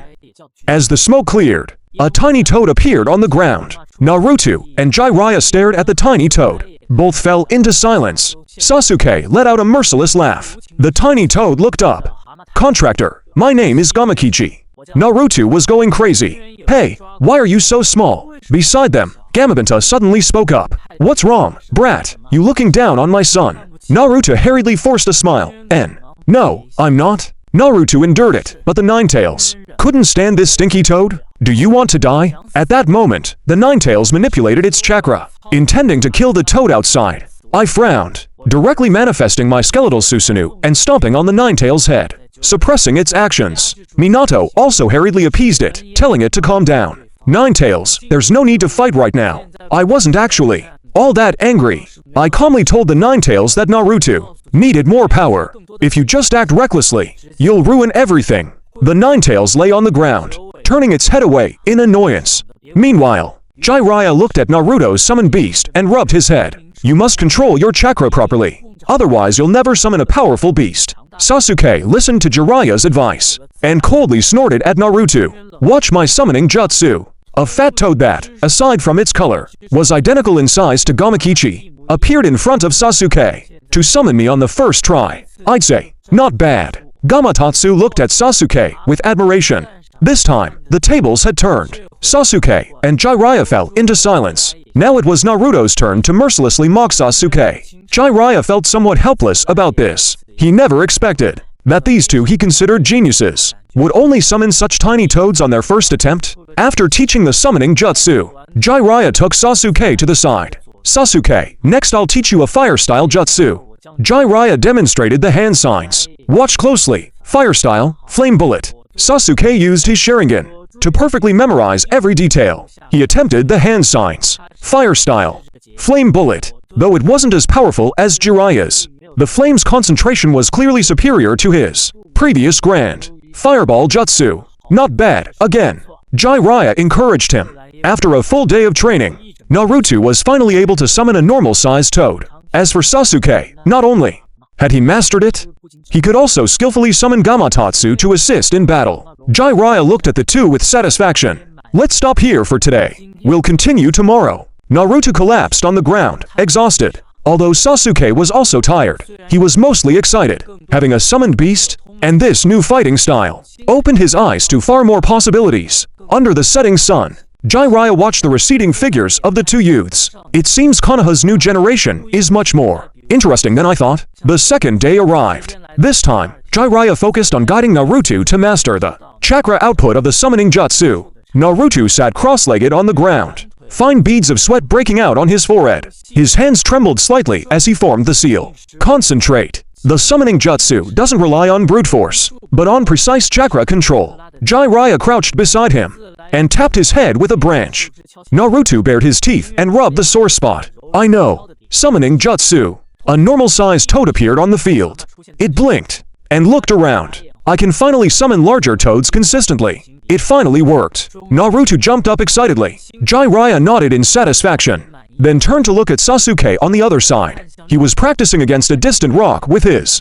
As the smoke cleared, a tiny toad appeared on the ground. Naruto and Jiraiya stared at the tiny toad. Both fell into silence. Sasuke let out a merciless laugh. The tiny toad looked up. Contractor, my name is Gamakichi. Naruto was going crazy. Hey, why are you so small? Beside them, Gamabunta suddenly spoke up. What's wrong, brat? You looking down on my son? Naruto hurriedly forced a smile. No, I'm not. Naruto endured it, but the Ninetales couldn't stand this stinky toad. Do you want to die? At that moment, the Ninetales manipulated its chakra, intending to kill the toad outside. I frowned, directly manifesting my skeletal Susanoo and stomping on the Ninetales' head, suppressing its actions. Minato also hurriedly appeased it, telling it to calm down. Ninetales, there's no need to fight right now. I wasn't actually all that angry. I calmly told the Ninetales that Naruto needed more power. If you just act recklessly, you'll ruin everything. The Ninetales lay on the ground, turning its head away in annoyance. Meanwhile, Jiraiya looked at Naruto's summoned beast and rubbed his head. You must control your chakra properly, otherwise you'll never summon a powerful beast. Sasuke listened to Jiraiya's advice and coldly snorted at Naruto. Watch my summoning jutsu. A fat toad that, aside from its color, was identical in size to Gamakichi, appeared in front of Sasuke to summon me on the first try. I'd say, not bad. Gamatatsu looked at Sasuke with admiration. This time, the tables had turned. Sasuke and Jiraiya fell into silence. Now it was Naruto's turn to mercilessly mock Sasuke. Jiraiya felt somewhat helpless about this. He never expected that these two he considered geniuses would only summon such tiny toads on their first attempt. After teaching the summoning jutsu, Jiraiya took Sasuke to the side. Sasuke, next I'll teach you a fire-style jutsu. Jiraiya demonstrated the hand signs. Watch closely. Fire style, flame bullet. Sasuke used his Sharingan to perfectly memorize every detail. He attempted the hand signs. Fire style, flame bullet. Though it wasn't as powerful as Jiraiya's, the flame's concentration was clearly superior to his previous grand fireball jutsu. Not bad, again. Jiraiya encouraged him. After a full day of training, Naruto was finally able to summon a normal-sized toad. As for Sasuke, not only had he mastered it, he could also skillfully summon Gamatatsu to assist in battle. Jiraiya looked at the two with satisfaction. Let's stop here for today. We'll continue tomorrow. Naruto collapsed on the ground, exhausted. Although Sasuke was also tired, he was mostly excited. Having a summoned beast, and this new fighting style, opened his eyes to far more possibilities. Under the setting sun, Jiraiya watched the receding figures of the two youths. It seems Konoha's new generation is much more interesting than I thought. The second day arrived. This time, Jiraiya focused on guiding Naruto to master the chakra output of the summoning jutsu. Naruto sat cross-legged on the ground, fine beads of sweat breaking out on his forehead. His hands trembled slightly as he formed the seal. Concentrate. The summoning jutsu doesn't rely on brute force, but on precise chakra control. Jiraiya crouched beside him and tapped his head with a branch. Naruto bared his teeth and rubbed the sore spot. I know. Summoning jutsu. A normal-sized toad appeared on the field. It blinked and looked around. I can finally summon larger toads consistently. It finally worked. Naruto jumped up excitedly. Jiraiya nodded in satisfaction, then turned to look at Sasuke on the other side. He was practicing against a distant rock with his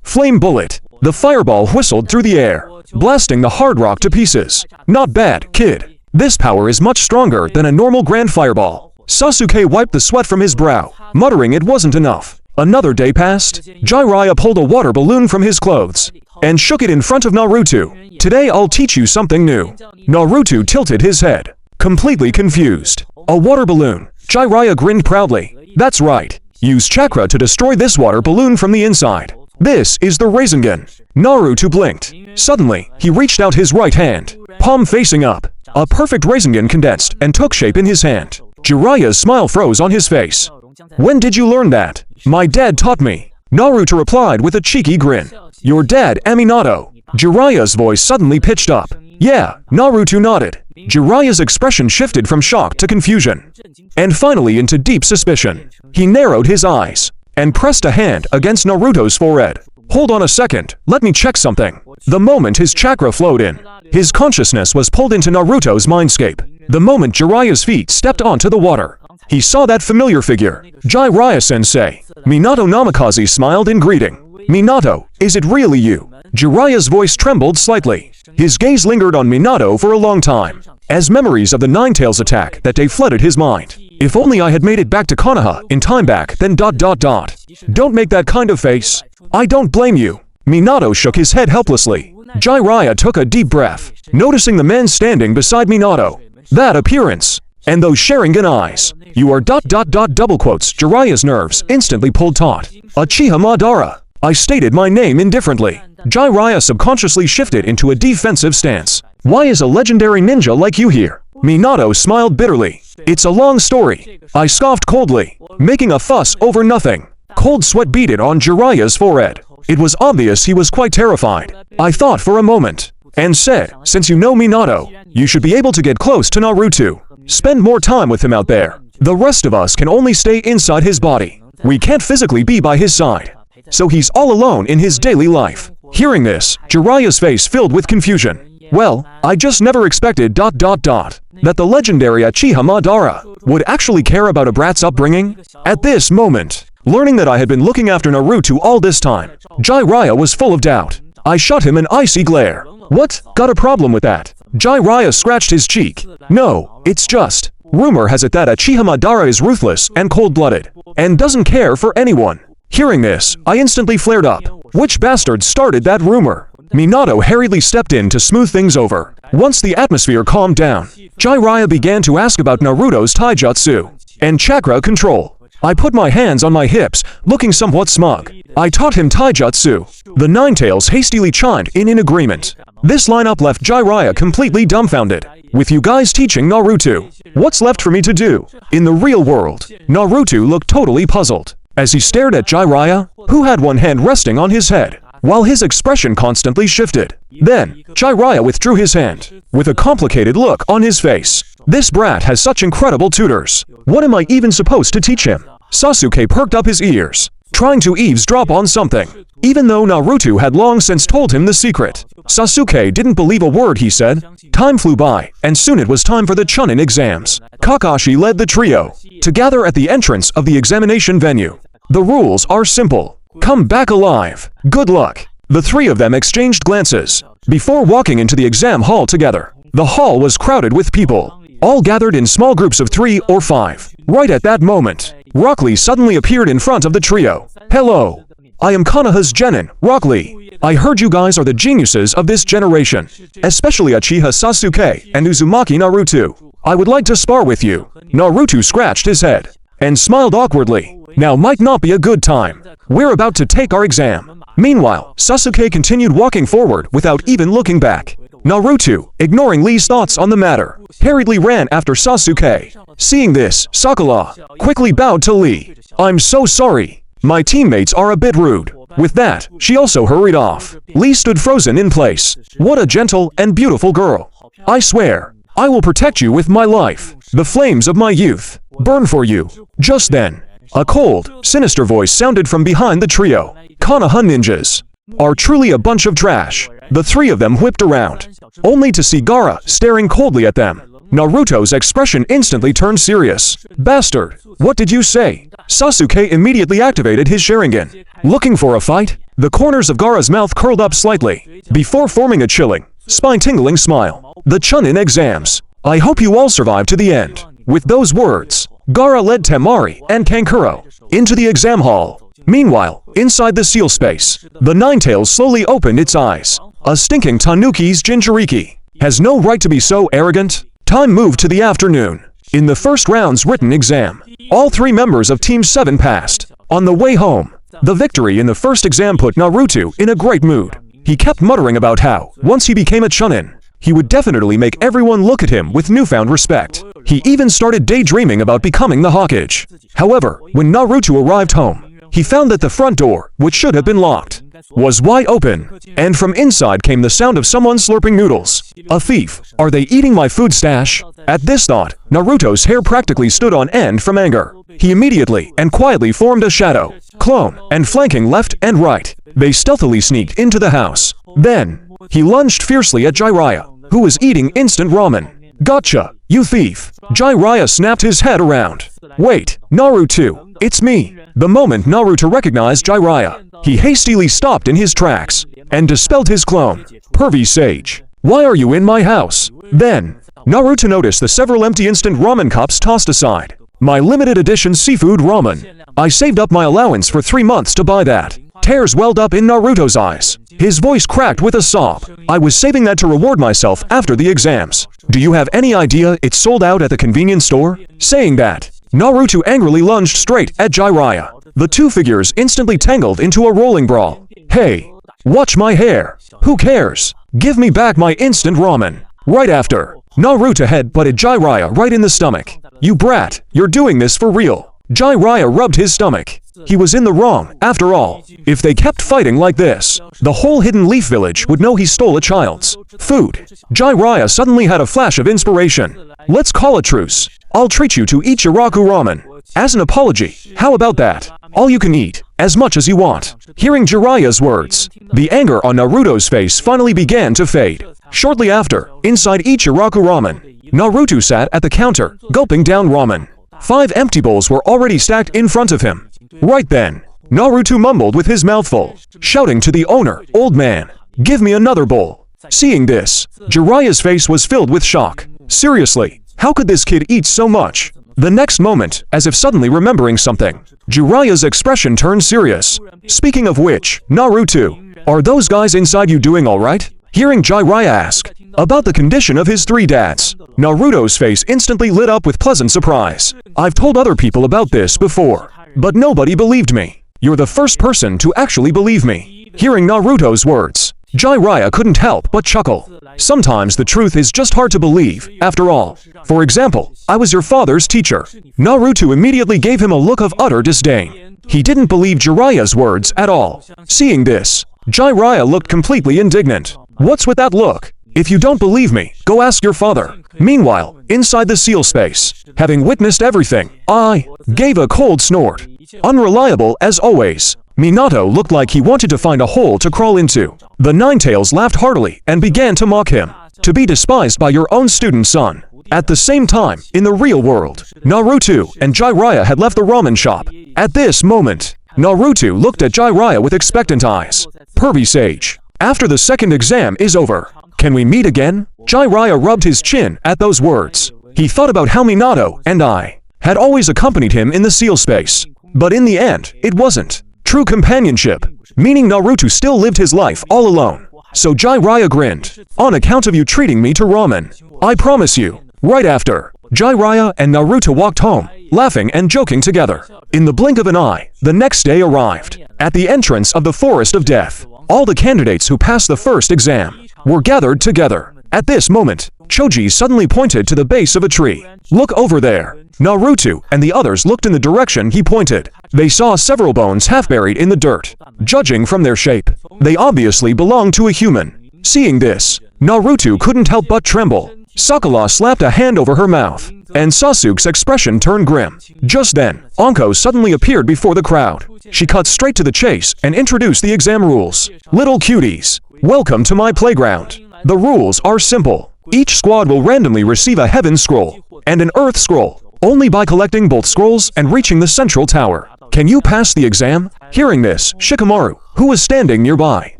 flame bullet. The fireball whistled through the air, blasting the hard rock to pieces. Not bad, kid. This power is much stronger than a normal grand fireball. Sasuke wiped the sweat from his brow, muttering it wasn't enough. Another day passed. Jiraiya pulled a water balloon from his clothes and shook it in front of Naruto. Today I'll teach you something new. Naruto tilted his head, completely confused. A water balloon. Jiraiya grinned proudly. That's right. Use chakra to destroy this water balloon from the inside. This is the Rasengan. Naruto blinked. Suddenly, he reached out his right hand, palm facing up. A perfect Rasengan condensed and took shape in his hand. Jiraiya's smile froze on his face. When did you learn that? My dad taught me. Naruto replied with a cheeky grin. Your dad, Minato. Jiraiya's voice suddenly pitched up. Yeah, Naruto nodded. Jiraiya's expression shifted from shock to confusion, and finally into deep suspicion. He narrowed his eyes and pressed a hand against Naruto's forehead. Hold on a second, let me check something. The moment his chakra flowed in, his consciousness was pulled into Naruto's mindscape. The moment Jiraiya's feet stepped onto the water, he saw that familiar figure, Jiraiya-sensei. Minato Namikaze smiled in greeting. Minato, is it really you? Jiraiya's voice trembled slightly. His gaze lingered on Minato for a long time, as memories of the Ninetales attack that day flooded his mind. If only I had made it back to Konoha in time back then ... Don't make that kind of face. I don't blame you. Minato shook his head helplessly. Jiraiya took a deep breath, noticing the man standing beside Minato. That appearance, and those Sharingan eyes. You are ... double quotes. Jiraiya's nerves instantly pulled taut. Uchiha Madara. I stated my name indifferently. Jiraiya subconsciously shifted into a defensive stance. Why is a legendary ninja like you here? Minato smiled bitterly. It's a long story. I scoffed coldly, making a fuss over nothing. Cold sweat beaded on Jiraiya's forehead. It was obvious he was quite terrified. I thought for a moment, and said, since you know Minato, you should be able to get close to Naruto. Spend more time with him out there. The rest of us can only stay inside his body. We can't physically be by his side. So he's all alone in his daily life. Hearing this, Jiraiya's face filled with confusion. Well, I just never expected ... that the legendary Uchiha Madara would actually care about a brat's upbringing. At this moment, learning that I had been looking after Naruto all this time, Jiraiya was full of doubt. I shot him an icy glare. What? Got a problem with that? Jiraiya scratched his cheek. No, it's just, rumor has it that Uchiha Madara is ruthless and cold-blooded, and doesn't care for anyone. Hearing this, I instantly flared up. Which bastard started that rumor? Minato hurriedly stepped in to smooth things over. Once the atmosphere calmed down, Jiraiya began to ask about Naruto's taijutsu and chakra control. I put my hands on my hips, looking somewhat smug. I taught him taijutsu. The Ninetales hastily chimed in agreement. This lineup left Jiraiya completely dumbfounded. With you guys teaching Naruto, what's left for me to do? In the real world, Naruto looked totally puzzled as he stared at Jiraiya, who had one hand resting on his head, while his expression constantly shifted. Then, Jiraiya withdrew his hand, with a complicated look on his face. This brat has such incredible tutors. What am I even supposed to teach him? Sasuke perked up his ears, trying to eavesdrop on something, even though Naruto had long since told him the secret. Sasuke didn't believe a word he said. Time flew by, and soon it was time for the Chunin exams. Kakashi led the trio to gather at the entrance of the examination venue. The rules are simple. Come back alive. Good luck. The three of them exchanged glances before walking into the exam hall together. The hall was crowded with people, all gathered in small groups of 3 or 5. Right at that moment, Rock Lee suddenly appeared in front of the trio. Hello. I am Konoha's Genin, Rock Lee. I heard you guys are the geniuses of this generation, especially Uchiha Sasuke and Uzumaki Naruto. I would like to spar with you. Naruto scratched his head and smiled awkwardly. Now might not be a good time. We're about to take our exam. Meanwhile, Sasuke continued walking forward without even looking back. Naruto, ignoring Lee's thoughts on the matter, hurriedly ran after Sasuke. Seeing this, Sakura quickly bowed to Lee. I'm so sorry. My teammates are a bit rude. With that, she also hurried off. Lee stood frozen in place. What a gentle and beautiful girl. I swear, I will protect you with my life. The flames of my youth burn for you. Just then, a cold, sinister voice sounded from behind the trio. Konoha ninjas are truly a bunch of trash. The 3 of them whipped around, only to see Gaara staring coldly at them. Naruto's expression instantly turned serious. Bastard, what did you say? Sasuke immediately activated his Sharingan. Looking for a fight? The corners of Gaara's mouth curled up slightly, before forming a chilling, spine-tingling smile. The Chunin exams. I hope you all survive to the end. With those words, Gaara led Temari and Kankuro into the exam hall. Meanwhile, inside the seal space, the Ninetales slowly opened its eyes. A stinking Tanuki's Jinchuriki has no right to be so arrogant. Time moved to the afternoon. In the first round's written exam, all 3 members of Team 7 passed. On the way home, the victory in the first exam put Naruto in a great mood. He kept muttering about how, once he became a Chunin, he would definitely make everyone look at him with newfound respect. He even started daydreaming about becoming the Hokage. However, when Naruto arrived home, he found that the front door, which should have been locked, was wide open, and from inside came the sound of someone slurping noodles. A thief. Are they eating my food stash? At this thought, Naruto's hair practically stood on end from anger. He immediately and quietly formed a shadow, clone, and flanking left and right. They stealthily sneaked into the house. Then, he lunged fiercely at Jiraiya, who was eating instant ramen. Gotcha, you thief. Jiraiya snapped his head around. Wait, Naruto, it's me. The moment Naruto recognized Jiraiya, he hastily stopped in his tracks and dispelled his clone. Pervy sage, why are you in my house? Then, Naruto noticed the several empty instant ramen cups tossed aside. My limited edition seafood ramen. I saved up my allowance for 3 months to buy that. Tears welled up in Naruto's eyes. His voice cracked with a sob. I was saving that to reward myself after the exams. Do you have any idea it's sold out at the convenience store? Saying that, Naruto angrily lunged straight at Jiraiya. The 2 figures instantly tangled into a rolling brawl. Hey, watch my hair. Who cares? Give me back my instant ramen. Right after, Naruto head-butted Jiraiya right in the stomach. You brat, you're doing this for real. Jiraiya rubbed his stomach. He was in the wrong, after all. If they kept fighting like this, the whole Hidden Leaf village would know he stole a child's food. Jiraiya suddenly had a flash of inspiration. Let's call a truce. I'll treat you to eat Yaraku ramen. As an apology, how about that? All you can eat, as much as you want. Hearing Jiraiya's words, the anger on Naruto's face finally began to fade. Shortly after, inside each Yaraku ramen, Naruto sat at the counter, gulping down ramen. 5 empty bowls were already stacked in front of him. Right then, Naruto mumbled with his mouth full, shouting to the owner, "Old man, give me another bowl." Seeing this, Jiraiya's face was filled with shock. Seriously, how could this kid eat so much? The next moment, as if suddenly remembering something, Jiraiya's expression turned serious. Speaking of which, Naruto, are those guys inside you doing alright? Hearing Jiraiya ask about the condition of his 3 dads, Naruto's face instantly lit up with pleasant surprise. I've told other people about this before, but nobody believed me. You're the first person to actually believe me. Hearing Naruto's words, Jiraiya couldn't help but chuckle. Sometimes the truth is just hard to believe, after all. For example, I was your father's teacher. Naruto immediately gave him a look of utter disdain. He didn't believe Jiraiya's words at all. Seeing this, Jiraiya looked completely indignant. What's with that look? If you don't believe me, go ask your father. Meanwhile, inside the seal space, having witnessed everything, I gave a cold snort. Unreliable as always. Minato looked like he wanted to find a hole to crawl into. The Ninetales laughed heartily and began to mock him. To be despised by your own student son. At the same time, in the real world, Naruto and Jiraiya had left the ramen shop. At this moment, Naruto looked at Jiraiya with expectant eyes. Pervy sage. After the second exam is over, can we meet again? Jiraiya rubbed his chin at those words. He thought about how Minato and I had always accompanied him in the seal space. But in the end, it wasn't true companionship, meaning Naruto still lived his life all alone. So Jiraiya grinned, "On account of you treating me to ramen. I promise you." Right after, Jiraiya and Naruto walked home, laughing and joking together. In the blink of an eye, the next day arrived. At the entrance of the Forest of Death, all the candidates who passed the first exam were gathered together. At this moment, Choji suddenly pointed to the base of a tree. "Look over there." Naruto and the others looked in the direction he pointed. They saw several bones half buried in the dirt. Judging from their shape, they obviously belonged to a human. Seeing this, Naruto couldn't help but tremble. Sakura slapped a hand over her mouth, and Sasuke's expression turned grim. Just then, Anko suddenly appeared before the crowd. She cut straight to the chase and introduced the exam rules. "Little cuties, welcome to my playground. The rules are simple. Each squad will randomly receive a heaven scroll and an earth scroll, only by collecting both scrolls and reaching the central tower. Can you pass the exam?" Hearing this, Shikamaru, who was standing nearby,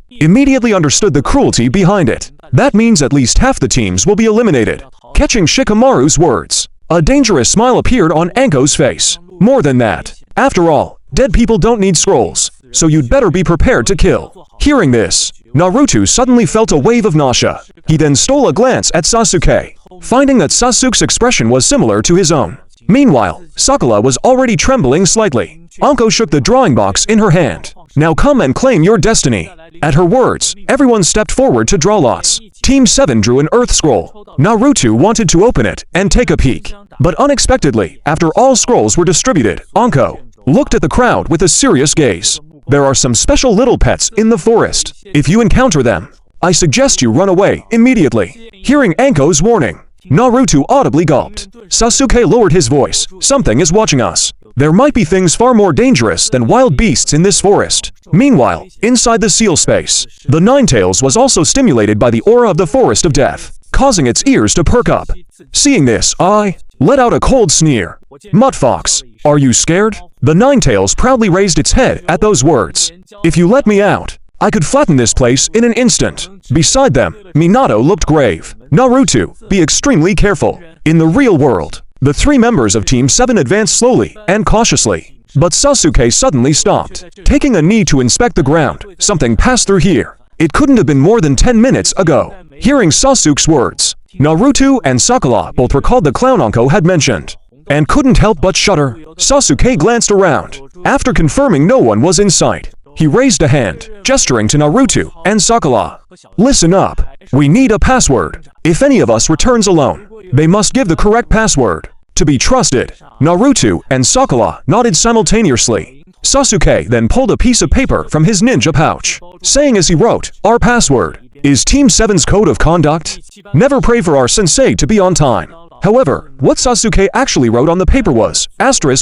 immediately understood the cruelty behind it. That means at least half the teams will be eliminated. Catching Shikamaru's words, a dangerous smile appeared on Anko's face. More than that, after all, dead people don't need scrolls, so you'd better be prepared to kill. Hearing this, Naruto suddenly felt a wave of nausea. He then stole a glance at Sasuke, finding that Sasuke's expression was similar to his own. Meanwhile, Sakura was already trembling slightly. Anko shook the drawing box in her hand. "Now come and claim your destiny." At her words, everyone stepped forward to draw lots. Team 7 drew an earth scroll. Naruto wanted to open it and take a peek. But unexpectedly, after all scrolls were distributed, Anko looked at the crowd with a serious gaze. "There are some special little pets in the forest. If you encounter them, I suggest you run away immediately." Hearing Anko's warning, Naruto audibly gulped. Sasuke lowered his voice. "Something is watching us. There might be things far more dangerous than wild beasts in this forest." Meanwhile, inside the seal space, the Ninetales was also stimulated by the aura of the Forest of Death, causing its ears to perk up. Seeing this, I let out a cold sneer. "Muttfox, are you scared?" The Ninetales proudly raised its head at those words. "If you let me out, I could flatten this place in an instant." Beside them, Minato looked grave. "Naruto, be extremely careful. In the real world, the three members of Team 7 advanced slowly and cautiously. But Sasuke suddenly stopped, taking a knee to inspect the ground. Something passed through here. It couldn't have been more than 10 minutes ago. Hearing Sasuke's words, Naruto and Sakura both recalled the clown Anko had mentioned, and couldn't help but shudder. Sasuke glanced around. After confirming no one was in sight, he raised a hand, gesturing to Naruto and Sakura. "Listen up. We need a password. If any of us returns alone, they must give the correct password. To be trusted." Naruto and Sakura nodded simultaneously. Sasuke then pulled a piece of paper from his ninja pouch, saying as he wrote, "Our password is Team 7's code of conduct. Never pray for our sensei to be on time." However, what Sasuke actually wrote on the paper was,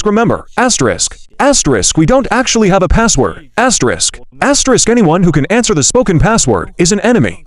remember, we don't actually have a password, anyone who can answer the spoken password is an enemy,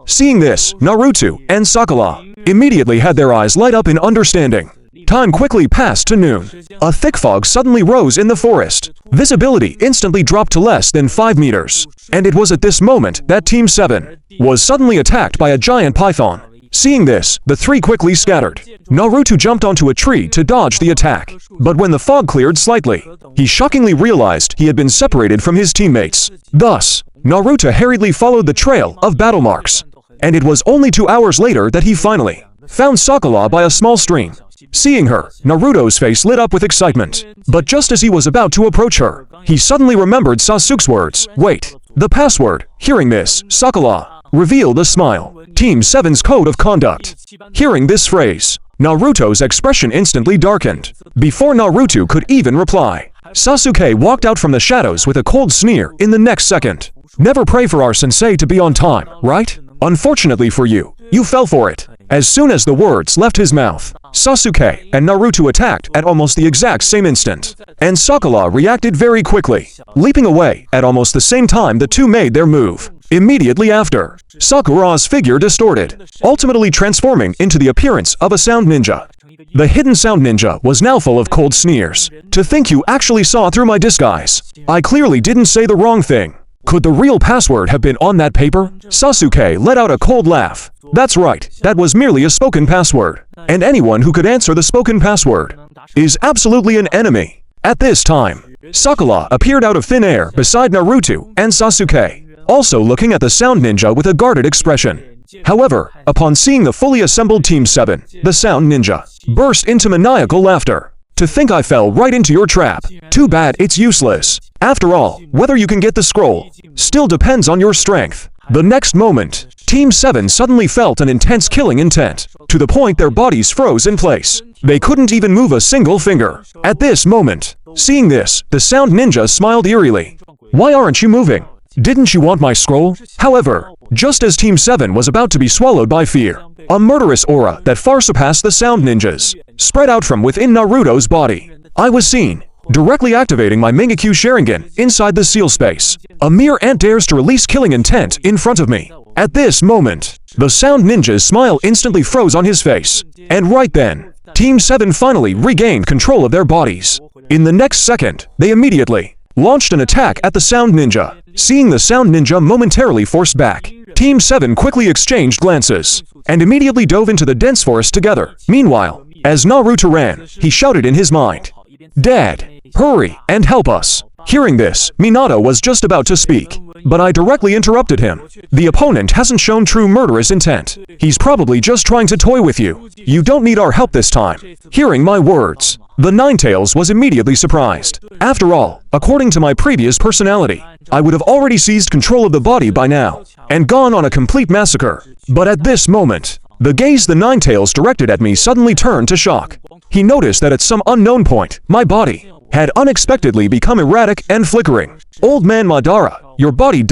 Seeing this, Naruto and Sakura immediately had their eyes light up in understanding. Time quickly passed to noon. A thick fog suddenly rose in the forest. Visibility instantly dropped to less than 5 meters. And it was at this moment that Team 7 was suddenly attacked by a giant python. Seeing this, the three quickly scattered. Naruto jumped onto a tree to dodge the attack. But when the fog cleared slightly, he shockingly realized he had been separated from his teammates. Thus, Naruto hurriedly followed the trail of battle marks. And it was only 2 hours later that he finally found Sakura by a small stream. Seeing her, Naruto's face lit up with excitement. But just as he was about to approach her, he suddenly remembered Sasuke's words. "Wait, the password." Hearing this, Sakura revealed a smile. Team 7's code of conduct. Hearing this phrase, Naruto's expression instantly darkened. Before Naruto could even reply, Sasuke walked out from the shadows with a cold sneer in the next second. "Never pray for our sensei to be on time, right? Unfortunately for you, you fell for it." As soon as the words left his mouth, Sasuke and Naruto attacked at almost the exact same instant. And Sakura reacted very quickly, leaping away at almost the same time the two made their move. Immediately after, Sakura's figure distorted, ultimately transforming into the appearance of a sound ninja. The hidden sound ninja was now full of cold sneers. "To think you actually saw through my disguise. I clearly didn't say the wrong thing. Could the real password have been on that paper?" Sasuke let out a cold laugh. That's right, that was merely a spoken password. And anyone who could answer the spoken password is absolutely an enemy. At this time, Sakura appeared out of thin air beside Naruto and Sasuke, also looking at the sound ninja with a guarded expression. However, upon seeing the fully assembled Team 7, the sound ninja burst into maniacal laughter. To think I fell right into your trap. Too bad it's useless. After all, whether you can get the scroll still depends on your strength. The next moment, Team 7 suddenly felt an intense killing intent, to the point their bodies froze in place. They couldn't even move a single finger. At this moment, seeing this, the sound ninja smiled eerily. Why aren't you moving? Didn't you want my scroll? However, just as Team 7 was about to be swallowed by fear, a murderous aura that far surpassed the sound ninjas spread out from within Naruto's body. I was seen directly activating my Mangekyo Sharingan inside the seal space. A mere ant dares to release killing intent in front of me. At this moment, the sound ninja's smile instantly froze on his face. And right then, Team 7 finally regained control of their bodies. In the next second, they immediately launched an attack at the sound ninja. Seeing the sound ninja momentarily forced back, Team 7 quickly exchanged glances and immediately dove into the dense forest together. Meanwhile, as Naruto ran, he shouted in his mind, "Dad, hurry and help us." Hearing this, Minato was just about to speak, but I directly interrupted him. The opponent hasn't shown true murderous intent. He's probably just trying to toy with you. You don't need our help this time. Hearing my words, the Ninetales was immediately surprised. After all, according to my previous personality, I would have already seized control of the body by now, and gone on a complete massacre. But at this moment, the gaze the Ninetales directed at me suddenly turned to shock. He noticed that at some unknown point, my body had unexpectedly become erratic and flickering. Old man Madara, your body ...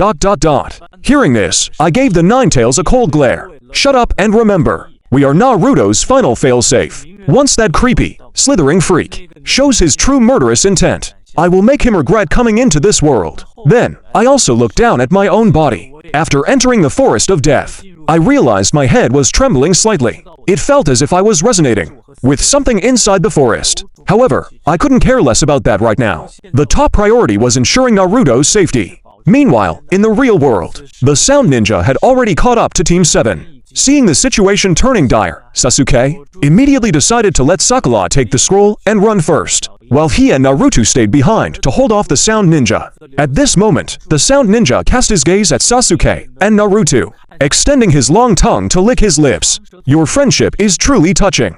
Hearing this, I gave the Ninetales a cold glare. Shut up and remember, we are Naruto's final failsafe. Once that creepy, slithering freak shows his true murderous intent, I will make him regret coming into this world. Then, I also looked down at my own body. After entering the forest of death, I realized my head was trembling slightly. It felt as if I was resonating with something inside the forest. However, I couldn't care less about that right now. The top priority was ensuring Naruto's safety. Meanwhile, in the real world, the sound ninja had already caught up to Team 7. Seeing the situation turning dire, Sasuke immediately decided to let Sakura take the scroll and run first, while he and Naruto stayed behind to hold off the sound ninja. At this moment, the sound ninja cast his gaze at Sasuke and Naruto, extending his long tongue to lick his lips. Your friendship is truly touching.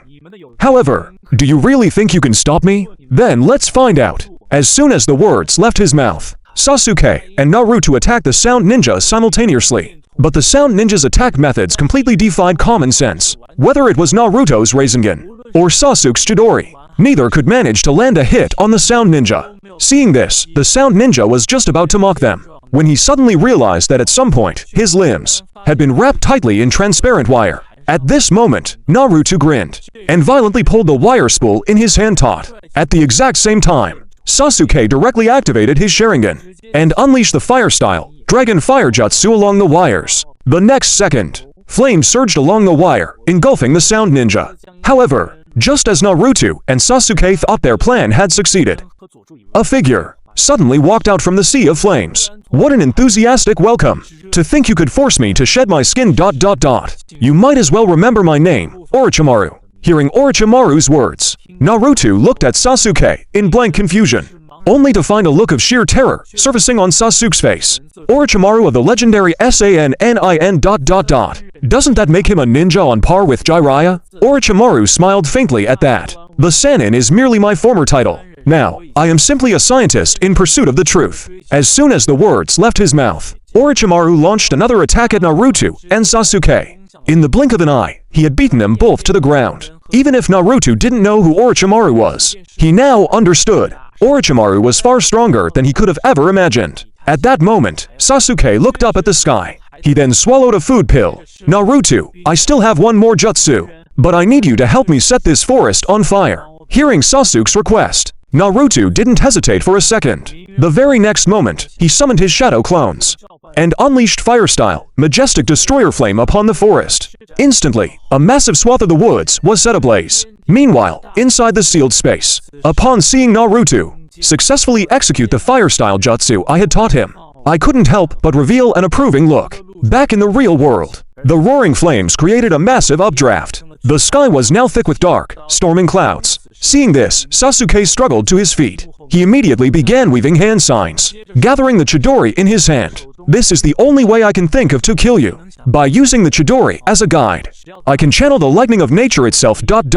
However, do you really think you can stop me? Then let's find out. As soon as the words left his mouth, Sasuke and Naruto attacked the sound ninja simultaneously. But the sound ninja's attack methods completely defied common sense. Whether it was Naruto's Rasengan or Sasuke's Chidori, neither could manage to land a hit on the sound ninja. Seeing this, the sound ninja was just about to mock them, when he suddenly realized that at some point, his limbs had been wrapped tightly in transparent wire. At this moment, Naruto grinned and violently pulled the wire spool in his hand taut. At the exact same time, Sasuke directly activated his Sharingan and unleashed the fire-style Dragon Fire Jutsu along the wires. The next second, flames surged along the wire, engulfing the sound ninja. However, just as Naruto and Sasuke thought their plan had succeeded, a figure suddenly walked out from the sea of flames. What an enthusiastic welcome! To think you could force me to shed my skin ... You might as well remember my name, Orochimaru. Hearing Orochimaru's words, Naruto looked at Sasuke in blank confusion, only to find a look of sheer terror surfacing on Sasuke's face. Orochimaru of the legendary Sanin ... Doesn't that make him a ninja on par with Jiraiya? Orochimaru smiled faintly at that. The Sanin is merely my former title. Now, I am simply a scientist in pursuit of the truth. As soon as the words left his mouth, Orochimaru launched another attack at Naruto and Sasuke. In the blink of an eye, he had beaten them both to the ground. Even if Naruto didn't know who Orochimaru was, he now understood. Orochimaru was far stronger than he could have ever imagined. At that moment, Sasuke looked up at the sky. He then swallowed a food pill. Naruto, I still have one more jutsu, but I need you to help me set this forest on fire. Hearing Sasuke's request, Naruto didn't hesitate for a second. The very next moment, he summoned his shadow clones and unleashed fire-style, majestic destroyer flame upon the forest. Instantly, a massive swath of the woods was set ablaze. Meanwhile, inside the sealed space, upon seeing Naruto successfully execute the fire-style jutsu I had taught him, I couldn't help but reveal an approving look. Back in the real world, The roaring flames created a massive updraft. The sky was now thick with dark, storming clouds. Seeing this, Sasuke struggled to his feet. He immediately began weaving hand signs, gathering the Chidori in his hand. This is the only way I can think of to kill you. By using the Chidori as a guide, I can channel the lightning of nature itself ... straight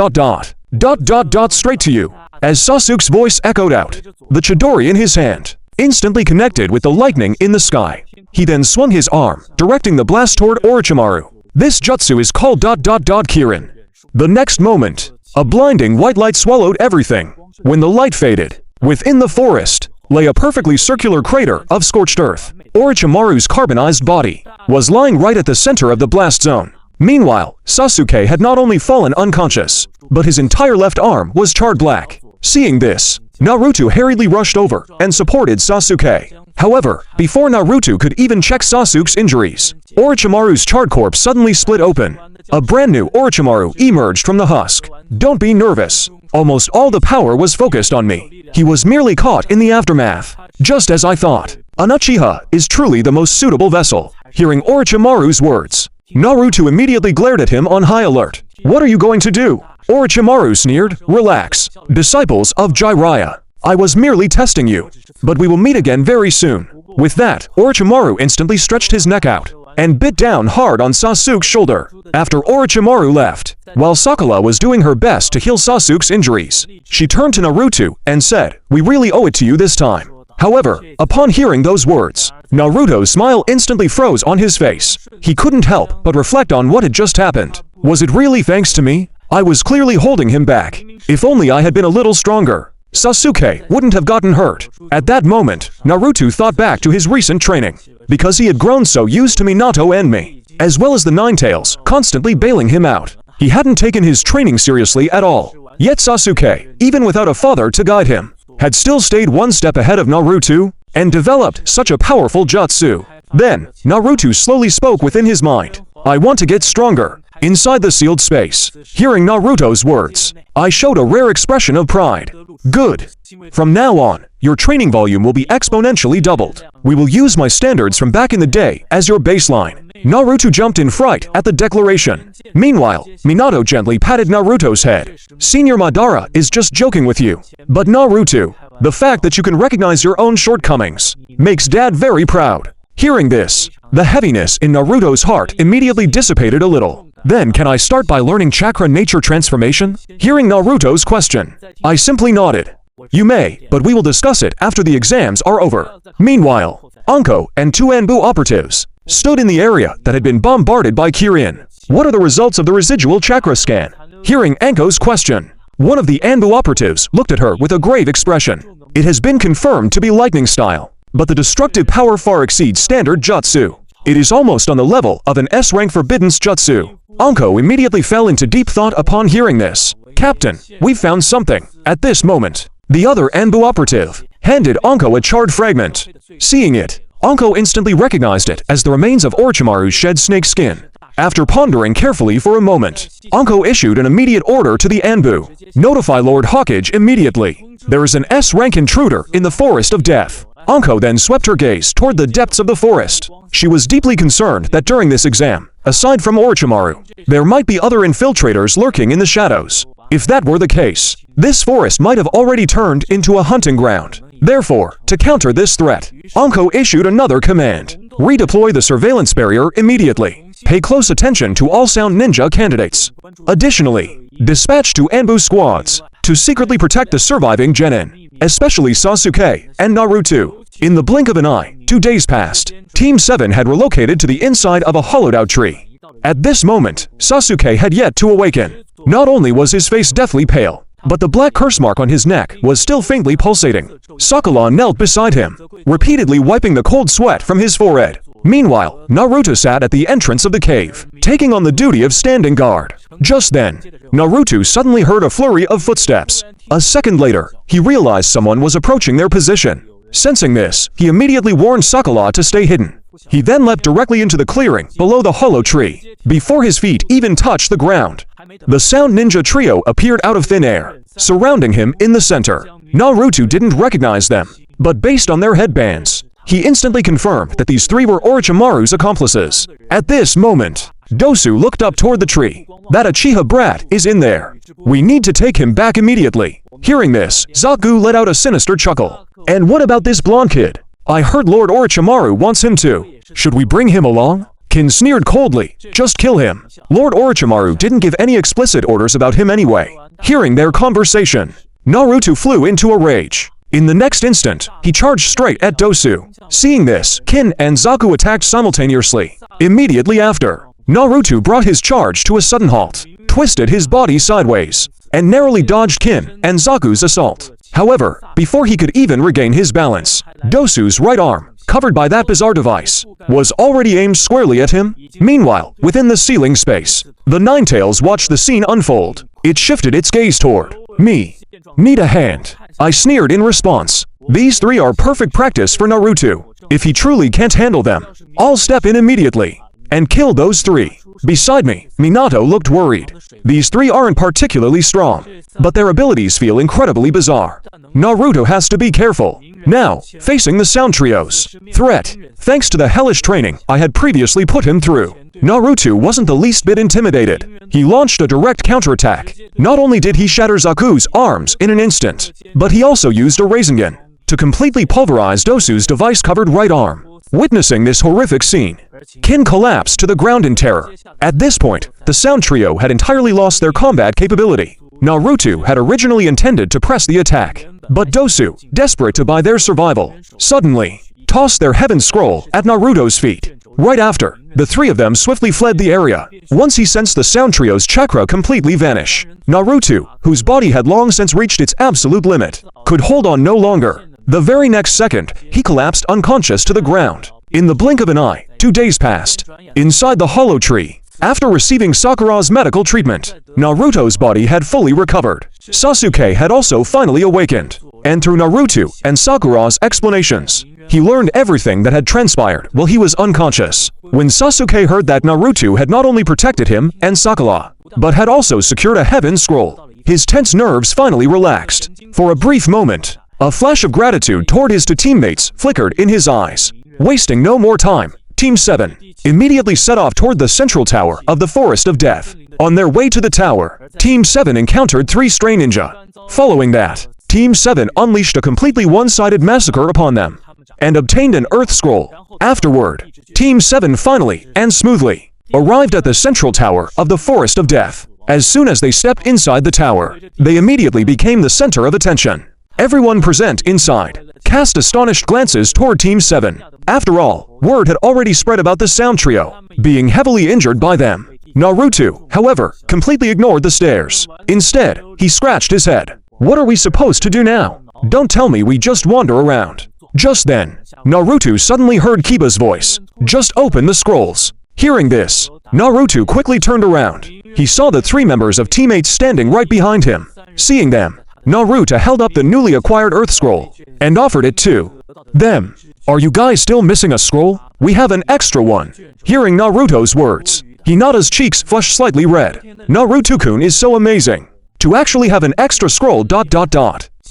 to you. As Sasuke's voice echoed out, the Chidori in his hand instantly connected with the lightning in the sky. He then swung his arm, directing the blast toward Orochimaru. This jutsu is called ... Kirin. The next moment, a blinding white light swallowed everything. When the light faded, within the forest lay a perfectly circular crater of scorched earth. Orochimaru's carbonized body was lying right at the center of the blast zone. Meanwhile, Sasuke had not only fallen unconscious, but his entire left arm was charred black. Seeing this, Naruto hurriedly rushed over and supported Sasuke. However, before Naruto could even check Sasuke's injuries, Orochimaru's charred corpse suddenly split open. A brand new Orochimaru emerged from the husk. Don't be nervous. Almost all the power was focused on me. He was merely caught in the aftermath. Just as I thought. An Uchiha is truly the most suitable vessel. Hearing Orochimaru's words, Naruto immediately glared at him on high alert. What are you going to do? Orochimaru sneered. Relax, disciples of Jiraiya. I was merely testing you. But we will meet again very soon. With that, Orochimaru instantly stretched his neck out and bit down hard on Sasuke's shoulder. After Orochimaru left, while Sakura was doing her best to heal Sasuke's injuries, she turned to Naruto and said, "We really owe it to you this time." However, upon hearing those words, Naruto's smile instantly froze on his face. He couldn't help but reflect on what had just happened. Was it really thanks to me? I was clearly holding him back. If only I had been a little stronger, Sasuke wouldn't have gotten hurt. At that moment, Naruto thought back to his recent training, because he had grown so used to Minato and me, as well as the Nine Tails, constantly bailing him out. He hadn't taken his training seriously at all. Yet Sasuke, even without a father to guide him, had still stayed one step ahead of Naruto, and developed such a powerful jutsu. Then, Naruto slowly spoke within his mind. I want to get stronger. Inside the sealed space, hearing Naruto's words, I showed a rare expression of pride. Good. From now on, your training volume will be exponentially doubled. We will use my standards from back in the day as your baseline. Naruto jumped in fright at the declaration. Meanwhile, Minato gently patted Naruto's head. Senior Madara is just joking with you. But Naruto, the fact that you can recognize your own shortcomings makes Dad very proud. Hearing this, the heaviness in Naruto's heart immediately dissipated a little. Then can I start by learning chakra nature transformation? Hearing Naruto's question, I simply nodded. You may, but we will discuss it after the exams are over. Meanwhile, Anko and two Anbu operatives stood in the area that had been bombarded by Kirin. What are the results of the residual chakra scan? Hearing Anko's question, one of the Anbu operatives looked at her with a grave expression. It has been confirmed to be lightning style, but the destructive power far exceeds standard jutsu. It is almost on the level of an S-rank forbidden jutsu. Anko immediately fell into deep thought upon hearing this. Captain, we've found something. At this moment, the other Anbu operative handed Anko a charred fragment. Seeing it, Anko instantly recognized it as the remains of Orochimaru's shed snake skin. After pondering carefully for a moment, Anko issued an immediate order to the Anbu. Notify Lord Hawkage immediately. There is an S-rank intruder in the Forest of Death. Anko then swept her gaze toward the depths of the forest. She was deeply concerned that during this exam, aside from Orochimaru, there might be other infiltrators lurking in the shadows. If that were the case, this forest might have already turned into a hunting ground. Therefore, to counter this threat, Anko issued another command. Redeploy the surveillance barrier immediately. Pay close attention to all sound ninja candidates. Additionally, dispatch two Anbu squads to secretly protect the surviving genin, especially Sasuke and Naruto. In the blink of an eye, 2 days passed. Team 7 had relocated to the inside of a hollowed-out tree. At this moment, Sasuke had yet to awaken. Not only was his face deathly pale, but the black curse mark on his neck was still faintly pulsating. Sakura knelt beside him, repeatedly wiping the cold sweat from his forehead. Meanwhile, Naruto sat at the entrance of the cave, taking on the duty of standing guard. Just then, Naruto suddenly heard a flurry of footsteps. A second later, he realized someone was approaching their position. Sensing this, he immediately warned Sakura to stay hidden. He then leapt directly into the clearing below the hollow tree, before his feet even touched the ground. The Sound Ninja trio appeared out of thin air, surrounding him in the center. Naruto didn't recognize them, but based on their headbands, he instantly confirmed that these three were Orochimaru's accomplices. At this moment, Dosu looked up toward the tree. That Uchiha brat is in there. We need to take him back immediately. Hearing this, Zaku let out a sinister chuckle. And what about this blonde kid? I heard Lord Orochimaru wants him too. Should we bring him along? Kin sneered coldly. Just kill him. Lord Orochimaru didn't give any explicit orders about him anyway. Hearing their conversation, Naruto flew into a rage. In the next instant, he charged straight at Dosu. Seeing this, Kin and Zaku attacked simultaneously. Immediately after, Naruto brought his charge to a sudden halt, twisted his body sideways, and narrowly dodged Kin and Zaku's assault. However, before he could even regain his balance, Dosu's right arm, covered by that bizarre device, was already aimed squarely at him. Meanwhile, within the ceiling space, the Ninetales watched the scene unfold. It shifted its gaze toward me. Need a hand. I sneered in response. These three are perfect practice for Naruto. If he truly can't handle them, I'll step in immediately and kill those three. Beside me, Minato looked worried. These three aren't particularly strong, but their abilities feel incredibly bizarre. Naruto has to be careful. Now, facing the sound trio's threat, thanks to the hellish training I had previously put him through, Naruto wasn't the least bit intimidated. He launched a direct counterattack. Not only did he shatter Zaku's arms in an instant, but he also used a Rasengan to completely pulverize Dosu's device-covered right arm. Witnessing this horrific scene, Kin collapsed to the ground in terror. At this point, the sound trio had entirely lost their combat capability. Naruto had originally intended to press the attack, but Dosu, desperate to buy their survival, suddenly tossed their heaven scroll at Naruto's feet. Right after, the three of them swiftly fled the area. Once he sensed the sound trio's chakra completely vanish, Naruto, whose body had long since reached its absolute limit, could hold on no longer. The very next second, he collapsed unconscious to the ground. In the blink of an eye, 2 days passed. Inside the hollow tree, after receiving Sakura's medical treatment, Naruto's body had fully recovered. Sasuke had also finally awakened. And through Naruto and Sakura's explanations, he learned everything that had transpired while he was unconscious. When Sasuke heard that Naruto had not only protected him and Sakura, but had also secured a heaven scroll, his tense nerves finally relaxed. For a brief moment, a flash of gratitude toward his two teammates flickered in his eyes. Wasting no more time, Team 7 immediately set off toward the central tower of the Forest of Death. On their way to the tower, Team 7 encountered 3 stray ninja. Following that, Team 7 unleashed a completely one-sided massacre upon them and obtained an Earth Scroll. Afterward, Team 7 finally and smoothly arrived at the central tower of the Forest of Death. As soon as they stepped inside the tower, they immediately became the center of attention. Everyone present inside cast astonished glances toward Team 7. After all, word had already spread about the sound trio being heavily injured by them. Naruto, however, completely ignored the stares. Instead, he scratched his head. What are we supposed to do now? Don't tell me we just wander around. Just then, Naruto suddenly heard Kiba's voice. Just open the scrolls. Hearing this, Naruto quickly turned around. He saw the 3 members of teammates standing right behind him. Seeing them, Naruto held up the newly acquired Earth Scroll and offered it to them. Are you guys still missing a scroll? We have an extra one. Hearing Naruto's words, Hinata's cheeks flushed slightly red. Naruto-kun is so amazing. To actually have an extra scroll ...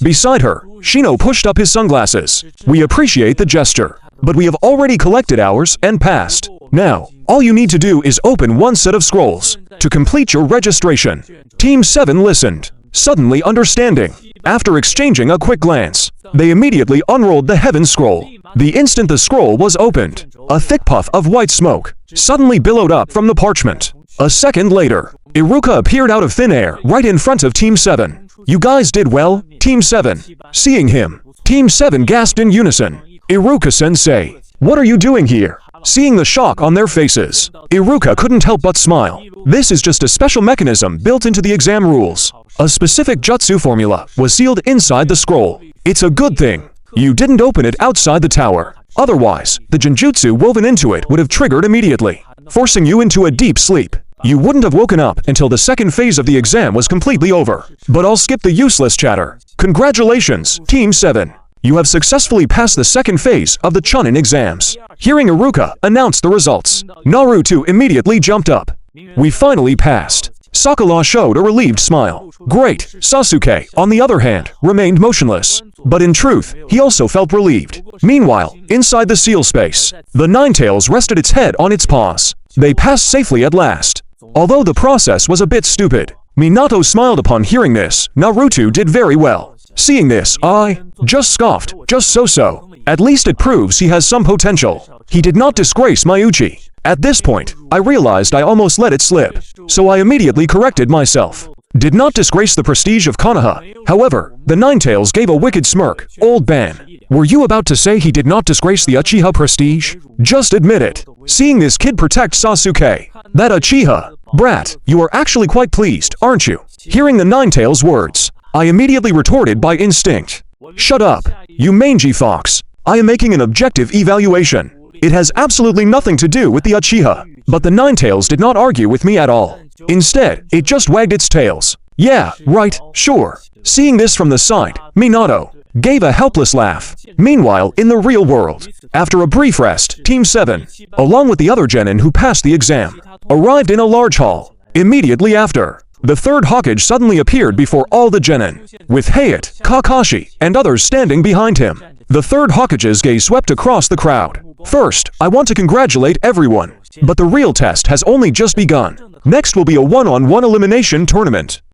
Beside her, Shino pushed up his sunglasses. We appreciate the gesture, but we have already collected ours and passed. Now, all you need to do is open one set of scrolls to complete your registration. Team 7 listened, suddenly understanding. After exchanging a quick glance, they immediately unrolled the heaven scroll. The instant the scroll was opened, a thick puff of white smoke suddenly billowed up from the parchment. A second later, Iruka appeared out of thin air right in front of Team 7. You guys did well, Team 7. Seeing him, Team 7 gasped in unison. Iruka-sensei, what are you doing here? Seeing the shock on their faces, Iruka couldn't help but smile. This is just a special mechanism built into the exam rules. A specific jutsu formula was sealed inside the scroll. It's a good thing you didn't open it outside the tower. Otherwise, the genjutsu woven into it would have triggered immediately, forcing you into a deep sleep. You wouldn't have woken up until the second phase of the exam was completely over. But I'll skip the useless chatter. Congratulations, Team 7. You have successfully passed the second phase of the Chunin exams. Hearing Iruka announce the results, Naruto immediately jumped up. We finally passed. Sakura showed a relieved smile. Great. Sasuke, on the other hand, remained motionless. But in truth, he also felt relieved. Meanwhile, inside the seal space, the Ninetales rested its head on its paws. They passed safely at last. Although the process was a bit stupid, Minato smiled upon hearing this. Naruto did very well. Seeing this, I just scoffed, just so. At least it proves he has some potential. He did not disgrace my uchi. At this point, I realized I almost let it slip, so I immediately corrected myself. Did not disgrace the prestige of Konoha. However, the Ninetales gave a wicked smirk. Old man, were you about to say he did not disgrace the Uchiha prestige? Just admit it. Seeing this kid protect Sasuke, that Uchiha brat, you are actually quite pleased, aren't you? Hearing the Ninetales' words, I immediately retorted by instinct. Shut up, you mangy fox. I am making an objective evaluation. It has absolutely nothing to do with the Uchiha. But the Ninetales did not argue with me at all. Instead, it just wagged its tails. Yeah, right, sure. Seeing this from the side, Minato gave a helpless laugh. Meanwhile, in the real world, after a brief rest, Team 7, along with the other genin who passed the exam, arrived in a large hall. Immediately after, the third Hokage suddenly appeared before all the genin, with Hayate, Kakashi, and others standing behind him. The third Hokage's gaze swept across the crowd. First, I want to congratulate everyone, but the real test has only just begun. Next will be a one-on-one elimination tournament.